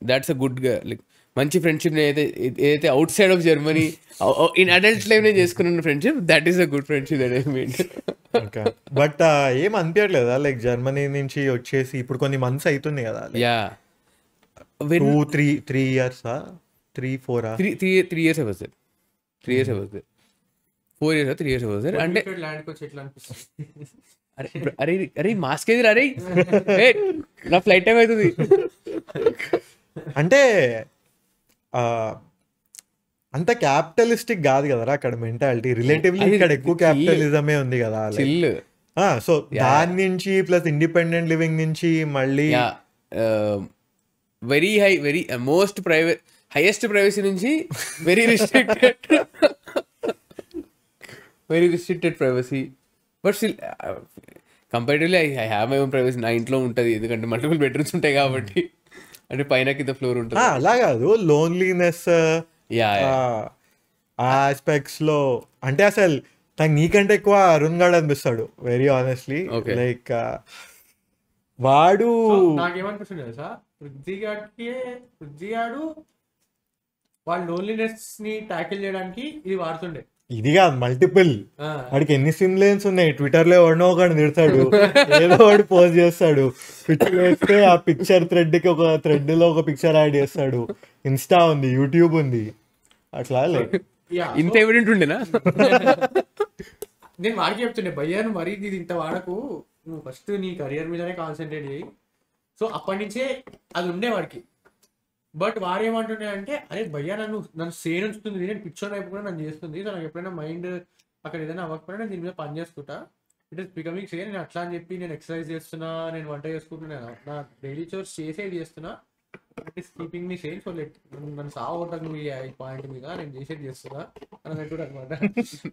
దాట్స్ అ గుడ్ లైక్ మంచి ఫ్రెండ్షిప్. ఏదైతే out side of Germany in adult life నేను చేసుకున్న friendship, that is a good friendship that I mean. But ఏం అనిపించట్లేదా లైక్ జర్మనీ నుంచి వచ్చేసి ఇప్పుడు కొన్ని మంత్స్ అవుతుంది కదా? Yeah 3 years 3-4 3 years was there. 3 years was there. 4 years 3 years was there. అంటే ల్యాండ్కి వచ్చి ఎట్లా అనిపిస్తుంది? అరే మాస్క్ ఏది అరే నా ఫ్లైట్ టైం అవుతుంది. అంటే అంత క్యాపిటలిస్టిక్ కాదు కదరా అక్కడ మెంటాలిటీ, రిలేటివ్లీ ఇక్కడ ఎక్కువ క్యాపిటలిజమే ఉంది కదా. సో దాని నుంచి ప్లస్ ఇండిపెండెంట్ లివింగ్ నుంచి మళ్ళీ వెరీ మోస్ట్ హైయెస్ట్ ప్రైవసీ నుంచి very restricted privacy. But still comparatively I have my own privacy. నా ఇంట్లో ఉంటుంది, ఎందుకంటే మల్టిపుల్ బెడ్రూమ్స్ ఉంటాయి కాబట్టి. అంటే పైన కింద ఫ్లోర్ ఉంటుంది. అలా కాదు, లోన్లీనెస్ ఆస్పెక్ట్స్ లో అంటే అసలు నాకు నీకంటే ఎక్కువ అరుణ్ గాడు అనిపిస్తాడు వెరీ ఆనెస్ట్లీ. లైక్ వాడు నాకేమనిపిస్తుంది తెలుసా, పృథ్వీ గాడు వాళ్ళ లోన్లీనెస్ ని ట్యాకిల్ చేయడానికి ఇది వాడుతుండే. ఇది కాదు మల్టిపుల్. వాడికి ఎన్ని సిమ్లేన్స్ ఉన్నాయి, ట్విట్టర్ లో ఎవడనో ఒకటి తిడతాడు, ఏదో ఒకటి పోస్ట్ చేస్తాడు, పిక్చర్ వేస్తే ఆ పిక్చర్ థ్రెడ్ కి ఒక థ్రెడ్ లో ఒక పిక్చర్ యాడ్ చేస్తాడు, ఇన్స్టా ఉంది, యూట్యూబ్ ఉంది, అట్లా లైక్ ఇంత ఎవిడెంట్ ఉండేనా? నేను వాడికి చెప్తుండే భయ్యాను మరీ ఇది ఇంత వాడకు, నువ్వు ఫస్ట్ నీ కెరియర్ మీదనే కాన్సన్ట్రేట్ చేయి. సో అప్పటి నుంచే అది ఉండే వాడికి. బట్ వాడు ఏమంటుండే అంటే, అరే భయ్యా నన్ను సేన్ ఉంచుతుంది, నేను పిక్చర్ వైపు కూడా నన్ను చేస్తుంది, సో నాకు ఎప్పుడైనా మైండ్ అక్కడ ఏదైనా అవ్వకపోయినా నేను దీని మీద పని చేసుకుంటా, ఇట్ ఈస్ బికమింగ్ సేన్. నేను అట్లా అని చెప్పి నేను ఎక్సర్సైజ్ చేస్తున్నా, నేను వంట చేసుకుంటున్నాను, నా డైలీ చోర్స్ చేసేది చేస్తున్నా, it is keeping me Sen. So let నన్ను సావకూడదు నువ్వు ఈ పాయింట్ మీద, నేను చేసేది చేస్తున్నా అన్నట్టు అనమాట.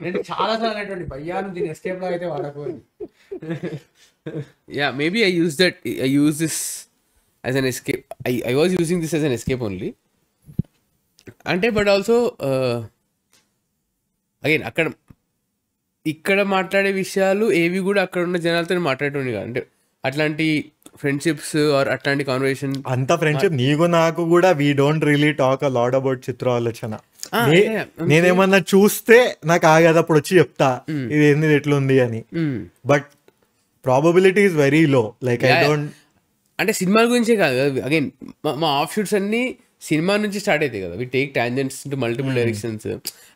నేను చాలా సార్లు అనేటువంటి భయ్యా నువ్వు దీని ఎస్కేప్ లో అయితే వాడకు అని. Yeah, maybe I use this as an escape. I was using this as an escape only. అంటే బట్ ఆల్సో అగైన్ ఇక్కడ మాట్లాడే విషయాలు ఏవి కూడా అక్కడ ఉన్న జనాలతో మాట్లాడేటోని కాదు. అంటే అట్లాంటి ఫ్రెండ్షిప్స్ ఆర్ అట్లాంటి కాన్వర్సేషన్ అంత ఫ్రెండ్షిప్ నీకు నాకు కూడా we don't really talk a lot about చిత్ర ఆలోచన. నేనేమన్నా చూస్తే నాకు ఆగేటప్పుడు వచ్చి చెప్తా ఇది ఏంది ఎట్లుంది అని, but probability is very low. Like I don't, అంటే సినిమాల గురించే కాదు కదా, అగైన్ మా ఆఫ్ షూట్స్ అన్ని సినిమా నుంచి స్టార్ట్ అవుతాయి కదా, we take tangents to multiple directions,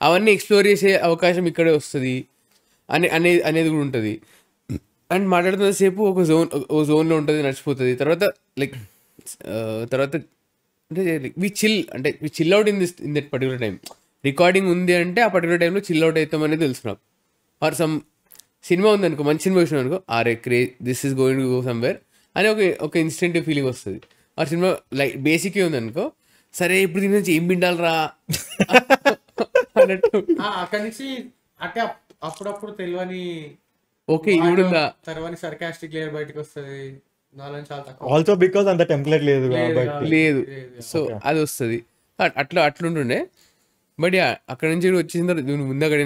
అవన్నీ ఎక్స్ప్లోర్ చేసే అవకాశం ఇక్కడే వస్తుంది అనేది కూడా ఉంటుంది. అండ్ మాట్లాడుతున్న సేపు ఒక జోన్లో ఉంటుంది, నడిచిపోతుంది. తర్వాత లైక్ తర్వాత అంటే we chill out in that particular time. Recording ఉంది అంటే ఆ పర్టికులర్ టైంలో చిల్ అవుట్ అవుతాం అనేది తెలుసు నాకు. ఆర్ సమ్ సినిమా ఉంది అనుకో, మంచి సినిమా వచ్చిన అనుకో, ఆరే this is going to go somewhere అని ఒక ఇన్స్టెంటివ్ ఫీలింగ్ వస్తుంది. ఆ సినిమా లైక్ బేసిక్ ఉంది అనుకో, సరే ఇప్పుడు దీని నుంచి ఏం పిండాలరా అన్నట్టు అక్కడి నుంచి అంటే అప్పుడప్పుడు తెలియని ఓకే ఇది కూడా ఉందా తర్వాత సర్కాస్టిక్ లేయర్ బయటకు వస్తుంది. ఆల్సో బికాస్ అంత టెంప్లెట్ లేదు కాబట్టి లేదు, సో అది వస్తుంది. అట్లుంటుండే. బట్ యా అక్కడ నుంచి వచ్చేసిన తర్వాత నువ్వు ముందు అక్కడ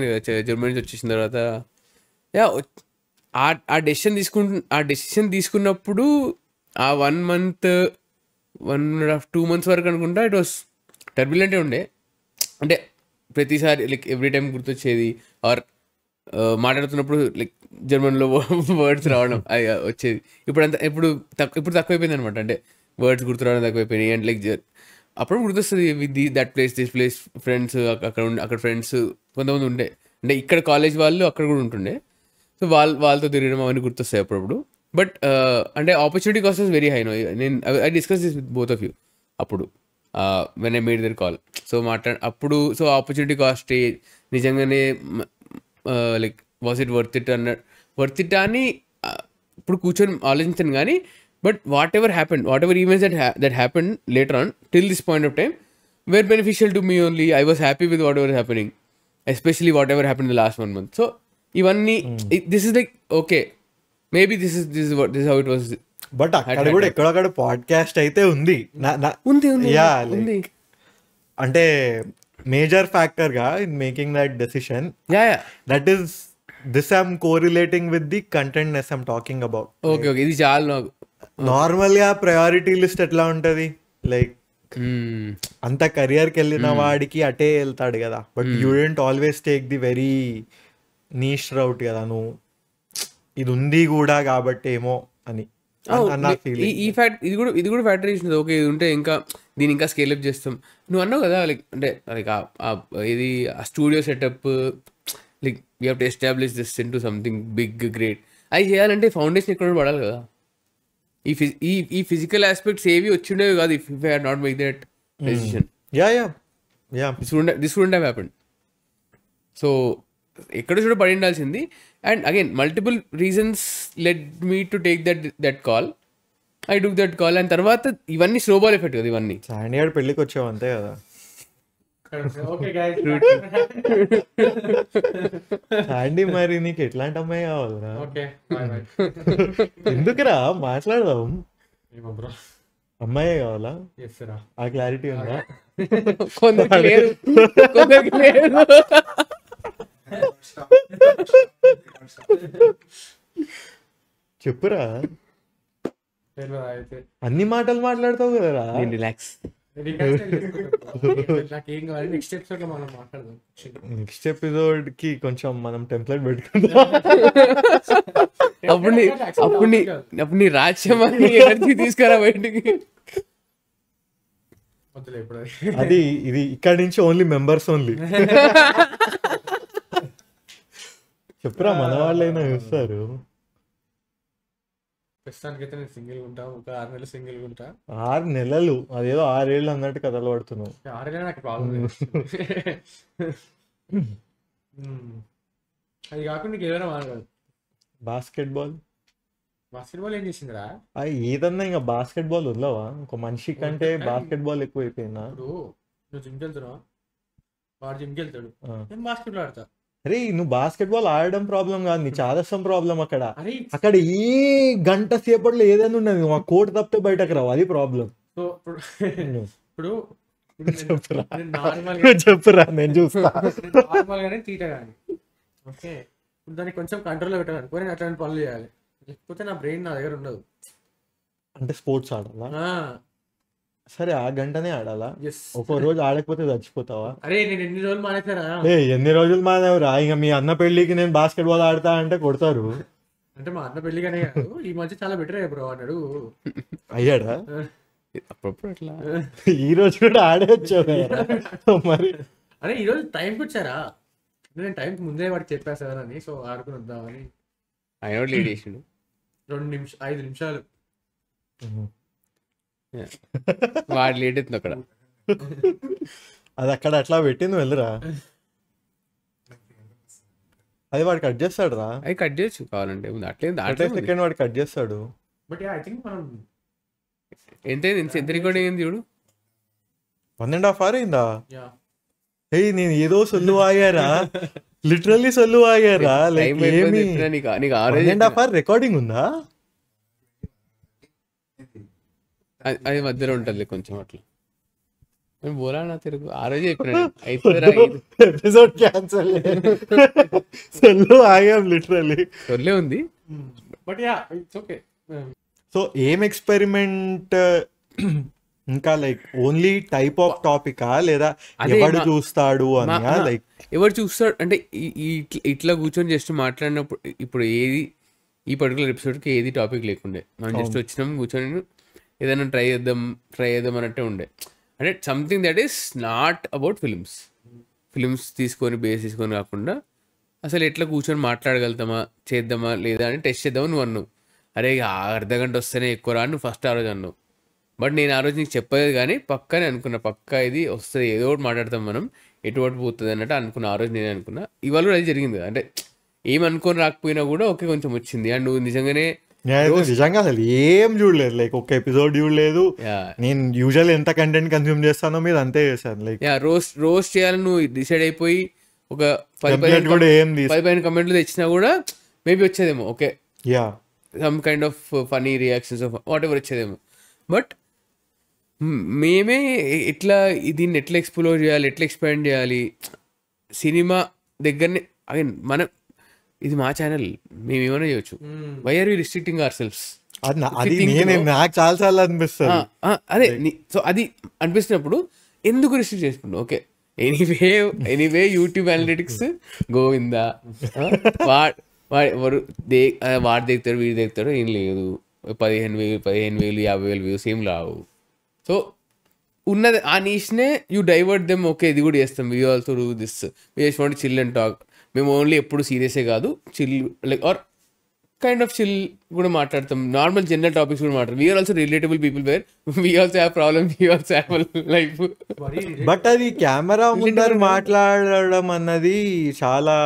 జర్మనీ నుంచి వచ్చేసిన తర్వాత యా ఆ డెసిషన్ తీసుకున్నప్పుడు ఆ 1 month 1.5 2 months వరకు అనుకుంటా ఇట్ వాస్ టర్బులెంటే ఉండే. అంటే ప్రతిసారి లైక్ ఎవ్రీ టైం గుర్తొచ్చేది, ఆర్ మాట్లాడుతున్నప్పుడు లైక్ జర్మన్లో వర్డ్స్ రావడం వచ్చేది. ఇప్పుడు తక్కువైపోయింది అనమాట. అంటే వర్డ్స్ గుర్తురావడం తక్కువైపోయినాయి. అండ్ లైక్ అప్పుడు గుర్తొస్తుంది with that place this place friends అక్కడ ఫ్రెండ్స్ కొంతమంది ఉండే. అంటే ఇక్కడ కాలేజ్ వాళ్ళు అక్కడ కూడా ఉంటుండే, సో వాళ్ళతో తిరగడం అవన్నీ గుర్తొస్తాయి అప్పుడప్పుడు. బట్ అంటే opportunity cost is very high. నేను I discuss this with both of you అప్పుడు when I made that call. So అప్పుడు సో ఆపర్చునిటీ కాస్ట్ నిజంగానే like was it worth it అని ఇప్పుడు కూర్చొని ఆలోచించాను కానీ, but whatever events that happen later on till this point of time were beneficial to me only. I was happy with whatever happening, especially whatever happen in the last 1 month. So ఇవన్నీ this is like okay maybe this is how it was. But అక్కడ కూడా ఎక్కడొక్కడ పాడ్కాస్ట్ అయితే ఉంది. అంటే మేజర్ ఫ్యాక్టర్ గా in making that decision, that is this I'm correlating with the contentness I'm talking about. Okay okay, ఇది చాలా నార్మల్ గా ప్రయారిటీ లిస్ట్ ఎట్లా ఉంటది, లైక్ అంత కెరియర్కి వెళ్ళిన వాడికి అటే వెళ్తాడు కదా. But you don't always take the very niche route కదా, నువ్వు ఇది ఉంది కూడా కాబట్టి ఏమో అని ఈ ఫ్యాక్ట్ ఇది కూడా ఫ్యాక్టర్ ఇస్తుంది. ఓకే ఇది ఉంటే ఇంకా దీన్ని ఇంకా స్కేలప్ చేస్తాం. నువ్వు అన్నావు కదా లైక్ అంటే లైక్ ఇది ఆ studio setup like you have to establish this in to something big great. అది చేయాలంటే ఫౌండేషన్ ఎక్కడ పడాలి కదా. ఈ ఫిజికల్ ఆస్పెక్ట్స్ ఏవి వచ్చిండేవి కాదు if I had not make that decision. This wouldn't have happened. So ఎక్కడ చూడ పడి ఉండాల్సింది. And again multiple reasons led me to take that call. I took that call. And తర్వాత ఇవన్నీ స్నోబాల్ ఎఫెక్ట్ కదా ఇవన్నీ. చాండియాడ్ పెళ్ళికి వచ్చావు అంతే కదా. చాండి మరి నీకు ఎట్లాంటి అమ్మాయి కావాలరా? ఎందుకురా మాట్లాడదాం. అమ్మాయి కావాలా? ఆ క్లారిటీ ఉందా? కొందరికి లేదు. చెప్పురా, అన్ని మాటలు మాట్లాడతావు కదరా. రిలాక్స్. నాకేం కావాలి నెక్స్ట్ ఎపిసోడ్ లో మనం మాట్లాడదాం. నెక్స్ట్ ఎపిసోడ్ కి కొంచెం మనం టెంప్లెట్ పెట్టుకుందాం. అప్పుడు నీ రాజ్యమని ఎనర్జీ తీసుకురా బయటికి. వద్దులే ఇప్పుడు అది ఇది ఇక్కడ నుంచి ఓన్లీ మెంబర్స్ ఓన్లీ. చెప్పురా, మన వాళ్ళైనా చూస్తారు. ప్రస్తుతానికి అయితే నేను సింగిల్ ఉంటా, ఒక 6 నెలలు సింగిల్ ఉంటా. 6 నెలలు అదేదో 6 ఏళ్ళు అన్నట్టు కథలు పడుతున్నావు. 6 నెలలు నాకు ప్రాబ్లం లేదు. అది కాకుండా నీకు ఏదైనా మాట్లాడదు. బాస్కెట్బాల్ బాస్కెట్బాల్ ఏం చేసిందిరా? అది ఏదన్నా ఇంకా బాస్కెట్బాల్ వదలవా? ఒక మనిషి కంటే బాస్కెట్బాల్ ఎక్కువ అయిపోయిందా? ఇప్పుడు నువ్వు జిమ్కి వెళ్తున్నావు, వాడు జిమ్కి వెళ్తాడు, నేను బాస్కెట్బాల్ ఆడతా. అరే నువ్వు బాస్కెట్బాల్ ఆడడం ప్రాబ్లం కాదు, నీ చాదస్తం ప్రాబ్లం. అక్కడ అరే అక్కడ ఈ గంట సేపట్లో ఏదైనా ఉన్నది, మా కోట్ తప్పితే బయటకు రావు, అది ప్రాబ్లం. సో ఇప్పుడు చెప్పురా నార్మల్ చెప్పురా, నేను చూస్తా. నార్మల్ గానే తీట కానీ ఓకే, ఇప్పుడు దాన్ని కొంచెం కంట్రోల్లో పెట్టాలనుకో, నేను అట్లాంటి పనులు చేయాలి, లేకపోతే నా బ్రెయిన్ నా దగ్గర ఉండదు. అంటే స్పోర్ట్స్ ఆడాలా? సరే ఆ గంటనే ఆడాలా? ఎస్. ఒక రోజు ఆడకపోతే చచ్చిపోతావా? అరే నేను ఎన్ని రోజులు మానేస్తారా? ఎన్ని రోజులు మానేవరా? ఇంకా మీ అన్న పెళ్ళికి నేను బాస్కెట్బాల్ ఆడతా అంటే కొడతారు. అంటే మా అన్న పెళ్లిగానే కాదు, ఈ మధ్య చాలా బెటర్ అయ్యా బ్రో అన్నాడు. అయ్యాడా? అప్పుడప్పుడు అట్లా ఈ రోజు కూడా ఆడే వచ్చావు మరి. అరే ఈ రోజు టైంకి వచ్చారా? నేను టైంకి ముందే వాడికి చెప్పేసానని, సో ఆడుకుని వద్దామని. ఆయన లేట్ చేసిండు 5 నిమిషాలు. వాడు లేట్ అవుతుంది అక్కడ. అది అక్కడ అట్లా పెట్టి నువ్వు వెళ్ళరా, అది వాడు కట్ చేస్తాడు రా. అది కట్ చేయొచ్చు కావాలంటే, అట్లే సెకండ్ వాడు కట్ చేస్తాడు. బట్ ఐ థింక్ మనం ఎంత రికార్డింగ్ ఏంది చూడు, 1.5 hour అయిందా? యా నేను ఏదో సొల్లు ఆగారా, లిటరల్లీ సొల్లు ఆగారా. లైక్ ఏమి 1.5 hour రికార్డింగ్ ఉందా? అది మధ్యలో ఉంటుంది కొంచెం అట్లా. బోలా నా తిరుగు ఆ రోజు చెప్పిన ఎపిసోడ్ క్యాన్సల్, సొల్లు ఆగాం లిటరల్లీ. సొల్లే ఉంది. But yeah it's okay. So ఏం ఎక్స్పెరిమెంట్ ఇంకా లైక్ ఓన్లీ టైప్ ఆఫ్ టాపికా లేదా ఎవడు చూస్తాడు అనియా? లైక్ ఎవరు చూస్తాడు అంటే ఇట్లా కూర్చొని జస్ట్ మాట్లాడినప్పుడు, ఇప్పుడు ఏది ఈ పర్టికులర్ ఎపిసోడ్కి ఏది టాపిక్ లేకుండే, మనం జస్ట్ వచ్చినాం కూర్చొని ఏదైనా ట్రై చేద్దాం అన్నట్టే ఉండే. అంటే something that is not about films తీసుకొని బేస్ తీసుకొని కాకుండా అసలు ఎట్లా కూర్చొని మాట్లాడగలుగుతామా, చేద్దామా లేదా అని టెస్ట్ చేద్దామని నువ్వు అన్నావు. అరే అర్ధగంట వస్తేనే ఎక్కువ రా నువ్వు ఫస్ట్ ఆ రోజు అన్నావు. బట్ నేను ఆ రోజు నీకు చెప్పలేదు, కానీ పక్కనే అనుకున్నా, పక్కా ఇది వస్తుంది, ఏదో ఒకటి మాట్లాడతాం మనం, ఎటువంటి పోతుంది అన్నట్టు అనుకున్నా. ఆ రోజు నేను అనుకున్నా, ఇవాళ కూడా అది జరిగింది. అంటే ఏమనుకొని రాకపోయినా కూడా ఓకే కొంచెం వచ్చింది. అండ్ నువ్వు నిజంగానే నిజంగా అసలు ఏం చూడలేదు, లైక్ ఒక ఎపిసోడ్ చూడలేదు. నేను యూజువల్ ఎంత కంటెంట్ కన్స్యూమ్ చేస్తానో మీరు అంతే చేశాను. లైక్ రోస్ట్ చేయాలని నువ్వు డిసైడ్ అయిపోయి ఒక 10-15 కమెంట్లు తెచ్చినా కూడా మేబీ వచ్చేదేమో, okay some kind of funny reactions of whatever వచ్చేదేమో. బట్ మేమే దీన్ని ఎట్లా ఎక్స్ప్లోర్ చేయాలి, ఎట్లా ఎక్స్పాండ్ చేయాలి సినిమా దగ్గరనే. అగైన్ మనం ఇది మా ఛానల్, మేము ఏమైనా చేయొచ్చు. Why are we restricting our selfs? నాకు చాలా సార్లు అనిపిస్తుంది. అదే సో అది అనిపిస్తున్నప్పుడు ఎందుకు రిస్ట్రిక్ట్ చేసుకుంటాం? Okay anyway YouTube analytics Govinda, వాడు దిగుతాడు వీడు దిగుతాడు, ఏం లేదు. 15,000 50,000 వ్యూస్ ఏం రావు. సో ఉన్నది ఆ నీష్నే యూ డైవర్ట్ దెమ్. ఓకే ఇది కూడా చేస్తాం, we also do this, we just want chill and talk. మేము ఓన్లీ ఎప్పుడు సీరియసే కాదు, chill like or kind of chill కూడా మాట్లాడతాం, నార్మల్ జనరల్ టాపిక్స్ కూడా మాట్లాడతాం. We are also relatable people where we also have problem, we also have life. But అది కెమెరా ముందర మాట్లాడడం అన్నది చాలా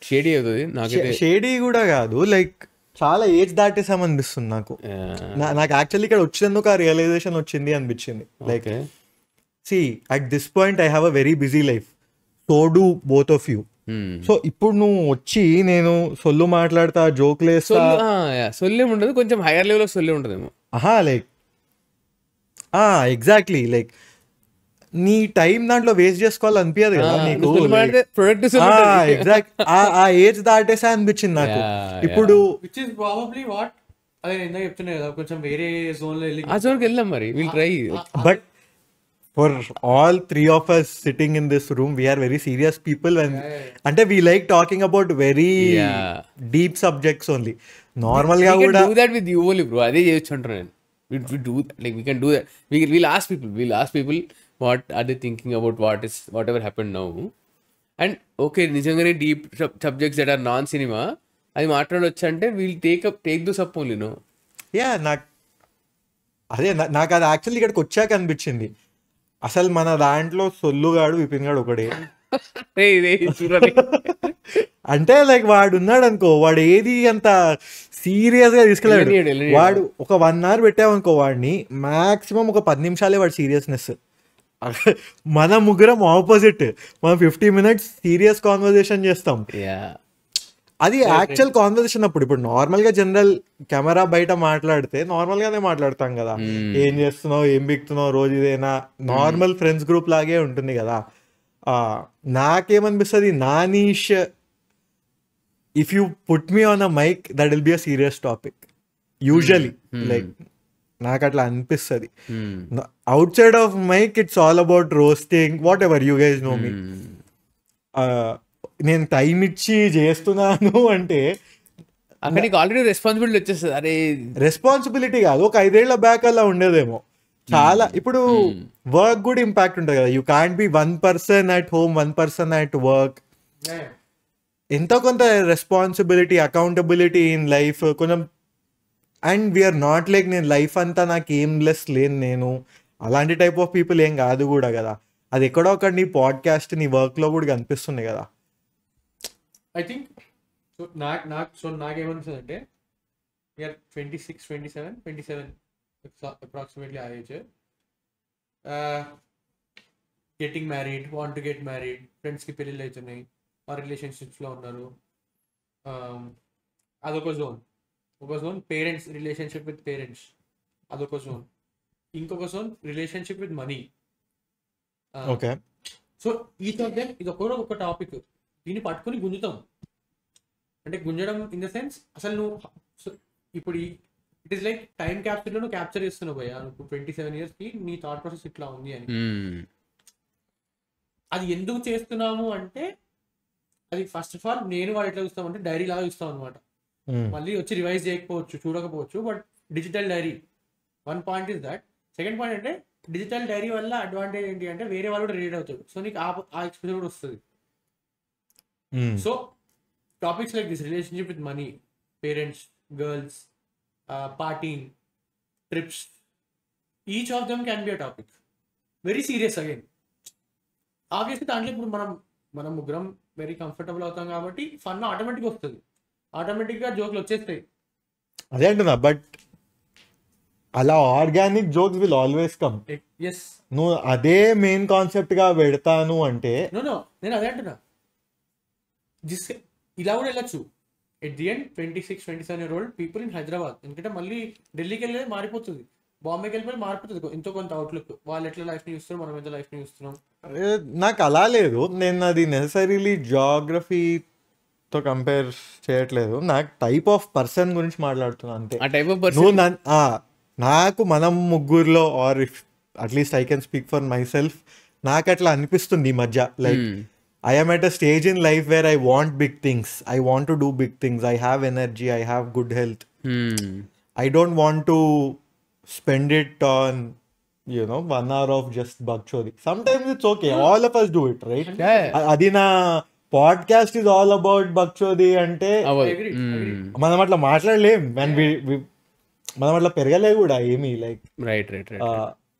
షేడీ అవుతుంది. నాకైతే షేడీ కూడా కాదు, లైక్ చాలా ఏజ్ దాటేసామనిపిస్తుంది నాకు. నాకు యాక్చువల్లీ ఇక్కడ వచ్చినందుకు ఆ రియలైజేషన్ వచ్చింది అనిపించింది. Like see at this point I have a very busy life, so do both of you. So ఇప్పుడు నువ్వు వచ్చి నేను సొల్లు మాట్లాడతా, జోక్లు వేస్తా, సొల్లేం ఉండదు, కొంచెం హైయర్ లెవెల్ ఆఫ్ సొల్లే ఉంటుందేమో. లైక్ ఎగ్జాక్ట్లీ లైక్ నీ టైం దాంట్లో వేస్ట్ చేసుకోవాలి అనిపించదు కదా నీకు. ఎగ్జాక్ట్ ఆ ఏజ్ దాటేసా అనిపించింది నాకు ఇప్పుడు. విచ్ ఇస్ ప్రాబబ్లీ వాట్ అదే ఇందాక చెప్తున్నా కదా, కొంచెం వేరే జోన్ లో వెళ్ళి ఆ జోన్కి వెళ్దాం మరి, will try. But for all three of us sitting in this room, we are very serious people and అంటే we like talking about very Yeah. deep subjects only. Normal గా We can కూడా do that with you only, bro. అదే చేయొచ్చు అంటారు నేను. We do that. Like we can do that. We'll ask people what are they thinking about whatever happened now. And okay, నిజంగానే deep subjects that are non cinema అది మాట్లాడవచ్చు అంటే we'll take those up only no. Yeah నాకు అది యాక్చువల్లీ ఇక్కడికి వచ్చాక అనిపించింది అసలు మన దాంట్లో సొల్లుగాడు విపిన్ గాడు ఒకడే. అంటే లైక్ వాడు ఉన్నాడు అనుకో, వాడు ఏది అంత సీరియస్ గా తీసుకెళ్ళాడు. వాడు ఒక 1 hour పెట్టామనుకో వాడిని, మాక్సిమం ఒక 10 నిమిషాలే వాడు సీరియస్నెస్. మన ముగ్గురం ఆపోజిట్, మనం 50 minutes సీరియస్ కాన్వర్సేషన్ చేస్తాం. అది యాక్చువల్ కాన్వర్సేషన్ అప్పుడు. ఇప్పుడు నార్మల్ గా జనరల్ కెమెరా బయట మాట్లాడితే నార్మల్ గానే మాట్లాడతాం కదా, ఏం చేస్తున్నావు, ఏం బిక్తున్నావు, రోజు ఇదేనా, నార్మల్ ఫ్రెండ్స్ గ్రూప్ లాగే ఉంటుంది కదా. నాకేమనిపిస్తుంది, నా niche if you put me on a mic that will be a serious topic usually. Like నాకు అట్లా అనిపిస్తుంది. Outside of mic it's all about roasting, whatever you guys know me. నేను టైం ఇచ్చి చేస్తున్నాను అంటే అక్కడికి ఆల్రెడీ రెస్పాన్సిబిలిటీ వచ్చేస్తుంది. అరే రెస్పాన్సిబిలిటీ కాదు, ఒక 5 ఏళ్ల బ్యాక్ అలా ఉండేదేమో. చాలా ఇప్పుడు వర్క్ కూడా ఇంపాక్ట్ ఉంటుంది కదా. You can't be 1 person at home, 1 person at work. ఎంతో కొంత రెస్పాన్సిబిలిటీ, అకౌంటబిలిటీ ఇన్ లైఫ్ కొంచెం. అండ్ వీఆర్ నాట్ లైక్ నేను లైఫ్ అంతా నాకు ఏం లెస్ లేను, నేను అలాంటి టైప్ ఆఫ్ పీపుల్ ఏం కాదు కూడా కదా. అది ఎక్కడో ఒకటి నీ పాడ్కాస్ట్, నీ వర్క్ లో కూడా కనిపిస్తుంది కదా. ఐ థింక్ నాకేమనిపిస్తుంది అంటే వీఆర్ 26, 27 అప్రాక్సిమేట్లీ ఆ age. Getting married, want to get married, ఫ్రెండ్స్కి పెళ్ళిళ్ళు అవుతున్నాయి, మా రిలేషన్షిప్స్లో ఉన్నారు. అదొక జోన్. ఒక zone parents, relationship with parents, అదొక జోన్. ఇంకొక zone relationship with money. Okay, so each of them ఇది ఒక టాపిక్. దీన్ని పట్టుకొని గుంజుతాం. అంటే గుంజడం ఇన్ ద సెన్స్, అసలు నువ్వు ఇప్పుడు ఇట్ ఈస్ లైక్ టైం క్యాప్చర్లో నువ్వు క్యాప్చర్ చేస్తున్నావు భయ్యా, నువ్వు 27 years నీ థాట్ ప్రాసెస్ ఇట్లా ఉంది అని. అది ఎందుకు చేస్తున్నాము అంటే, అది ఫస్ట్ ఆఫ్ ఆల్ నేను వాడు ఎట్లా చూస్తామంటే డైరీ లాగా చూస్తాం అనమాట. మళ్ళీ వచ్చి రివైజ్ చేయకపోవచ్చు, చూడకపోవచ్చు, but digital diary. 1 point is that. Second point అంటే డిజిటల్ డైరీ వల్ల అడ్వాంటేజ్ ఏంటి అంటే వేరే వాళ్ళు కూడా రీడ్ అవుతాడు, సో నీకు ఆ ఎక్స్పోజర్ కూడా వస్తుంది. So topics like this, relationship with money, parents, girls, partying, trips, each of them can be a topic. Very serious again. Obviously దాంట్లో ఇప్పుడు మనం ముగ్గురం వెరీ కంఫర్టబుల్ అవుతాం కాబట్టి ఫన్ ఆటోమేటిక్గా వస్తుంది, ఆటోమేటిక్గా జోక్లు వచ్చేస్తాయి. అదే అంటున్నా, బట్ అలా organic jokes will always come. Yes, నువ్వు అదే మెయిన్ కాన్సెప్ట్ గా పెడతాను అంటే నో నేను అదే అంటున్నా. ఇలా కూడా వెళ్ళచ్చు. At the end 26, 27 year old people in Hyderabad. ఎందుకంటే మళ్ళీ ఢిల్లీకి వెళ్ళేది మారిపోతుంది, బాంబేకి వెళ్ళిపోయి మారిపోతుంది ఎంతో కొంత అవుట్లుక్. వాళ్ళు ఎట్లా లైఫ్ని చూస్తున్నారు, మనం ఎంత లైఫ్ని చూస్తున్నాం. నాకు అలా లేదు, నేను అది నెసరీలీ జాగ్రఫీతో కంపేర్ చేయట్లేదు. నాకు టైప్ ఆఫ్ పర్సన్ గురించి మాట్లాడుతున్నాను అంతే. నువ్వు నాకు మనం ముగ్గురులో, or if at least I can speak for myself, నాకు అట్లా అనిపిస్తుంది ఈ మధ్య. Like I am at a stage in life where I want big things. I want to do big things. I have energy. I have good health. I don't want to spend it on, 1 hour of just bakchodi. Sometimes it's okay. All of us do it, right? Adi na podcast is all about bakchodi ante మనం అట్లా మాట్లాడలేం. మనం అట్లా పెరగలే కూడా ఏమీ. Like right.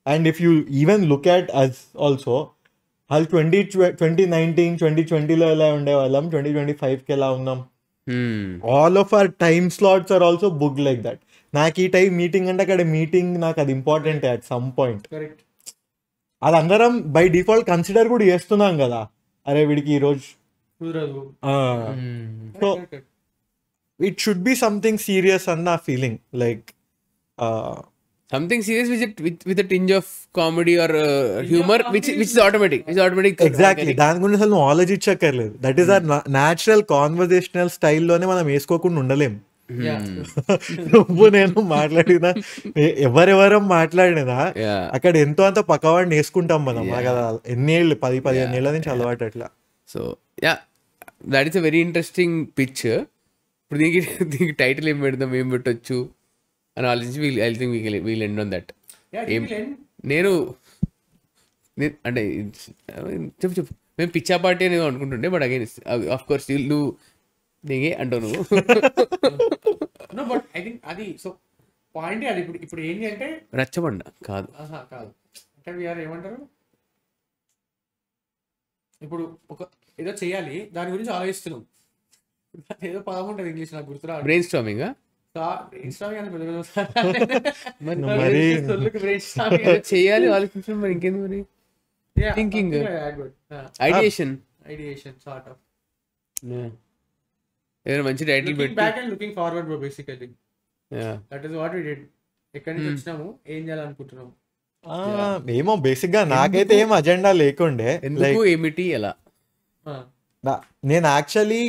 And if you even look at us also, వాళ్ళు 2019, 2020లో ఎలా ఉండేవాళ్ళం, 2025కి ఎలా ఉన్నాం. All of our time slots are also book like that. నాకు ఈ టైం మీటింగ్ అంటే అక్కడ మీటింగ్ నాకు అది ఇంపార్టెంట్ అట్ సమ్ పాయింట్. అది అందరం బై డిఫాల్ట్ కన్సిడర్ కూడా చేస్తున్నాం కదా, అరే వీడికి ఈరోజు. So it should be something serious అన్న feeling. Like something serious with a tinge of comedy or humor, which is automatic. Exactly. దాని గురించి అసలు నువ్వు ఆలోచించక్కర్లేదు. That is our natural conversational స్టైల్లోనే మనం వేసుకోకుండా ఉండలేం. నువ్వు నేను మాట్లాడినా ఎవరెవరం మాట్లాడినా Yeah. అక్కడ ఎంతో అంత పక్కవాడిని వేసుకుంటాం మనం కదా ఎన్నేళ్ళు 10-15 ఏళ్ళ నుంచి అలవాటు అట్లా. So yeah that is a very interesting pitch. ఇప్పుడు దీనికి టైటిల్ ఏం పెడదాం, ఏం పెట్టొచ్చు అని ఆలోచించి I think wheel end on that. నేను అంటే చెప్పు మేము పిచ్చా పార్టీ అనేది అనుకుంటుండే, బట్ అగైన్ ఆఫ్ కోర్స్ నువ్వు నీకే అంటావు నువ్వు. బట్ ఐ థింక్ అది సో పాయింట్ అది. ఇప్పుడు ఏంటి అంటే రచ్చబండ కాదు కాదు అంటే వీఆర్ ఏమంటారు, ఇప్పుడు ఒక ఏదో చేయాలి దాని గురించి ఆలోచిస్తున్నాం, ఏదో పదం ఉంటుంది ఇంగ్లీష్ నాకు గుర్తురా, బ్రెయిన్ స్టార్మింగ్ చేయాలి ఆలోచించడం మరి ఇంకేంది మరి థింకింగ్ ఐడియేషన్ సార్ట్ ఆఫ్ ఏదైనా మంచి టైటిల్ పెట్టి back and looking forward bro basically that is what we did. ఎక్కడి నుంచి వచ్చినాము, ఏం చేయాలనుకుంటున్నాము. ఏమో బేసిక్ గా నాకైతే ఏం అజెండా లేకుండే, ఎందుకు ఏమిటి ఎలా. నేను యాక్చువల్లీ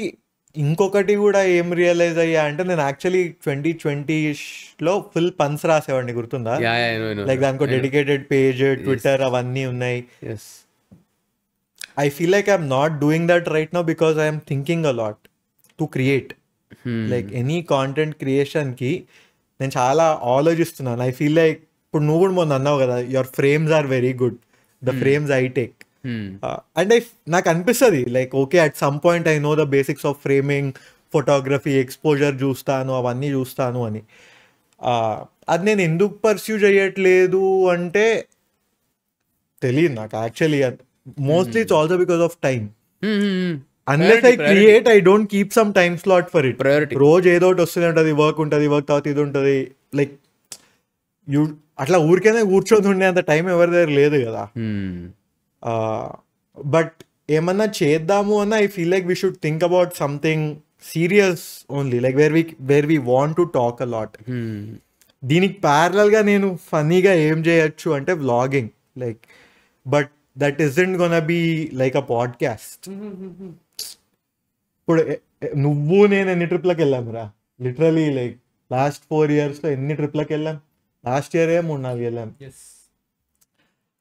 ఇంకొకటి కూడా ఏం రియలైజ్ అయ్యా అంటే నేను యాక్చువల్లీ 2020లో ఫుల్ పన్స్ రాసేవాడిని గుర్తుందా, లైక్ దానికి డెడికేటెడ్ పేజ్ ట్విట్టర్ అవన్నీ ఉన్నాయి. I feel like I'm not doing that right now because I'm thinking a lot to create. Like any content creation కి నేను చాలా ఆలోచిస్తున్నాను. ఐ ఫీల్ లైక్ ఇప్పుడు నువ్వు కూడా మొన్న అన్నావు కదా, your frames are very good, the frames I take. And నాకు అనిపిస్తుంది like okay at some point I know the basics of framing, photography, exposure చూస్తాను, అవన్నీ చూస్తాను అని. అది నేను ఎందుకు పర్స్యూ చేయట్లేదు అంటే తెలియదు నాకు actually. Mostly it's also because of time. Unless I create I don't keep some time slot for it. రోజు ఏదో ఒకటి వస్తుంది ఉంటుంది, వర్క్ ఉంటుంది, వర్క్ తర్వాత ఇది ఉంటుంది. లైక్ యూ అట్లా ఊరికైనా కూర్చొని ఉండే అంత టైం ఎవరి దగ్గర లేదు కదా. బట్ ఏమన్నా చేద్దాము అన్న I feel like we should think about something serious only, like where we want to talk a lot. దీనికి ప్యారలల్ గా నేను ఫన్నీగా ఏం చేయొచ్చు అంటే vlogging, like but that isn't gonna be like a podcast. ఇప్పుడు నువ్వు నేను ఎన్ని ట్రిప్లకు వెళ్ళాం రా, లిటరలీ లైక్ లాస్ట్ 4 years ఎన్ని ట్రిప్లకు వెళ్ళాం. లాస్ట్ ఇయర్ 3-4 వెళ్ళాం.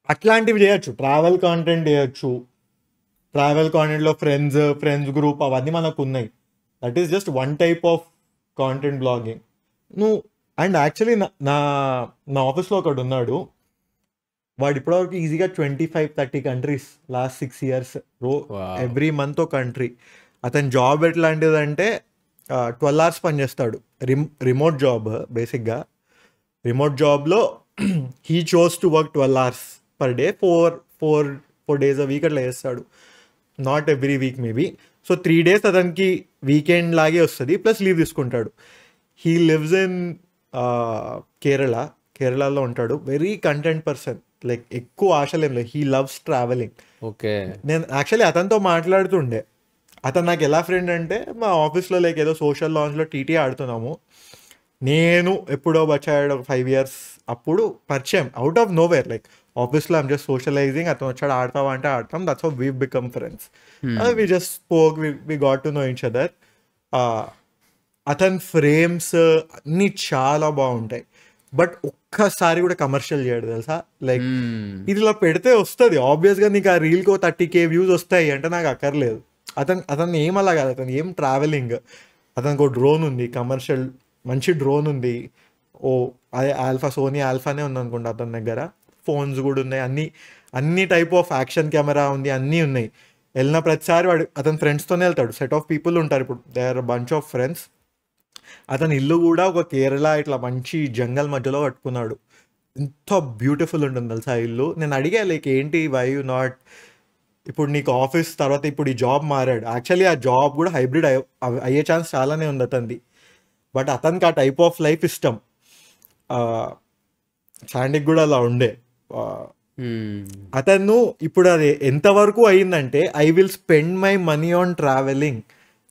అట్లాంటివి చేయొచ్చు, ట్రావెల్ కాంటెంట్ చేయొచ్చు. ట్రావెల్ కాంటెంట్లో ఫ్రెండ్స్ గ్రూప్ అవన్నీ మనకు ఉన్నాయి. That is just one type of content blogging. And actually నా ఆఫీస్లో ఒకడు ఉన్నాడు, వాడు ఇప్పటివరకు ఈజీగా 25-30 countries last 6 years every month ఒక కంట్రీ. అతని జాబ్ ఎట్లాంటిదంటే 12 hours పనిచేస్తాడు, రిమోట్ జాబ్ బేసిక్గా. రిమోట్ జాబ్లో he chose to work 12 hours per day, 4 days a week అట్లా చేస్తాడు. Not every week maybe. So 3 days అతనికి వీకెండ్ లాగే వస్తుంది, ప్లస్ లీవ్ తీసుకుంటాడు. హీ లివ్స్ ఇన్ కేరళలో ఉంటాడు. వెరీ కంటెంట్ పర్సన్, లైక్ ఎక్కువ ఆశలేం లేదు. He loves travelling. ఓకే. నేను యాక్చువల్లీ అతనితో మాట్లాడుతుండే. అతను నాకు ఎలా ఫ్రెండ్ అంటే, మా ఆఫీస్లో లైక్ ఏదో సోషల్ లాంచ్లో టీటీ ఆడుతున్నాము. నేను ఎప్పుడో బచ్చాడు 5 years అప్పుడు పరిచయం, అవుట్ ఆఫ్ నోవేర్. లైక్ ఆఫీస్లో ఐమ్ జస్ట్ సోషలైజింగ్, అతను వచ్చాడు ఆడతావా అంటే ఆడతాం. That's how we become friends. We just spoke, we got to know each other. అతని ఫ్రేమ్స్ అన్నీ చాలా బాగుంటాయి, బట్ ఒక్కసారి కూడా కమర్షియల్ చేయడు తెలుసా. లైక్ ఇది ఇలా పెడితే వస్తుంది ఆబ్వియస్గా, నీకు ఆ రీల్కి 30K వ్యూస్ వస్తాయి అంటే నాకు అక్కర్లేదు. అతను ఏమలా కాదు, అతను ఏం ట్రావెలింగ్. అతనికి ఒక డ్రోన్ ఉంది, కమర్షియల్ మంచి డ్రోన్ ఉంది. అదే సోనీ ఆల్ఫానే ఉంది అనుకుంటా అతని దగ్గర. ఫోన్స్ కూడా ఉన్నాయి, అన్ని టైప్ ఆఫ్ యాక్షన్ కెమెరా ఉంది, అన్నీ ఉన్నాయి. వెళ్ళిన ప్రతిసారి వాడు అతని ఫ్రెండ్స్తోనే వెళ్తాడు. సెట్ ఆఫ్ పీపుల్ ఉంటారు, ఇప్పుడు they are bunch of friends. అతని ఇల్లు కూడా ఒక కేరళ ఇట్లా మంచి జంగల్ మధ్యలో కట్టుకున్నాడు. ఎంత బ్యూటిఫుల్ ఉంటుంది తెలుసా ఆ ఇల్లు. నేను అడిగా లైక్ ఏంటి వై యు నాట్, ఇప్పుడు నీకు ఆఫీస్ తర్వాత ఇప్పుడు ఈ జాబ్ మారాడు. యాక్చువల్లీ ఆ జాబ్ కూడా హైబ్రిడ్ అయ్యే ఛాన్స్ చాలానే ఉంది అతనిది, బట్ అతనికి ఆ టైప్ ఆఫ్ లైఫ్ ఇష్టం. శాండీకి కూడా అలా ఉండే. అతను ఇప్పుడు అది ఎంతవరకు అయిందంటే, I will spend my money on travelling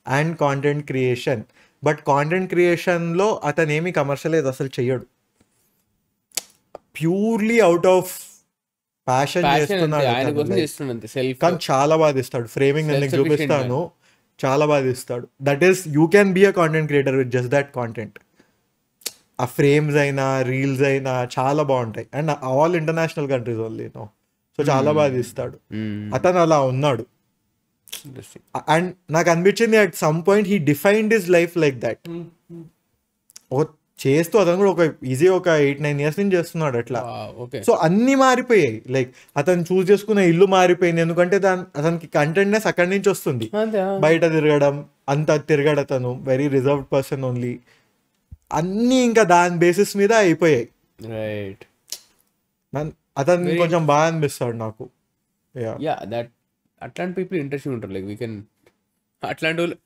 and content creation. But content క్రియేషన్లో అతను ఏమి కమర్షియలైజ్ అసలు చెయ్యడు, ప్యూర్లీ అవుట్ ఆఫ్ ప్యాషన్ చేస్తున్నాడు. కానీ చాలా బాగా ఇస్తాడు ఫ్రేమింగ్. నేను చూపిస్తాను, చాలా బాగా తీస్తాడు. That is you can be a content creator with just that content. ఆ ఫ్రేమ్స్ అయినా రీల్స్ అయినా చాలా బాగుంటాయి, and all international countries only no. So చాలా బాగా తీస్తాడు. అతను అలా ఉన్నాడు. అండ్ నాకు అనిపించింది at some point he defined his life like that. చేస్తూ అతను కూడా ఒక ఈజీ ఒక 8-9 years నుంచి చేస్తున్నాడు అట్లా. సో అన్ని మారిపోయాయి. లైక్ అతను చూస్ చేసుకున్న ఇల్లు మారిపోయింది, ఎందుకంటే అతనికి కంటెంట్నెస్ అక్కడి నుంచి వస్తుంది. బయట తిరగడం అంత తిరగడు అతను, వెరీ రిజర్వ్డ్ పర్సన్ ఓన్లీ. అన్ని ఇంకా దాని బేసిస్ మీద అయిపోయాయి. రైట్. అతను కొంచెం బాగా అనిపిస్తాడు నాకు. యా దట్ అట్లాంటి పీపుల్ ఇంట్రెస్టింగ్ ఉంటారు. లైక్ వీ కెన్ అట్లాంటి వాళ్ళు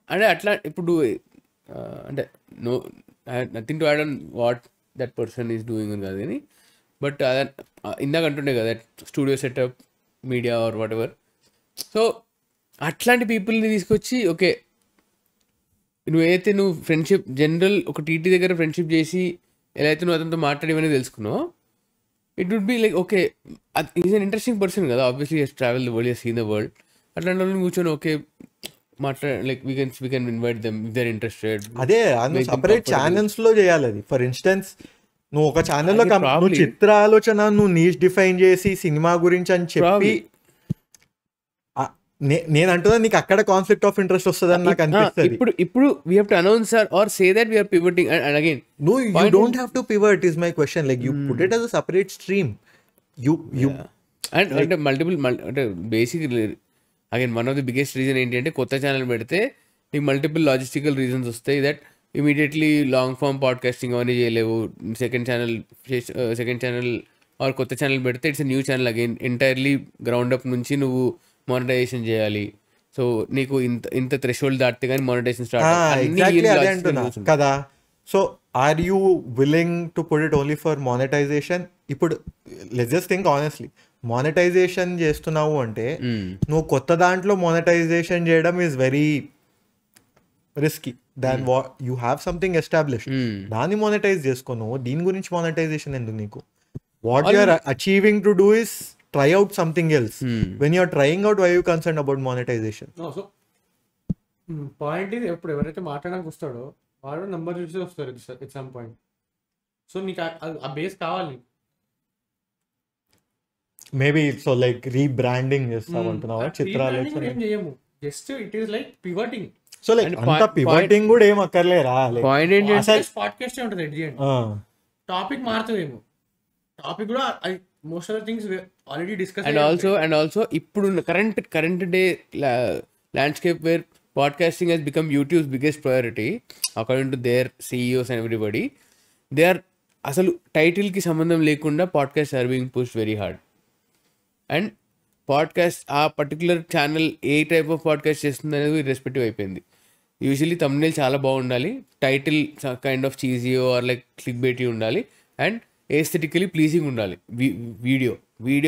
అంటే అట్లా ఇప్పుడు అంటే no nothing to add on what that person is doing అని కాదు కానీ, బట్ ఇందాక అంటుండే కదా studio setup media or whatever. So అట్లాంటి పీపుల్ని తీసుకొచ్చి ఓకే నువ్వు ఫ్రెండ్షిప్ జనరల్ ఒక టీటీ దగ్గర ఫ్రెండ్షిప్ చేసి ఎలా అయితే నువ్వు అతనితో మాట్లాడేవని తెలుసుకున్నావు, it would be like okay is an interesting person కదా, obviously he's travel the world, he's seen the world. అట్లాంటి వాళ్ళని కూర్చొని okay like we can invite them if they are interested. అదే సెపరేట్ ఛానల్స్ లో చేయాలి అది. ఫర్ ఇన్స్టెన్స్ నువ్వు ఒక ఛానల్లో నువ్వు చిత్ర ఆలోచన నువ్వు నీష్ డిఫైన్ చేసి సినిమా గురించి అని చెప్పి నేను అంటున్నా నీకు అక్కడ కాన్ఫ్లిక్ట్ ఆఫ్ ఇంట్రెస్ట్ వస్తుందని నాకు అనిపిస్తుంది. ఇప్పుడు we have to announce or say that we are pivoting and again no you don't have to pivot is my question. Like you put it as a separate stream. You and అంటే మల్టిపుల్ అంటే basic again one of the biggest reason ఏంటి అంటే కొత్త ఛానల్ పెడితే నీకు మల్టిపుల్ లాజిస్టికల్ రీజన్స్ వస్తాయి that immediately long form podcasting అవన్నీ చేయలేవు. సెకండ్ ఛానల్ ఆర్ కొత్త ఛానల్ పెడితే it's new channel again entirely ground up నుంచి నువ్వు మానిటైజేషన్ చేయాలి. సో నీకు ఇంత థ్రెషోల్డ్ దాటితే కానీ మానిటైజేషన్ స్టార్ట్ కదా. So are you willing to put it only for monetisation? ఇప్పుడు let's just think honestly, monetisation చేస్తున్నావు అంటే నువ్వు కొత్త దాంట్లో మానిటైజేషన్ చేయడం is very risky than you have something established. దాన్ని మానిటైజ్ చేసుకోను, దీని గురించి మానిటైజేషన్ ఎందుకు నీకు? What you are achieving to do is try out something else. When you are trying out, why are you concerned about monetization? No, so point is ఎప్పుడు ఎవరైతే మాట్లాడడానికి వస్తాడో వాడు నంబర్ చూసి వస్తారు ఎట్ సమ్ పాయింట్. సో నీకు ఆ బేస్ కావాలి. మేబీ సో లైక్ రీబ్రాండింగ్ చేస్తావు అంటున్నావా? చిత్రాలు ఏం చేయము, just it is like pivoting. So like అంత పివటింగ్ కూడా ఏం అక్కర్లేరా? పాయింట్ ఏంటంటే పాడ్కాస్ట్ ఉంటుంది ఎట్ ది ఎండ్. టాపిక్ మారుతుందేమో, టాపిక్ కూడా most of the things we already discussed. And also ఇప్పుడు current day landscape where podcasting has become YouTube's biggest priority according to their CEOs and everybody, they are అసలు టైటిల్ కి సంబంధం లేకుండా podcast are being push very hard. And podcast ఆ పర్టికులర్ ఛానల్ ఏ టైప్ ఆఫ్ పాడ్కాస్ట్ చేస్తుంది అనేది రెస్పెక్టివ్ అయిపోయింది. యూజువలీ thumbnail చాలా బాగుండాలి, టైటిల్ కైండ్ ఆఫ్ చీజీయో ఆర్ లైక్ క్లిక్ బెయిటీ ఉండాలి, అండ్ ఎస్థెటికలీ ప్లీజింగ్ ఉండాలి. Video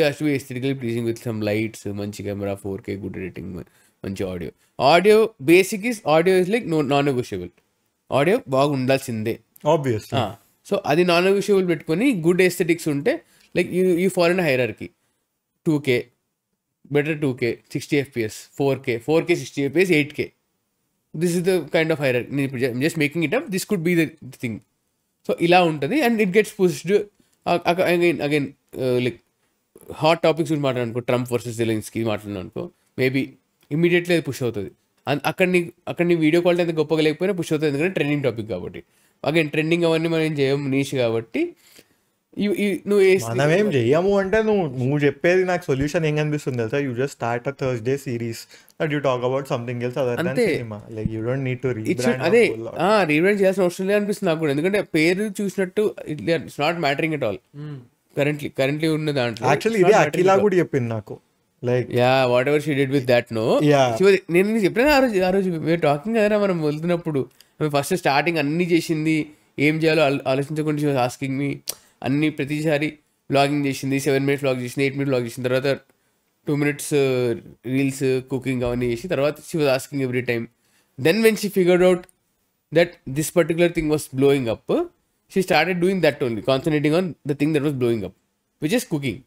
has to be aesthetically pleasing with some lights, మంచి కెమెరా, 4K, గుడ్ ఎడిటింగ్, మంచి audio basic audio is like non negotiable. Audio బాగా ఉండాల్సిందే ఆబ్వియస్లీ. సో అది నాన్ నెగోషియబుల్ పెట్టుకొని గుడ్ ఎస్థెటిక్స్ ఉంటే like you follow in hierarchy. 2K better, 2K 60 FPS, 4K 60 FPS, 8K. This is the kind of hierarchy. నేను ఇప్పుడు just making it up, this could be the thing. So ఇలా ఉంటుంది and it gets pushed again like hot topics గురించి మాట్లాడనుకో, ట్రంప్ వర్సెస్ జెలెన్స్కీ మాట్లాడిననుకో, మేబీ ఇమీడియట్లీ అది పుష్ అవుతుంది. అక్కడ నీ వీడియో క్వాలిటీ అంత గొప్పగా లేకపోయినా పుష్ అవుతుంది, ఎందుకంటే ట్రెండింగ్ టాపిక్ కాబట్టి. అగైన్ ట్రెండింగ్ అవన్నీ మనం ఏం చేయము, నీష్ కాబట్టి. మనం ఏం చెయ్యము అంటే నువ్వు చెప్పేది నాకు సొల్యూషన్ ఏం కనిపిస్తుంది తెలుసా? You just start a Thursday series that you talk about something else other than cinema. Like you don't need to rebrand. అదే రీబ్రాండ్ చేయాల్సిన అవసరం లేదు అనిపిస్తుంది నాకు కూడా, ఎందుకంటే పేరు చూసినట్టు it's not mattering at all. Currently ఉన్న దాంట్లో యాక్చువల్లీ ఇదే అఖిలా కూడా చెప్పింది నాకు. Like yeah whatever she did with that no. నేను చెప్పిన ఆ రోజు మేము టాకింగ్ కదా మనం వెళ్తున్నప్పుడు, ఫస్ట్ స్టార్టింగ్ అన్ని చేసింది, ఏం చేయాలో ఆలోచించకుండా షీ వాజ్ ఆస్కింగ్ మీ అన్ని. ప్రతిసారి వ్లాగింగ్ చేసింది, 7 minutes వ్లాగ్ చేసింది, 8 minutes వ్లాగ్ చేసిన తర్వాత 2 minutes రీల్స్, కుకింగ్ అవన్నీ చేసి తర్వాత she was asking every time. Then when she figured out that this particular thing was blowing up, she started doing that only, concentrating on the thing that was blowing up, which is cooking.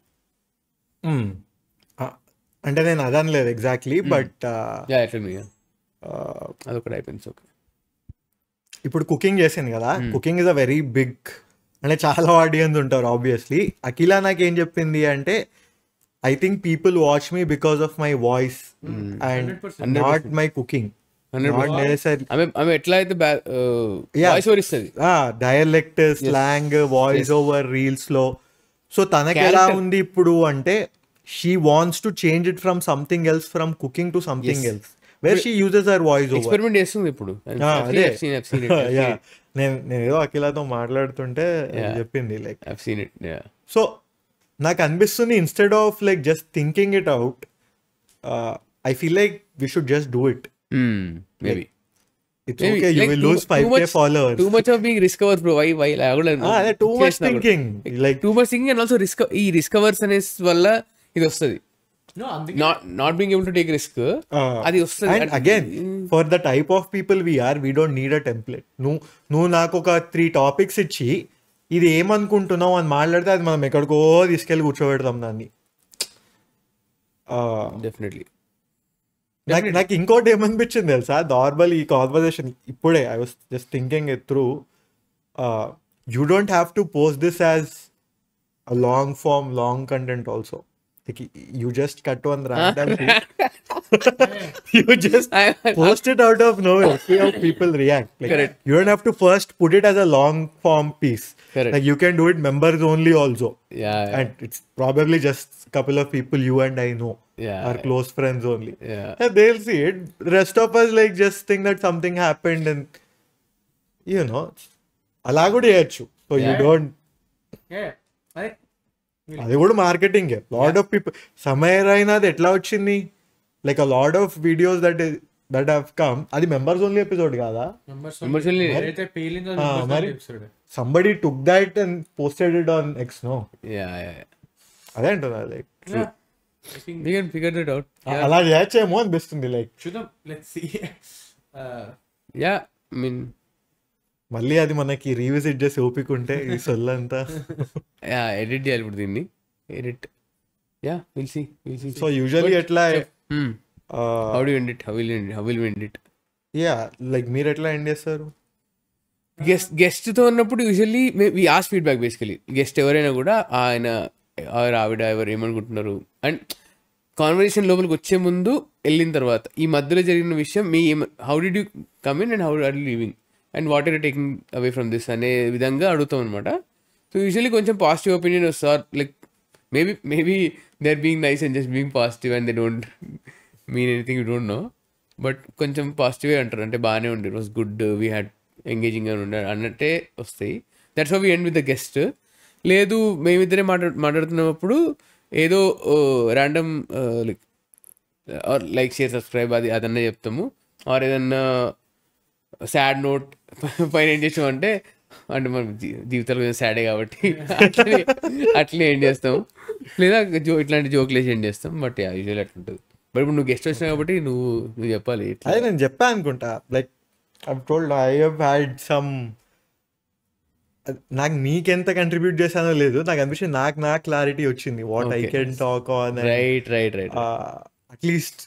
అంటే నేను అదనలేదు ఎగ్జాక్ట్లీ, బట్ అదొకటి అయిపోయింది. ఓకే, ఇప్పుడు కుకింగ్ చేసింది కదా, cooking is a very big, అంటే చాలా ఆడియన్స్ ఉంటారు ఆబ్వియస్లీ. అఖిల నాకేం చెప్పింది అంటే, I think people watch me because of my voice and 100%. Not my cooking. Not necessary ఆమె ఎట్లా అయితే వాయిస్ ఓవర్ ఇస్తుంది. Dialect, slang, voice over reels లో. సో తనకి ఎలా ఉంది ఇప్పుడు అంటే, she wants to change it from something else, from cooking to something else, where she uses her voice over. Experiment చేస్తుంది ఇప్పుడు. అదే నేను ఏదో అఖిలతో మాట్లాడుతుంటే చెప్పింది లైక్ సో నాకు అనిపిస్తుంది, instead of like just thinking it out, I feel like we should just do it. Maybe it's okay, you will lose 5K followers. Too much of being risk-averse, bro. Why అదే too much thinking, like too much thinking, and also ఈ risk-averse అనే వల్ల ఇది వస్తుంది. No, అందుకే Not being able to take risk, అది వస్తుంది. And again, for the type of people we are, we don't need a template. నువ్వు నాకు ఒక 3 topics ఇచ్చి ఇది ఏమనుకుంటున్నావు అని మాట్లాడితే అది మనం ఎక్కడికో తీసుకెళ్ళి కూర్చోబెడతాం దాన్ని. డెఫినెట్లీ. నాకు ఇంకోటి ఏమనిపించింది తెలుసా, నార్మల్ ఈ కాన్వర్సేషన్ ఇప్పుడే I was just thinking it through, you don't have to post this as a long form, long content also. You just cut one random tweet. You just post it out of nowhere. See how people react. Like, correct. You don't have to first put it as a long form piece. Correct. Like you can do it members only also. Yeah. And it's probably just a couple of people you and I know. Yeah. Are close friends only. Yeah. And they'll see it. The rest of us like just think that something happened and you know, అలా కూడా చేయొచ్చు. So you don't. Yeah. అదే అది కూడా మార్కెటింగ్. లాట్ ఆఫ్ పీపుల్ సమయరైనా అది ఎట్లా వచ్చింది, like a lot of videos that have come, అది మెంబర్స్ ఓన్లీ ఎపిసోడ్ కాదా? Members only. ఏదైతే పేలిందో మరి episode somebody took that and posted it on X, no? Yeah. అదే అంటున్నా like We can figure that out. అలా చేయొచ్చేమో అనిపిస్తుంది. లైక్ చూద్దాం, let's see. Yeah, I mean, మళ్ళీ అది మనకి రీవిజిట్ చేసి ఓపిక ఉంటే ఈ సొల్లంతా. ఎడిట్ చేయాలి ఇప్పుడు దీన్ని. Edit. Yeah, will see. So usually ఎట్లా how do end it? How will we end it? Yeah, like మీరు ఎట్లా ఎండ్ చేస్తారు? గెస్ట్తో ఉన్నప్పుడు usually we ask feedback. Basically guest ఎవరైనా కూడా ఆయన ఆవిడ ఎవరు ఏమనుకుంటున్నారు అండ్ కాన్వర్సేషన్ లోపలికి వచ్చే ముందు, వెళ్ళిన తర్వాత, ఈ మధ్యలో జరిగిన విషయం, మీ how did you come in and how are you living and what are you taking away from this అనే విధంగా అడుగుతాం అనమాట. సో యూజువల్లీ కొంచెం పాజిటివ్ ఒపీనియన్ వస్తారు. Like maybe they are being nice and just being positive and they don't mean anything you don't know, but కొంచెం పాజిటివే అంటారు. అంటే బాగానే ఉండే, it was good, we had engaging అని ఉండే అన్నట్టే వస్తాయి. That's how we end with the guest. లేదు మేమిద్దరే మాట్లాడుతున్నప్పుడు ఏదో ర్యాండమ్ లైక్ షేర్ సబ్స్క్రైబ్ అదన్నా చెప్తాము. ఆర్ ఏదన్నా సాడ్ నోట్ పైన ఏం చేసామంటే, అంటే మన జీవితాలు కొంచెం సాడే కాబట్టి అట్లే ఏం చేస్తాం, లేదా ఇట్లాంటి జోక్లు వేసి ఏం చేస్తాం. బట్ యూజువల్లీ అట్లా ఉంటుంది. బట్ ఇప్పుడు నువ్వు గెస్ట్ వచ్చినావు కాబట్టి నువ్వు చెప్పాలి. అదే నేను చెప్పాను అనుకుంటా. Like I told I have had some, నాకు నీకెంత కంట్రిబ్యూట్ చేశానో లేదు, నాకు అనిపించింది నాకు క్లారిటీ వచ్చింది what I can talk on. Right. At least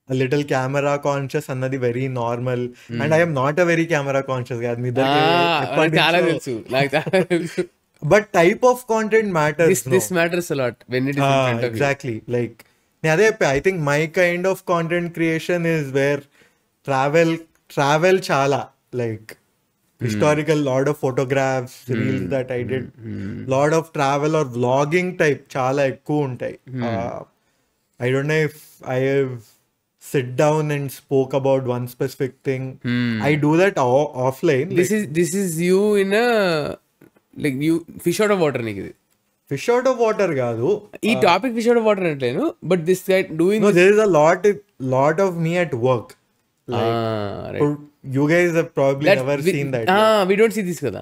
little camera conscious అన్నది very normal. And I'm not a very camera conscious కాదు, మీ చాలా తెలుసు, but type of content matters. This matters a lot when it is in front of you. Exactly. Like నేను అదే I think my kind of content creation is where travel చాలా like historical, lot of photographs, reels that I did, lot of travel or vlogging type చాలా ఎక్కువ ఉంటాయి. I don't know if I have sit down and spoke about one specific thing. I do that offline. This is you in a like you fish out of water నీకు ఇది. Fish out of water కాదు ఈ topic, fish out of water అంటలేను, but this guy doing. No, there is a lot of me at work. Like you guys have probably never seen that. We don't see this కదా.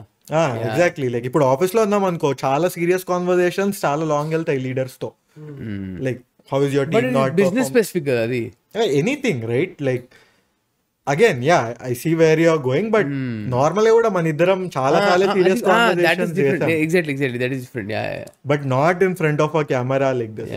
ఎగ్జాక్ట్లీ. లైక్ ఇప్పుడు ఆఫీస్ లో ఉన్నాం అనుకో, చాలా సీరియస్ కాన్వర్సేషన్స్ చాలా లాంగ్ వెళ్తాయి లీడర్స్ తో. Like how is your team not business specific కదా అది. Anything right. Like again yeah I see where you are going, but normal కూడా మన ఇద్దరం చాలా సీరియస్ కాన్వర్సేషన్స్ చేసాం. Exactly that is different. But not in front of a camera like this.